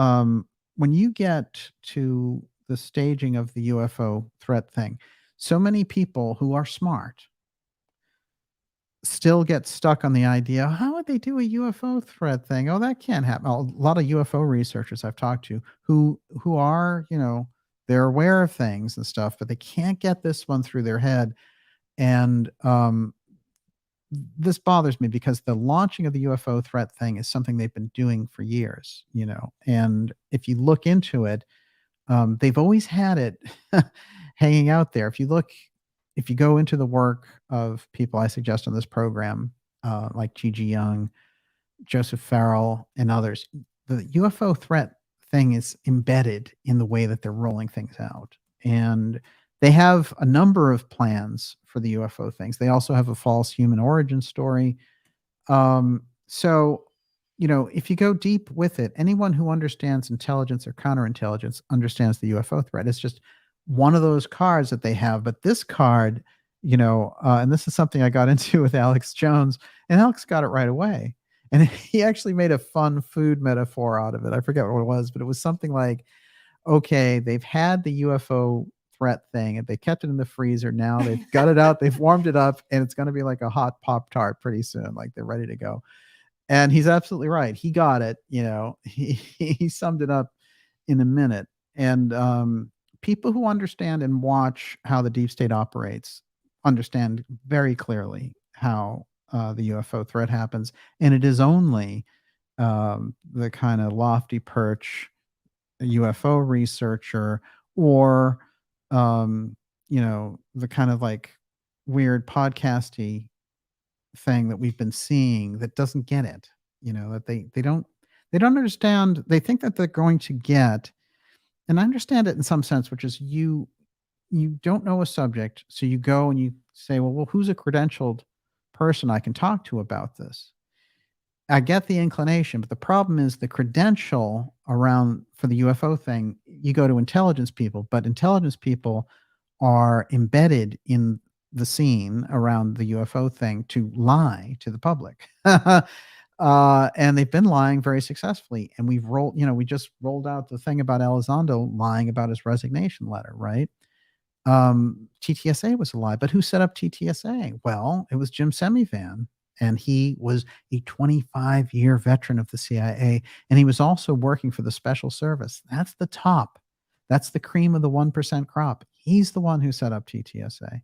when you get to the staging of the UFO threat thing, so many people who are smart still get stuck on the idea, how would they do a UFO threat thing? Oh, that can't happen. A lot of UFO researchers I've talked to who are, they're aware of things and stuff, but they can't get this one through their head. And this bothers me because the launching of the UFO threat thing is something they've been doing for years, and if you look into it, they've always had it hanging out there. If you go into the work of people I suggest on this program, like Gigi Young, Joseph Farrell, and others, the UFO threat thing is embedded in the way that they're rolling things out. And they have a number of plans for the UFO things. They also have a false human origin story. So, if you go deep with it, anyone who understands intelligence or counterintelligence understands the UFO threat. It's just one of those cards that they have. But this card, and this is something I got into with Alex Jones, and Alex got it right away. And he actually made a fun food metaphor out of it. I forget what it was, but it was something like, okay, they've had the UFO threat thing and they kept it in the freezer. Now they've got it out, they've warmed it up, and it's going to be like a hot Pop-Tart pretty soon. Like they're ready to go. And he's absolutely right. He got it. He summed it up in a minute. And people who understand and watch how the deep state operates understand very clearly how the UFO threat happens. And it is only the kind of lofty perch, a UFO researcher, or the kind of like weird podcasty thing that we've been seeing that doesn't get it. That they don't understand. They think that they're going to get, and I understand it in some sense, which is you don't know a subject, so you go and you say, well, who's a credentialed person I can talk to about this? I get the inclination, but the problem is the credential around for the UFO thing. You go to intelligence people, but intelligence people are embedded in the scene around the UFO thing to lie to the public. And they've been lying very successfully. And we just rolled out the thing about Elizondo lying about his resignation letter, right? TTSA was a lie, but who set up TTSA? Well, it was Jim Semivan, and he was a 25-year veteran of the CIA, and he was also working for the Special Service. That's the top. That's the cream of the 1% crop. He's the one who set up TTSA.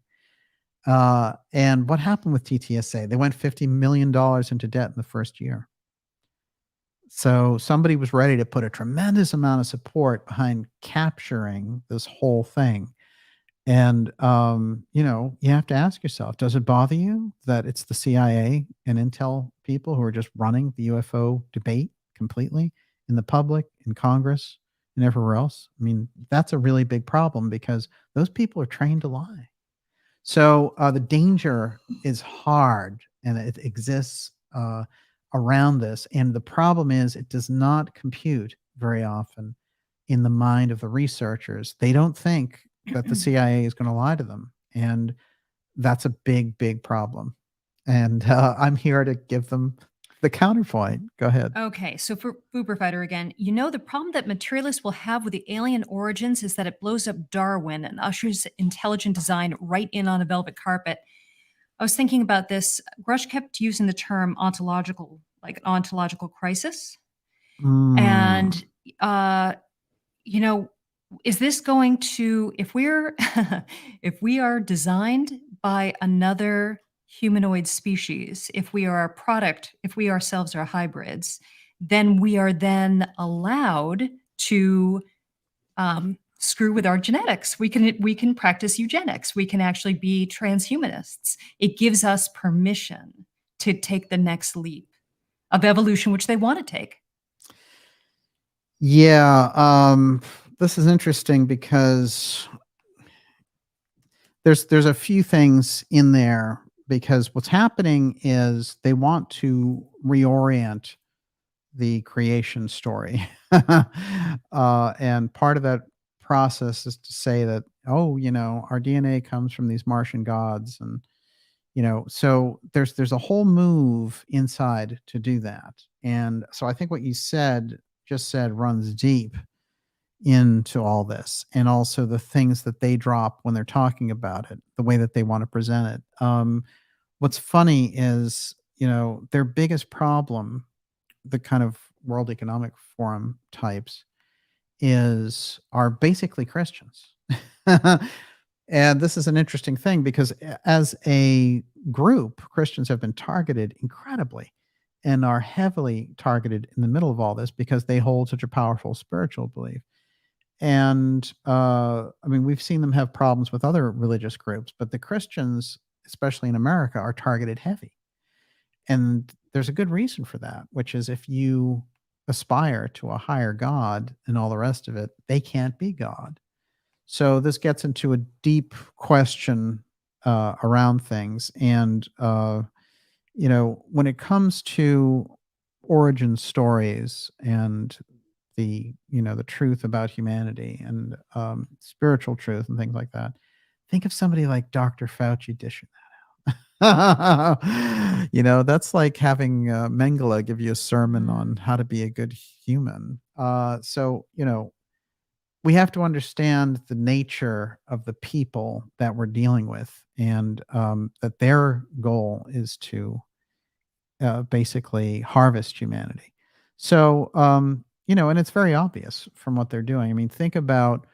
And what happened with TTSA? They went $50 million into debt in the first year. So somebody was ready to put a tremendous amount of support behind capturing this whole thing. And, you have to ask yourself, does it bother you that it's the CIA and Intel people who are just running the UFO debate completely in the public, in Congress, and everywhere else? I mean, that's a really big problem because those people are trained to lie. So the danger is hard, and it exists around this. And the problem is it does not compute very often in the mind of the researchers. They don't think that the CIA is going to lie to them. And that's a big, big problem. And I'm here to give them the counterpoint. Go ahead. Okay, so for Boober Fighter again, the problem that materialists will have with the alien origins is that it blows up Darwin and ushers intelligent design right in on a velvet carpet. I was thinking about this. Grusch kept using the term ontological, like an ontological crisis. And, is this going to, if we are designed by another humanoid species, if we are a product, if we ourselves are hybrids, then we are then allowed to screw with our genetics. We can practice eugenics. We can actually be transhumanists. It gives us permission to take the next leap of evolution, which they want to take. Yeah, this is interesting because there's a few things in there, because what's happening is they want to reorient the creation story. And part of that process is to say that, our DNA comes from these Martian gods. And, so there's a whole move inside to do that. And so I think what you just said runs deep into all this, and also the things that they drop when they're talking about it, the way that they want to present it. What's funny is, their biggest problem, the kind of World Economic Forum types, are basically Christians. And this is an interesting thing because as a group, Christians have been targeted incredibly and are heavily targeted in the middle of all this because they hold such a powerful spiritual belief. And we've seen them have problems with other religious groups, but the Christians, especially in America, are targeted heavy. And there's a good reason for that, which is if you aspire to a higher God and all the rest of it, they can't be God. So this gets into a deep question around things. And, when it comes to origin stories and the truth about humanity and spiritual truth and things like that, think of somebody like Dr. Fauci dishing that out. That's like having Mengele give you a sermon on how to be a good human. So we have to understand the nature of the people that we're dealing with, and that their goal is to basically harvest humanity. So, and it's very obvious from what they're doing. I mean, think about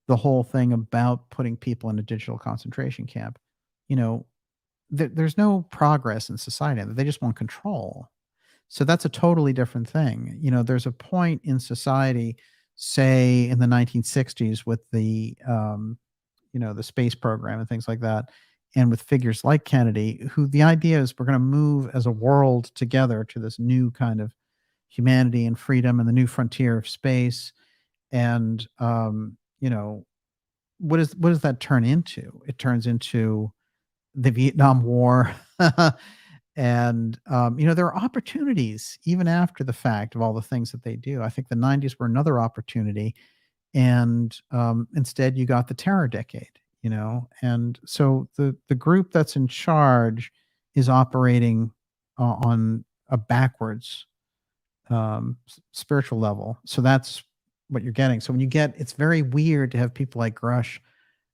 the whole thing about putting people in a digital concentration camp. There's no progress in society. They just want control. So that's a totally different thing. There's a point in society, say in the 1960s with the the space program and things like that, and with figures like Kennedy, who the idea is we're going to move as a world together to this new kind of humanity and freedom and the new frontier of space. And what does that turn into? It turns into the Vietnam War. And there are opportunities even after the fact of all the things that they do. I think the 90s were another opportunity, and instead you got the terror decade. And so the group that's in charge is operating on a backwards spiritual level. So that's what you're getting. So when you get, it's very weird to have people like Grusch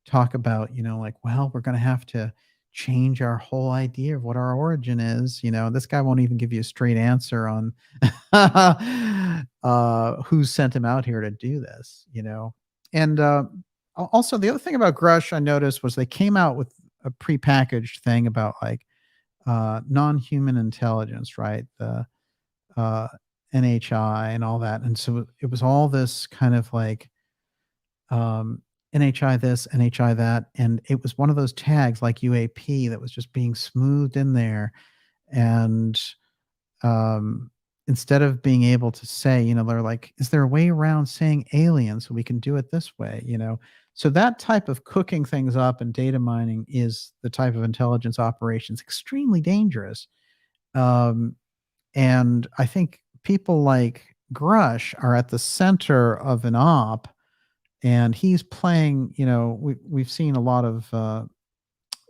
talk about, like, well, we're going to have to change our whole idea of what our origin is. This guy won't even give you a straight answer on who sent him out here to do this. And also the other thing about Grusch I noticed was they came out with a prepackaged thing about like non-human intelligence, right? The NHI and all that. And so it was all this kind of like NHI this, NHI that. And it was one of those tags like UAP that was just being smoothed in there. And instead of being able to say, they're like, is there a way around saying alien so we can do it this way? So that type of cooking things up and data mining is the type of intelligence operations extremely dangerous. And I think people like Grusch are at the center of an op, and he's playing, we've seen a lot of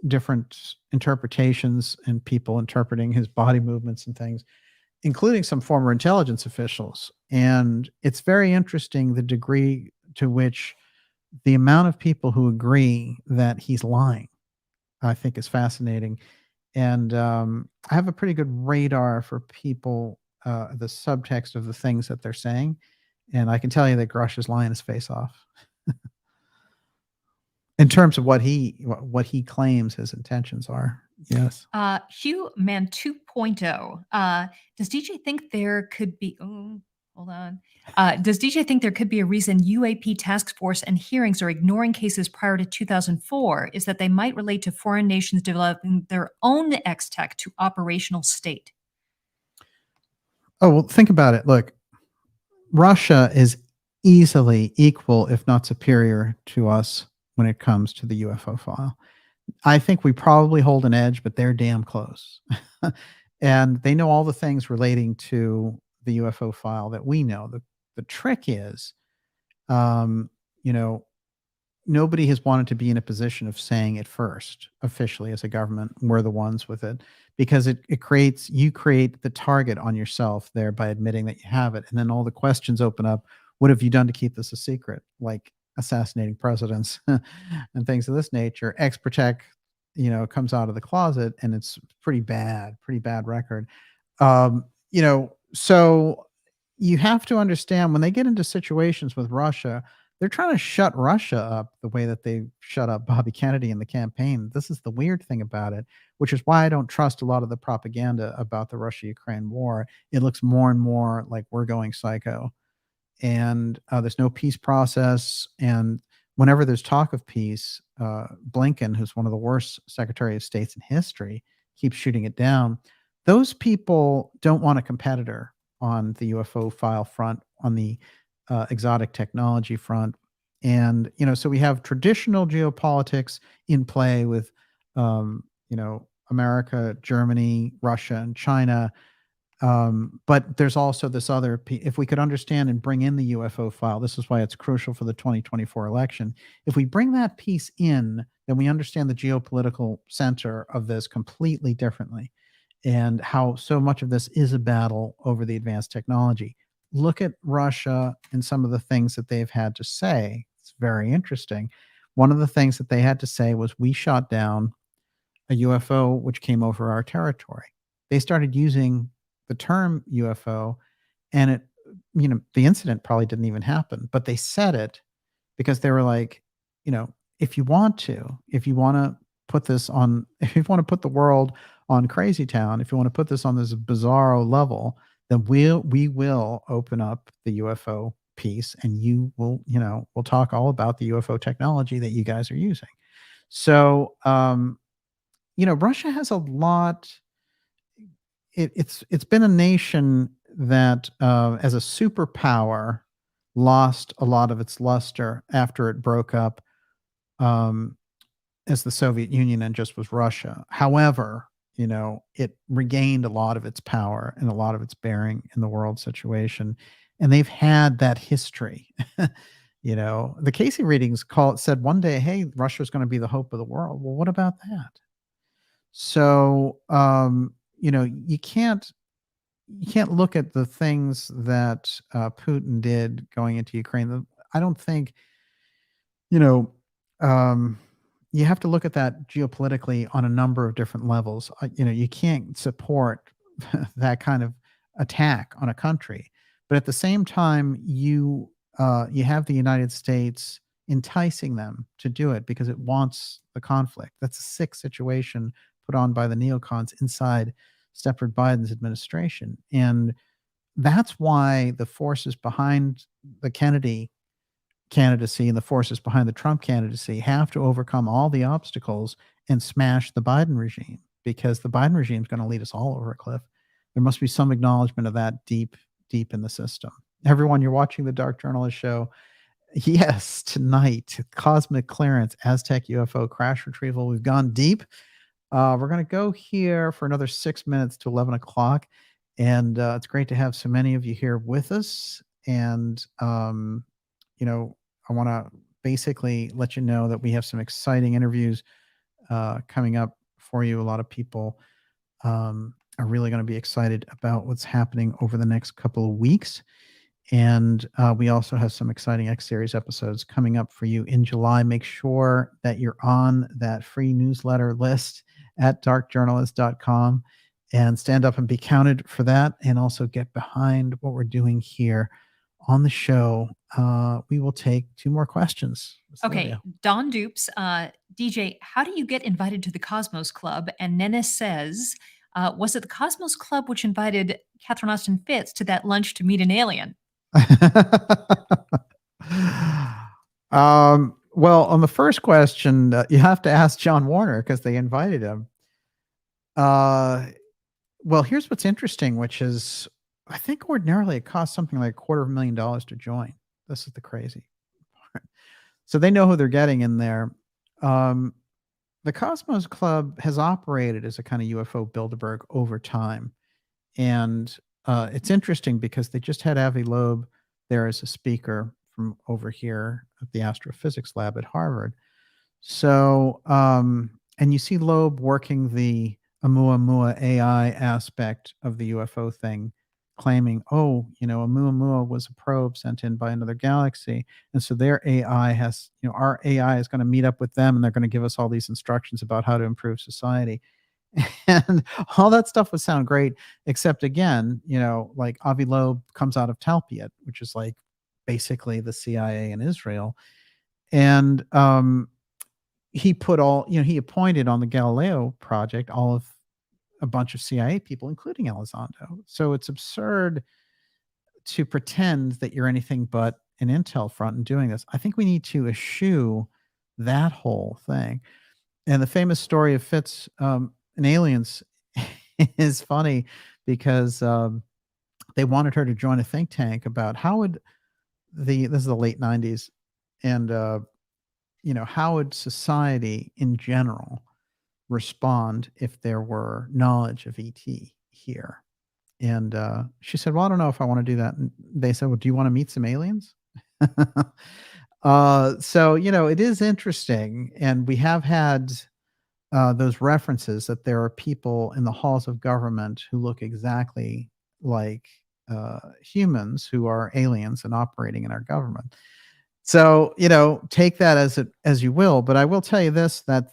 different interpretations and people interpreting his body movements and things, including some former intelligence officials. And it's very interesting the degree to which the amount of people who agree that he's lying, I think, is fascinating. And I have a pretty good radar for people, the subtext of the things that they're saying. And I can tell you that Grusch is lying his face off in terms of what he claims his intentions are. Yes. Hugh Man 2.0. Does DJ think there could be? Oh, hold on. Does DJ think there could be a reason UAP task force and hearings are ignoring cases prior to 2004? Is that they might relate to foreign nations developing their own X-Tech to operational state? Oh, well, think about it. Look, Russia is easily equal, if not superior, to us when it comes to the UFO file. I think we probably hold an edge, but they're damn close. And they know all the things relating to the UFO file that we know. The trick is, nobody has wanted to be in a position of saying it first officially as a government. We're the ones with it, because you create the target on yourself there by admitting that you have it. And then all the questions open up. What have you done to keep this a secret? Like assassinating presidents and things of this nature. X-Protect, comes out of the closet, and it's pretty bad record. So you have to understand when they get into situations with Russia, they're trying to shut Russia up the way that they shut up Bobby Kennedy in the campaign. This is the weird thing about it, which is why I don't trust a lot of the propaganda about the Russia-Ukraine war. It looks more and more like we're going psycho, and there's no peace process. And whenever there's talk of peace, Blinken, who's one of the worst Secretary of States in history, keeps shooting it down. Those people don't want a competitor on the UFO file front, on the exotic technology front. And, so we have traditional geopolitics in play with, America, Germany, Russia, and China. But there's also this other, if we could understand and bring in the UFO file, this is why it's crucial for the 2024 election. If we bring that piece in, then we understand the geopolitical center of this completely differently, and how so much of this is a battle over the advanced technology. Look at Russia and some of the things that they've had to say. It's very interesting. One of the things that they had to say was, we shot down a UFO which came over our territory. They started using the term UFO, and it, the incident probably didn't even happen, but they said it because they were like, if you want to put this on, if you want to put the world on Crazy Town, if you want to put this on this bizarro level, then we will open up the UFO piece, and you will, we'll talk all about the UFO technology that you guys are using. So, Russia has a lot. It's been a nation that, as a superpower, lost a lot of its luster after it broke up, um, as the Soviet Union and just was Russia. However, it regained a lot of its power and a lot of its bearing in the world situation, and they've had that history. The Casey readings said one day, "Hey, Russia's going to be the hope of the world." Well, what about that? So, you can't look at the things that Putin did going into Ukraine. I don't think, you know, um, you have to look at that geopolitically on a number of different levels. You can't support that kind of attack on a country, but at the same time, you have the United States enticing them to do it because it wants the conflict. That's a sick situation put on by the neocons inside Stepford Biden's administration, and that's why the forces behind the Kennedy candidacy and the forces behind the Trump candidacy have to overcome all the obstacles and smash the Biden regime, because the Biden regime is going to lead us all over a cliff. There must be some acknowledgement of that deep, deep in the system. Everyone, you're watching the Dark Journalist Show. Yes, tonight, Cosmic Clearance, Aztec UFO Crash Retrieval. We've gone deep. We're going to go here for another 6 minutes to 11 o'clock. And it's great to have so many of you here with us. And, I want to basically let you know that we have some exciting interviews coming up for you. A lot of people are really going to be excited about what's happening over the next couple of weeks. And we also have some exciting X-Series episodes coming up for you in July. Make sure that you're on that free newsletter list at darkjournalist.com and stand up and be counted for that, and also get behind what we're doing here on the show. We will take 2 more questions. Okay, Don Dupes, DJ, how do you get invited to the Cosmos Club? And Nennis says, was it the Cosmos Club which invited Catherine Austin Fitz to that lunch to meet an alien? Well, on the first question, you have to ask John Warner because they invited him. Well, here's what's interesting, which is I think ordinarily it costs something like $250,000 to join. This is the crazy part. So they know who they're getting in there. The Cosmos Club has operated as a kind of UFO Bilderberg over time. And it's interesting because they just had Avi Loeb there as a speaker from over here at the Astrophysics Lab at Harvard. So, and you see Loeb working the Oumuamua AI aspect of the UFO thing, claiming, Oumuamua was a probe sent in by another galaxy. And so their AI has, our AI is going to meet up with them and they're going to give us all these instructions about how to improve society. And all that stuff would sound great, except again, like Avi Loeb comes out of Talpiot, which is like basically the CIA in Israel. And he appointed on the Galileo project a bunch of CIA people, including Elizondo. So it's absurd to pretend that you're anything but an intel front in doing this. I think we need to eschew that whole thing. And the famous story of Fitz and aliens is funny because they wanted her to join a think tank about this is the late 90s, and how would society in general respond if there were knowledge of ET here? And she said, well, I don't know if I want to do that. And they said, well, do you want to meet some aliens? So, it is interesting. And we have had those references that there are people in the halls of government who look exactly like humans who are aliens and operating in our government. So, take that as you will. But I will tell you this, that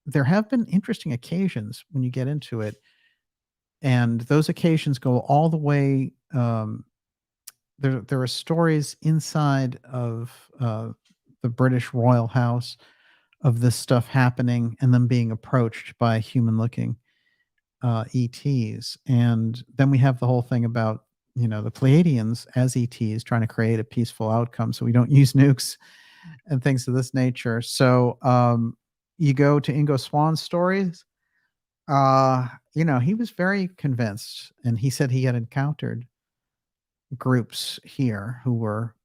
there have been interesting occasions when you get into it. And those occasions go all the way. There are stories inside of the British Royal House of this stuff happening and them being approached by human-looking ETs. And then we have the whole thing about the Pleiadians as ETs trying to create a peaceful outcome so we don't use nukes and things of this nature. So you go to Ingo Swann's stories. He was very convinced, and he said he had encountered groups here who were.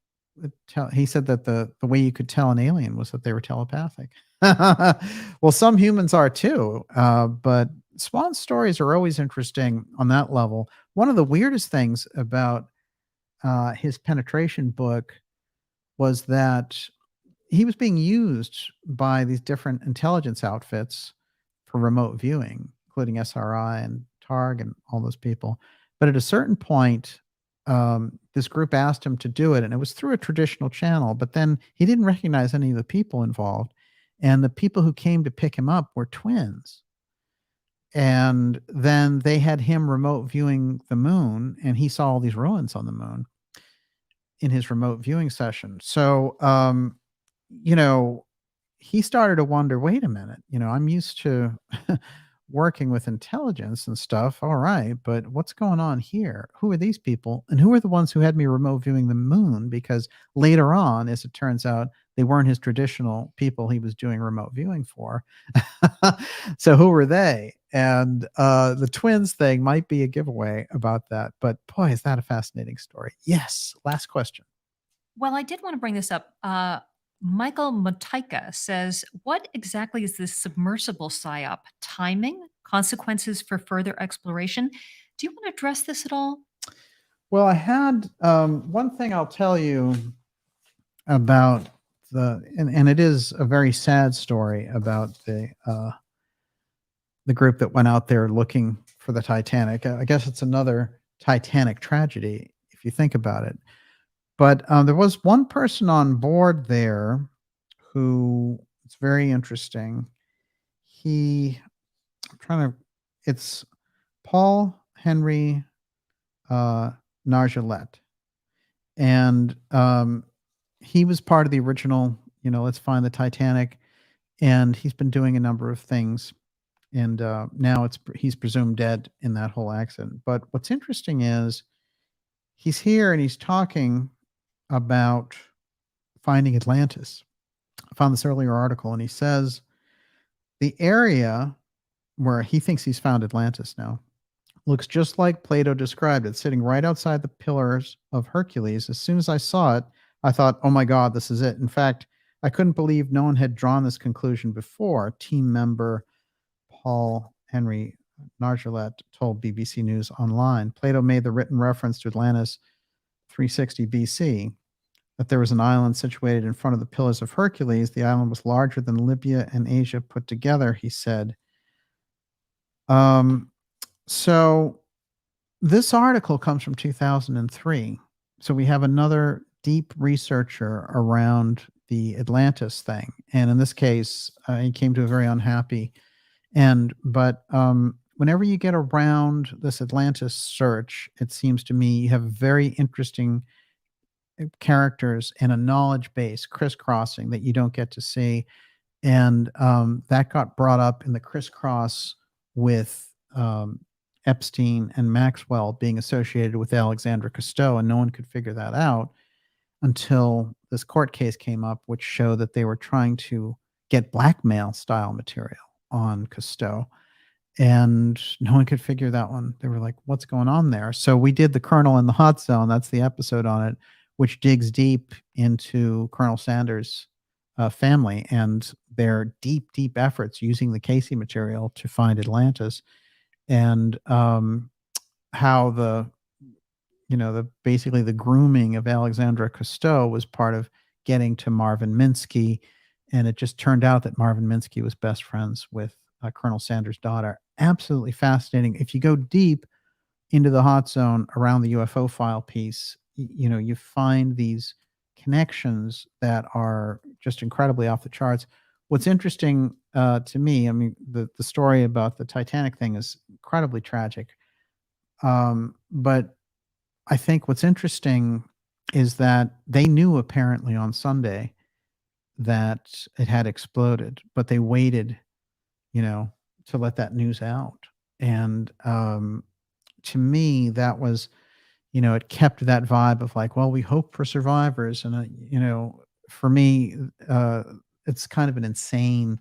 He said that the way you could tell an alien was that they were telepathic. Well, some humans are too, but Swann's stories are always interesting on that level. One of the weirdest things about his penetration book was that he was being used by these different intelligence outfits for remote viewing, including SRI and TARG and all those people. But at a certain point, this group asked him to do it, and it was through a traditional channel. But then he didn't recognize any of the people involved, and the people who came to pick him up were twins. And then they had him remote viewing the moon, and he saw all these ruins on the moon in his remote viewing session. So, he started to wonder, wait a minute, I'm used to working with intelligence and stuff. All right, but what's going on here? Who are these people? And who are the ones who had me remote viewing the moon? Because later on, as it turns out, they weren't his traditional people he was doing remote viewing for. So who were they? And the twins thing might be a giveaway about that. But boy, is that a fascinating story. Yes. Last question. Well, I did want to bring this up. Michael Motaika says, what exactly is this submersible psyop? Timing? Consequences for further exploration? Do you want to address this at all? Well, I had one thing I'll tell you about and it is a very sad story about the group that went out there looking for the Titanic. I guess it's another Titanic tragedy if you think about it. But there was one person on board there who it's very interesting. It's Paul Henry Nargeolet. And he was part of the original, Let's Find the Titanic. And he's been doing a number of things. And now he's presumed dead in that whole accident. But what's interesting is he's here and he's talking about finding Atlantis. I found this earlier article, and he says the area where he thinks he's found Atlantis now looks just like Plato described it, sitting right outside the Pillars of Hercules. As soon as I saw it, I thought, oh my God, this is it. In fact, I couldn't believe no one had drawn this conclusion before. Team member Paul Henry Nargeolet told BBC News Online. Plato made the written reference to Atlantis 360 BC, that there was an island situated in front of the Pillars of Hercules. The island was larger than Libya and Asia put together, he said. So this article comes from 2003. So we have another deep researcher around the Atlantis thing. And in this case, he came to a very unhappy end. But whenever you get around this Atlantis search, it seems to me you have very interesting characters and a knowledge base crisscrossing that you don't get to see. And that got brought up in the crisscross with Epstein and Maxwell being associated with Alexandra Cousteau, and no one could figure that out until this court case came up, which showed that they were trying to get blackmail style material on Cousteau, and no one could figure that one. They were like, what's going on there? So we did the Colonel in the Hot Zone. That's the episode on it, which digs deep into Colonel Sanders' family and their deep, deep efforts using the Casey material to find Atlantis, and how basically the grooming of Alexandra Cousteau was part of getting to Marvin Minsky. And it just turned out that Marvin Minsky was best friends with Colonel Sanders' daughter. Absolutely fascinating. If you go deep into the hot zone around the UFO file piece, you find these connections that are just incredibly off the charts. What's interesting to me, I mean, the story about the Titanic thing is incredibly tragic. But I think what's interesting is that they knew apparently on Sunday that it had exploded, but they waited, to let that news out. And to me, that was, it kept that vibe of like, well, we hope for survivors. And, for me, uh, it's kind of an insane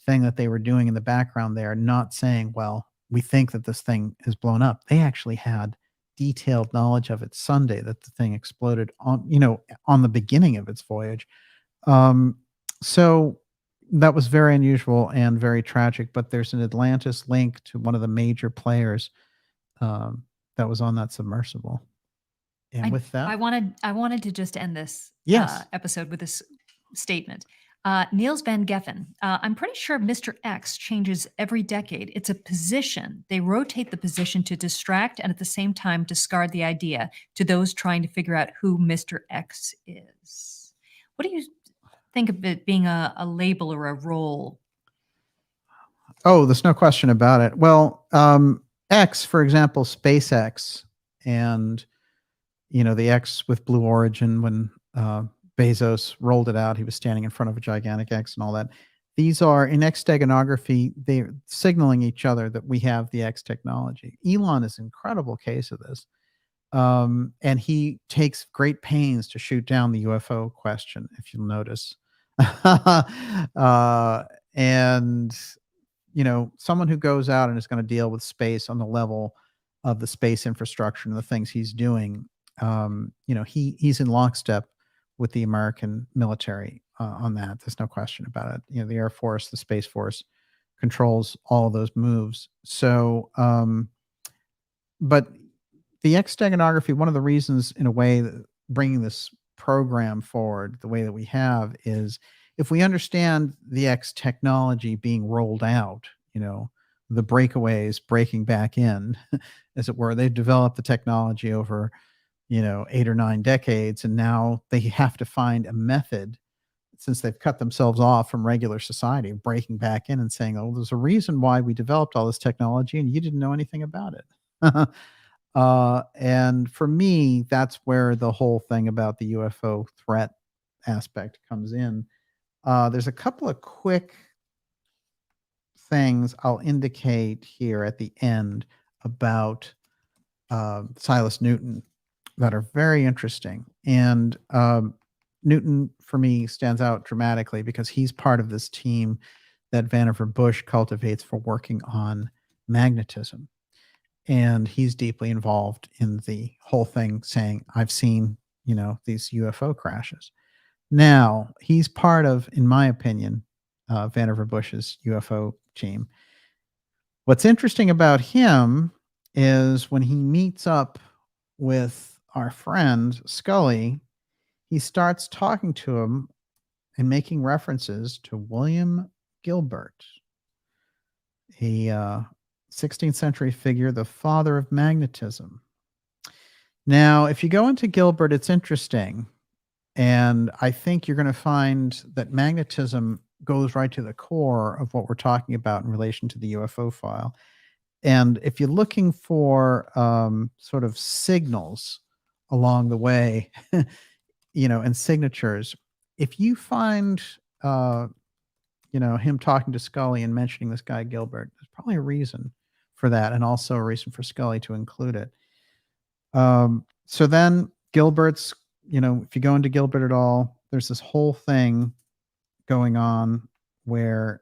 thing that they were doing in the background there, not saying, well, we think that this thing is blown up. They actually had detailed knowledge of it Sunday that the thing exploded on the beginning of its voyage. Um, so that was very unusual and very tragic, but there's an Atlantis link to one of the major players that was on that submersible. And I with that, I wanted to just end this yes. episode with this statement. Niels Van Geffen, I'm pretty sure Mr. X changes every decade. It's a position. They rotate the position to distract and at the same time discard the idea to those trying to figure out who Mr. X is. What do you think of it being a label or a role? Oh, there's no question about it. Well, X, for example, SpaceX, and the X with Blue Origin, when Bezos rolled it out, he was standing in front of a gigantic X and all that. These are in X steganography, they're signaling each other that we have the X technology. Elon is an incredible case of this. And he takes great pains to shoot down the UFO question, if you'll notice. And someone who goes out and is going to deal with space on the level of the space infrastructure and the things he's doing, he's in lockstep with the American military on that. There's no question about it. The Air Force, the Space Force controls all of those moves. So, but the X steganography, one of the reasons, in a way, that bringing this program forward the way that we have is if we understand the X technology being rolled out, the breakaways breaking back in, as it were, they've developed the technology over, 8 or 9 decades. And now they have to find a method, since they've cut themselves off from regular society, breaking back in and saying, oh, there's a reason why we developed all this technology and you didn't know anything about it. And for me, that's where the whole thing about the UFO threat aspect comes in. There's a couple of quick things I'll indicate here at the end about Silas Newton that are very interesting. And Newton, for me, stands out dramatically because he's part of this team that Vannevar Bush cultivates for working on magnetism. And he's deeply involved in the whole thing, saying, I've seen, these UFO crashes. Now, he's part of, in my opinion, Vannevar Bush's UFO team. What's interesting about him is when he meets up with our friend Scully, he starts talking to him and making references to William Gilbert, a 16th century figure, the father of magnetism. Now, if you go into Gilbert, it's interesting. And I think you're going to find that magnetism goes right to the core of what we're talking about in relation to the UFO file. And if you're looking for sort of signals along the way, and signatures, if you find, him talking to Scully and mentioning this guy Gilbert, there's probably a reason for that, and also a reason for Scully to include it. So then Gilbert's, if you go into Gilbert at all, there's this whole thing going on where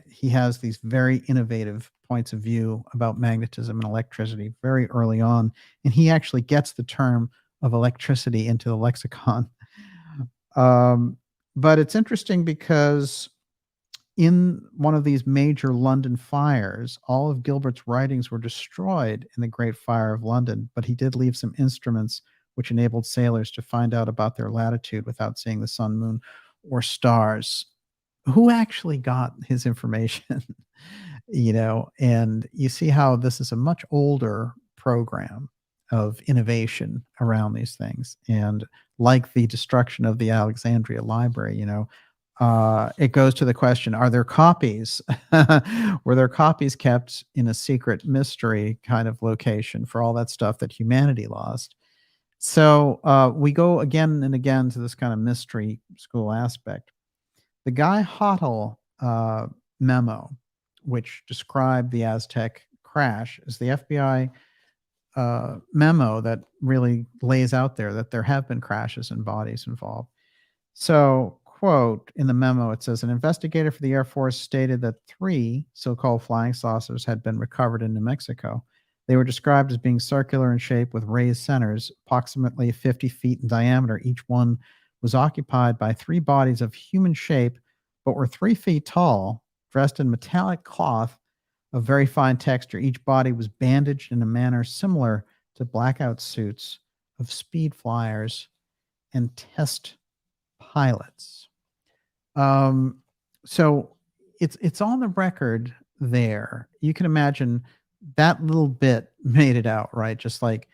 he has these very innovative points of view about magnetism and electricity very early on. And he actually gets the term of electricity into the lexicon. But it's interesting because in one of these major London fires, all of Gilbert's writings were destroyed in the Great Fire of London, but he did leave some instruments which enabled sailors to find out about their latitude without seeing the sun, moon, or stars. Who actually got his information? And you see how this is a much older program of innovation around these things. And like the destruction of the Alexandria Library, it goes to the question, are there copies? Were there copies kept in a secret mystery kind of location for all that stuff that humanity lost? So we go again and again to this kind of mystery school aspect. The Guy Hottle memo, which described the Aztec crash, is the FBI memo that really lays out there that there have been crashes and bodies involved. So, quote, in the memo, it says, an investigator for the Air Force stated that 3 so-called flying saucers had been recovered in New Mexico. They were described as being circular in shape with raised centers, approximately 50 feet in diameter. Each one was occupied by 3 bodies of human shape, but were 3 feet tall, dressed in metallic cloth of very fine texture. Each body was bandaged in a manner similar to blackout suits of speed flyers and test pilots. So it's on the record there. You can imagine that little bit made it out, right? Just like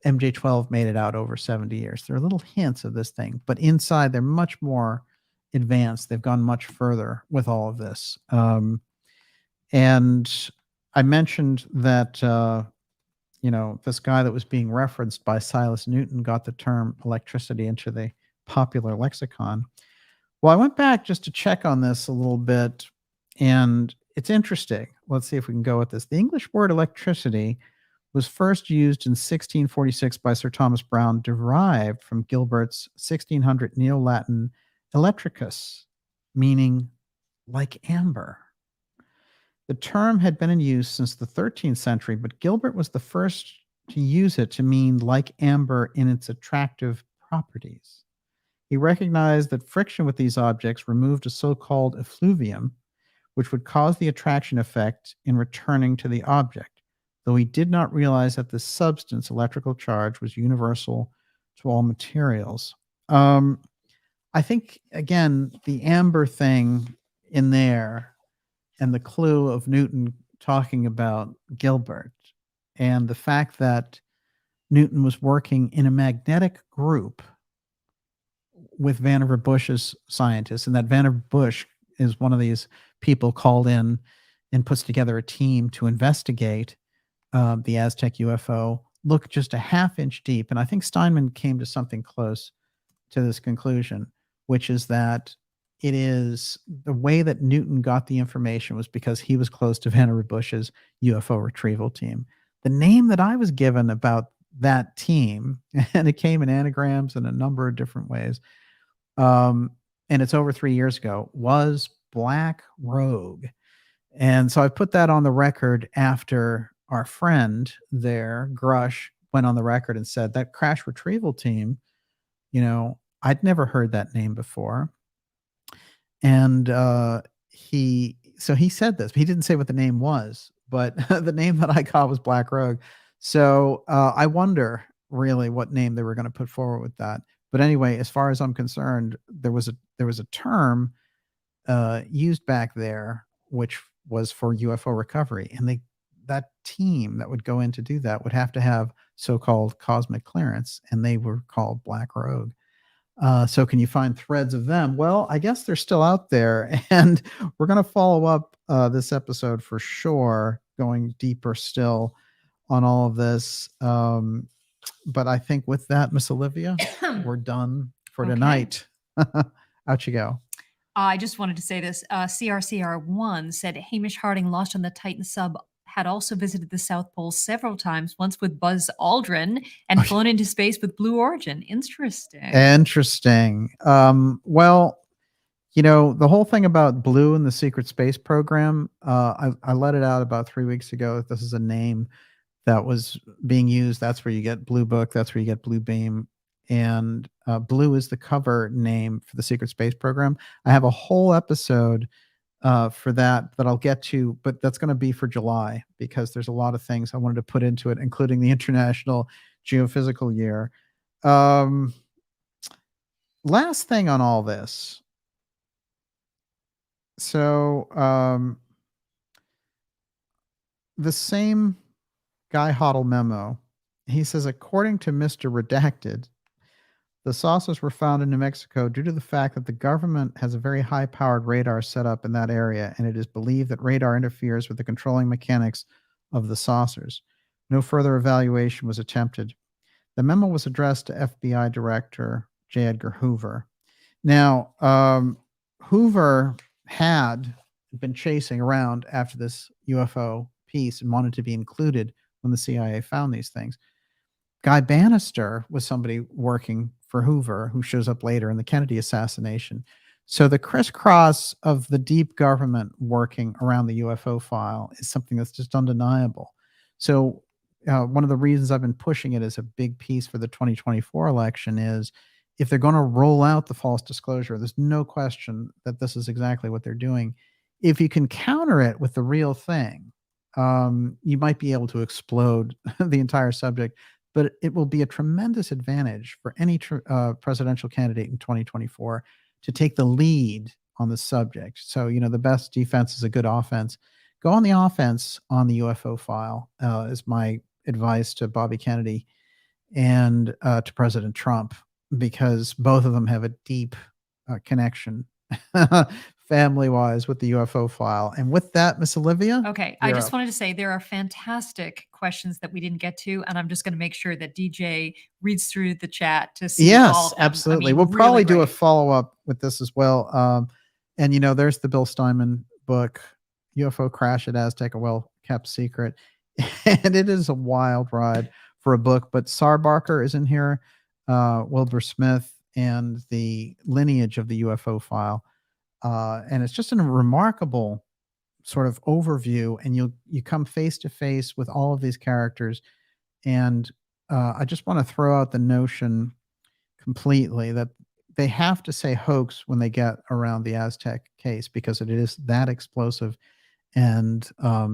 MJ12 made it out over 70 years. There are little hints of this thing, but inside they're much more advanced. They've gone much further with all of this. And I mentioned that, this guy that was being referenced by Silas Newton got the term electricity into the popular lexicon. Well, I went back just to check on this a little bit, and it's interesting. Let's see if we can go with this. The English word electricity was first used in 1646 by Sir Thomas Browne, derived from Gilbert's 1600 Neo-Latin electricus, meaning like amber. The term had been in use since the 13th century, but Gilbert was the first to use it to mean like amber in its attractive properties. He recognized that friction with these objects removed a so-called effluvium, which would cause the attraction effect in returning to the object, though he did not realize that this substance, electrical charge, was universal to all materials. I think, again, the amber thing in there and the clue of Newton talking about Gilbert and the fact that Newton was working in a magnetic group with Vannevar Bush's scientists, and that Vannevar Bush is one of these people called in and puts together a team to investigate the Aztec UFO, look just a half-inch deep. And I think Steinman came to something close to this conclusion, which is that it is the way that Newton got the information was because he was close to Vannevar Bush's UFO retrieval team. The name that I was given about that team, and it came in anagrams in a number of different ways, and it's over 3 years ago, was Black Rogue. And so I put that on the record after our friend there, Grusch, went on the record and said that crash retrieval team, I'd never heard that name before. And he said this, but he didn't say what the name was, but the name that I got was Black Rogue. So I wonder really what name they were going to put forward with that. But anyway, as far as I'm concerned, there was a term used back there, which was for UFO recovery. And that team that would go in to do that would have to have so-called cosmic clearance, and they were called Black Rogue. So can you find threads of them? Well, I guess they're still out there, and we're going to follow up this episode for sure, going deeper still on all of this. But I think with that, Miss Olivia, we're done for tonight. Out you go. I just wanted to say this. CRCR1 said Hamish Harding, lost on the Titan sub, had also visited the South Pole several times, once with Buzz Aldrin and flown into space with Blue Origin. Interesting. Well, the whole thing about Blue and the secret space program, I let it out about 3 weeks ago. This is a name that was being used. That's where you get Blue Book. That's where you get Blue Beam. And Blue is the cover name for the secret space program. I have a whole episode for that I'll get to, but that's going to be for July because there's a lot of things I wanted to put into it, including the International Geophysical Year. Last thing on all this. So the same Guy Hoddle memo, he says, according to Mr. Redacted, the saucers were found in New Mexico due to the fact that the government has a very high-powered radar set up in that area, and it is believed that radar interferes with the controlling mechanics of the saucers. No further evaluation was attempted. The memo was addressed to FBI Director J. Edgar Hoover. Now, Hoover had been chasing around after this UFO piece and wanted to be included when the CIA found these things. Guy Bannister was somebody working for Hoover who shows up later in the Kennedy assassination. So the crisscross of the deep government working around the UFO file is something that's just undeniable. So one of the reasons I've been pushing it as a big piece for the 2024 election is if they're going to roll out the false disclosure, there's no question that this is exactly what they're doing. If you can counter it with the real thing, you might be able to explode the entire subject, but it will be a tremendous advantage for any presidential candidate in 2024 to take the lead on the subject. So, the best defense is a good offense. Go on the offense on the UFO file is my advice to Bobby Kennedy and to President Trump, because both of them have a deep connection family-wise with the UFO file. And with that, Miss Olivia? Okay, I just wanted to say there are fantastic questions that we didn't get to, and I'm just going to make sure that DJ reads through the chat to see all Yes, of them. absolutely. I mean, We'll probably really do a great. follow-up with this as well. And there's the Bill Steinman book, UFO Crash at Aztec, a well-kept secret. And it is a wild ride for a book, but Sarbacher is in here, Wilbur Smith, and the lineage of the UFO file. And it's just a remarkable sort of overview, and you come face to face with all of these characters. And I just want to throw out the notion completely that they have to say hoax when they get around the Aztec case, because it is that explosive. And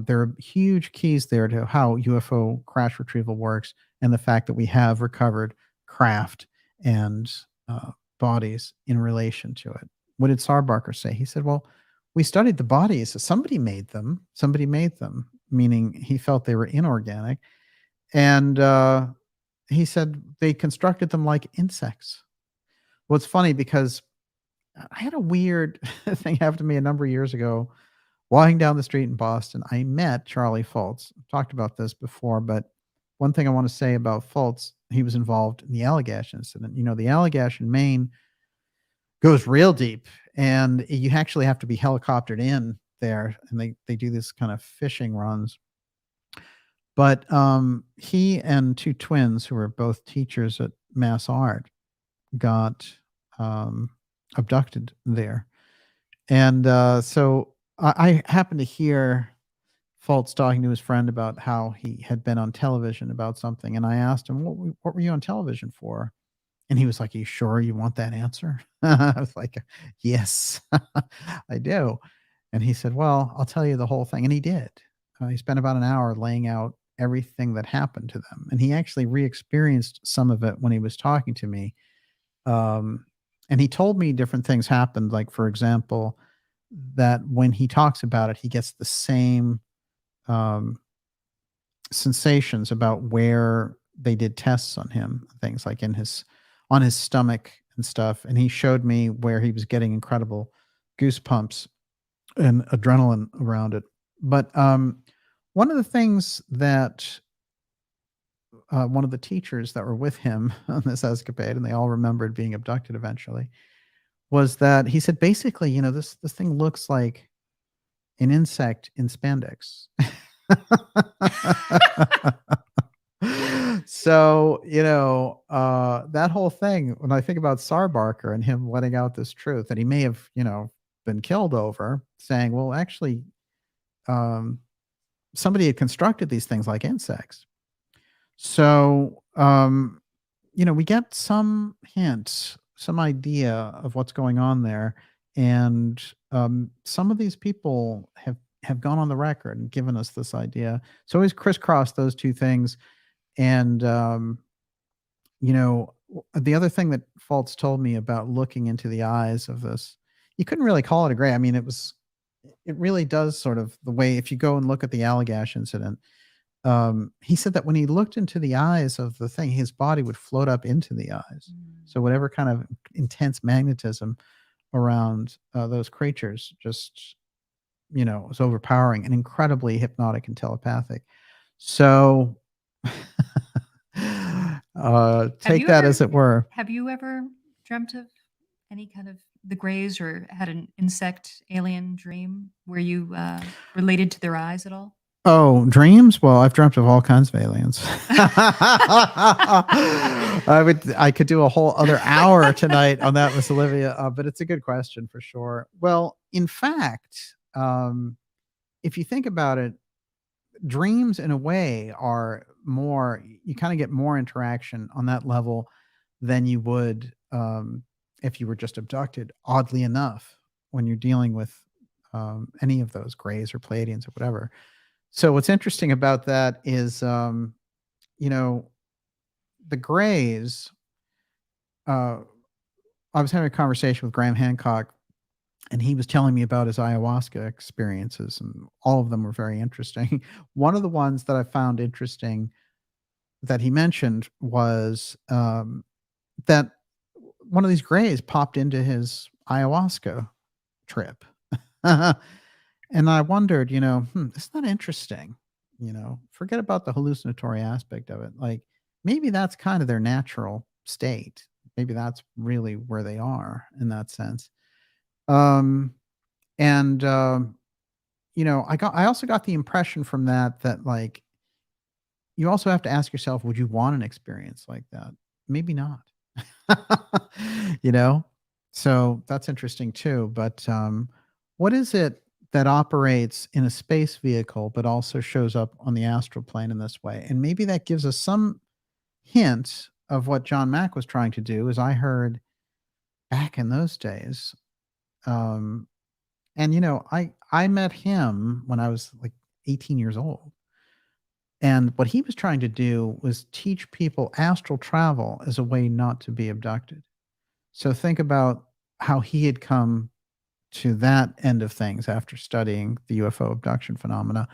there are huge keys there to how UFO crash retrieval works, and the fact that we have recovered craft and bodies in relation to it. What did Sarbacher say? He said, well, we studied the bodies. Somebody made them, meaning he felt they were inorganic. And he said they constructed them like insects. Well, it's funny because I had a weird thing happen to me a number of years ago. Walking down the street in Boston, I met Charlie Fultz. I've talked about this before, but one thing I want to say about Fultz, he was involved in the Allagash incident. The Allagash in Maine goes real deep, and you actually have to be helicoptered in there, and they do this kind of fishing runs. But he and two twins who were both teachers at Mass Art got abducted there. And so I happened to hear Fultz talking to his friend about how he had been on television about something. And I asked him, what were you on television for? And he was like, are you sure you want that answer? I was like, yes, I do. And he said, well, I'll tell you the whole thing. And he did. He spent about an hour laying out everything that happened to them. And he actually re-experienced some of it when he was talking to me. And he told me different things happened. Like, for example, that when he talks about it, he gets the same sensations about where they did tests on him, things like on his stomach and stuff. And he showed me where he was getting incredible goosebumps and adrenaline around it. But one of the things that one of the teachers that were with him on this escapade, and they all remembered being abducted eventually, was that he said, basically, this thing looks like an insect in spandex. So, that whole thing, when I think about Sarbacher and him letting out this truth that he may have, been killed over, saying, well, actually, somebody had constructed these things like insects. So, we get some hints, some idea of what's going on there. And some of these people have gone on the record and given us this idea. So always crisscross those two things. And, the other thing that Fultz told me about looking into the eyes of this, you couldn't really call it a gray. I mean, it really does sort of the way, if you go and look at the Allagash incident, he said that when he looked into the eyes of the thing, his body would float up into the eyes. So whatever kind of intense magnetism around those creatures just, was overpowering and incredibly hypnotic and telepathic. So take that as it were. Have you ever dreamt of any kind of the Greys or had an insect alien dream where you related to their eyes at all? Oh, dreams? Well, I've dreamt of all kinds of aliens. I could do a whole other hour tonight on that, Miss Olivia, but it's a good question for sure. Well, in fact, if you think about it, dreams in a way are more, you kind of get more interaction on that level than you would if you were just abducted, oddly enough, when you're dealing with any of those grays or Pleiadians or whatever. So what's interesting about that is, you know, the grays. Uh, I was having a conversation with Graham Hancock, and he was telling me about his ayahuasca experiences, and all of them were very interesting. One of the ones that I found interesting that he mentioned was that one of these grays popped into his ayahuasca trip. And I wondered, isn't that interesting? Forget about the hallucinatory aspect of it. Like maybe that's kind of their natural state. Maybe that's really where they are in that sense. Um, and I also got the impression from that like you also have to ask yourself, would you want an experience like that? Maybe not. you know? So that's interesting too. But what is it that operates in a space vehicle but also shows up on the astral plane in this way? And maybe that gives us some hint of what John Mack was trying to do, as I heard back in those days. Um, I met him when I was like 18 years old. And what he was trying to do was teach people astral travel as a way not to be abducted. So think about how he had come to that end of things after studying the UFO abduction phenomena.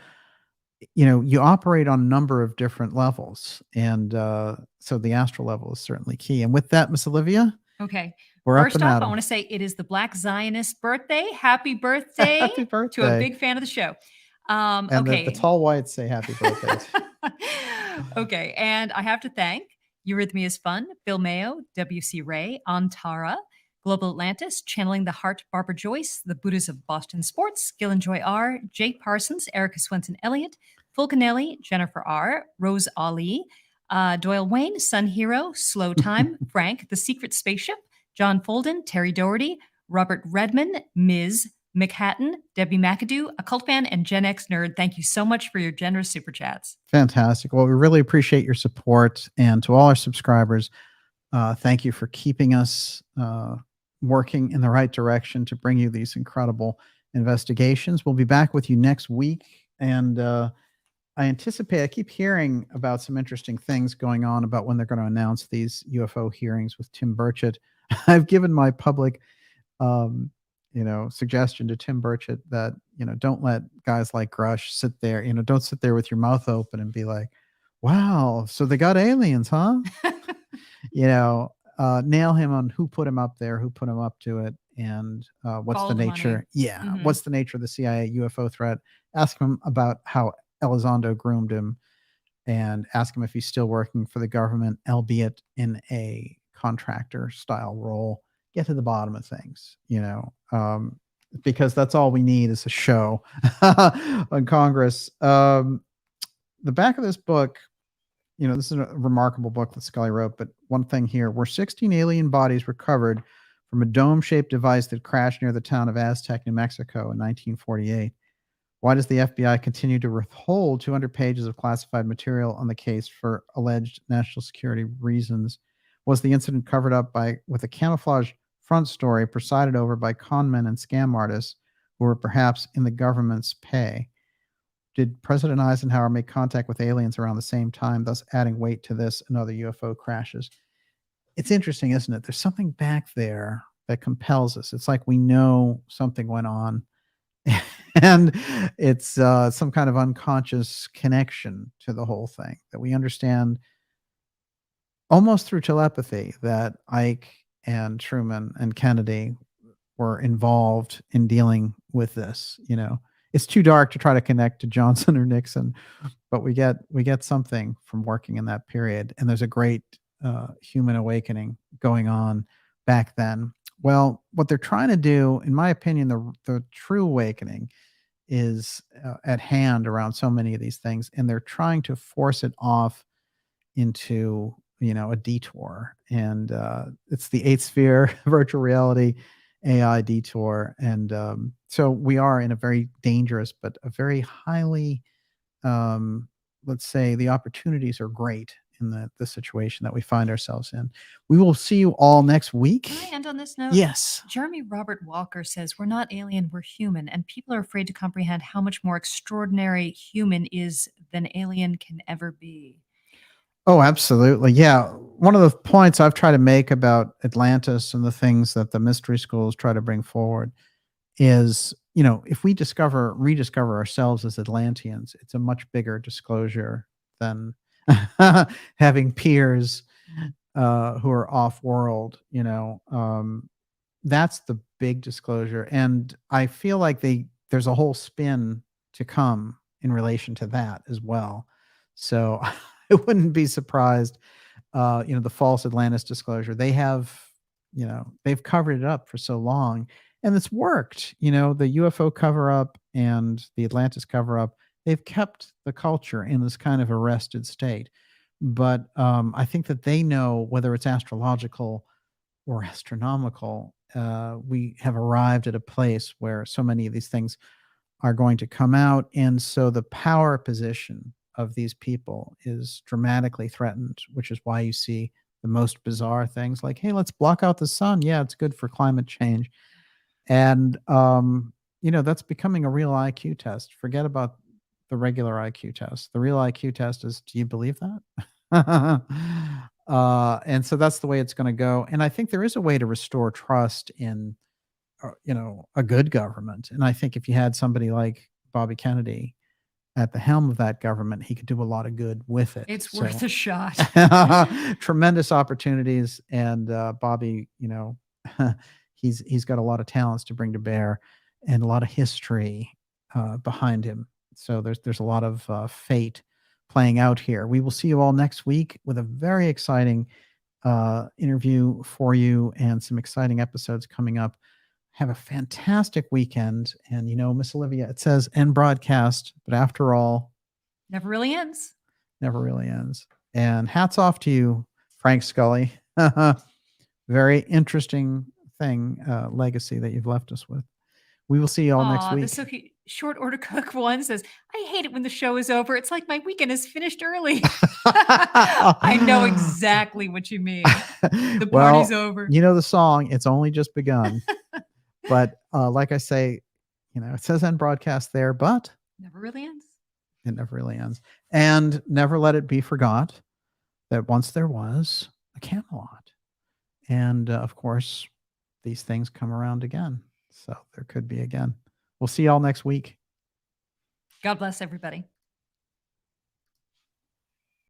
You operate on a number of different levels. And so the astral level is certainly key. And with that, Miss Olivia, Okay. we're up First and off, at I 'em. want to say it is the Black Zionist birthday. Happy birthday, Happy to a birthday. big fan of the show. And the Okay. tall whites say happy birthday. Okay. And I have to thank Eurythmia's Fun, Bill Mayo, W.C. Ray, Antara, Global Atlantis, Channeling the Heart, Barbara Joyce, The Buddhas of Boston Sports, Gil and Joy R., Jake Parsons, Erica Swenson Elliott, Fulcanelli, Jennifer R., Rose Ali, Doyle Wayne, Sun Hero, Slow Time, Frank, The Secret Spaceship, John Folden, Terry Doherty, Robert Redman, Ms. McHatton, Debbie McAdoo, a cult fan, and Gen X nerd. Thank you so much for your generous super chats. Fantastic. Well, we really appreciate your support. And to all our subscribers, thank you for keeping us working in the right direction to bring you these incredible investigations. We'll be back with you next week. And I keep hearing about some interesting things going on about when they're going to announce these UFO hearings with Tim Burchett. I've given my public suggestion to Tim Burchett that, don't let guys like Grusch sit there, don't sit there with your mouth open and be like, wow, so they got aliens, huh? Nail him on who put him up there, who put him up to it, and what's Follow the the nature. money. Yeah. Mhm. What's the nature of the CIA UFO threat? Ask him about how Elizondo groomed him, and ask him if he's still working for the government, albeit in a contractor style role. Get to the bottom of things, because that's all we need is a show on Congress. The back of this book, this is a remarkable book that Scully wrote, but one thing here, were 16 alien bodies recovered from a dome-shaped device that crashed near the town of Aztec, New Mexico in 1948. Why does the FBI continue to withhold 200 pages of classified material on the case for alleged national security reasons? Was the incident covered up with a camouflage front story presided over by conmen and scam artists who were perhaps in the government's pay? Did President Eisenhower make contact with aliens around the same time, thus adding weight to this and other UFO crashes? It's interesting, isn't it? There's something back there that compels us. It's like we know something went on, and it's some kind of unconscious connection to the whole thing that we understand almost through telepathy that Ike and Truman and Kennedy were involved in dealing with this. It's too dark to try to connect to Johnson or Nixon, but we get something from working in that period, and there's a great human awakening going on back then. Well, what they're trying to do, in my opinion, the true awakening is at hand around so many of these things, and they're trying to force it off into a detour. And it's the eighth sphere virtual reality AI detour. And so we are in a very dangerous but a very highly let's say the opportunities are great in the situation that we find ourselves in. We will see you all next week. Can I end on this note? Yes. Jeremy Robert Walker says, "We're not alien, we're human, and people are afraid to comprehend how much more extraordinary human is than alien can ever be." Oh, absolutely. Yeah. One of the points I've tried to make about Atlantis and the things that the mystery schools try to bring forward is, if we rediscover ourselves as Atlanteans, it's a much bigger disclosure than having peers who are off world. That's the big disclosure. And I feel like there's a whole spin to come in relation to that as well. So I wouldn't be surprised. The false Atlantis disclosure, they've covered it up for so long, and it's worked. The UFO cover up and the Atlantis cover up, they've kept the culture in this kind of arrested state. But I think that they know, whether it's astrological or astronomical, we have arrived at a place where so many of these things are going to come out. And so the power position of these people is dramatically threatened, which is why you see the most bizarre things like, hey, let's block out the sun. Yeah, it's good for climate change. And, that's becoming a real IQ test. Forget about the regular IQ test. The real IQ test is, do you believe that? And so that's the way it's going to go. And I think there is a way to restore trust in, a good government. And I think if you had somebody like Bobby Kennedy at the helm of that government, he could do a lot of good with it. It's worth a shot. Tremendous opportunities. And Bobby, he's got a lot of talents to bring to bear and a lot of history behind him. So there's a lot of fate playing out here. We will see you all next week with a very exciting interview for you and some exciting episodes coming up. Have a fantastic weekend. And, Miss Olivia, it says end broadcast, but after all, never really ends. Never really ends. And hats off to you, Frank Scully. Very interesting legacy that you've left us with. We will see you all next week. The Short Order Cook one says, "I hate it when the show is over. It's like my weekend is finished early." I know exactly what you mean. The party's over. You know the song, "It's Only Just Begun." But like I say, it says end broadcast there, but never really ends. It never really ends. And never let it be forgot that once there was a Camelot. And of course, these things come around again. So there could be again. We'll see y'all next week. God bless everybody.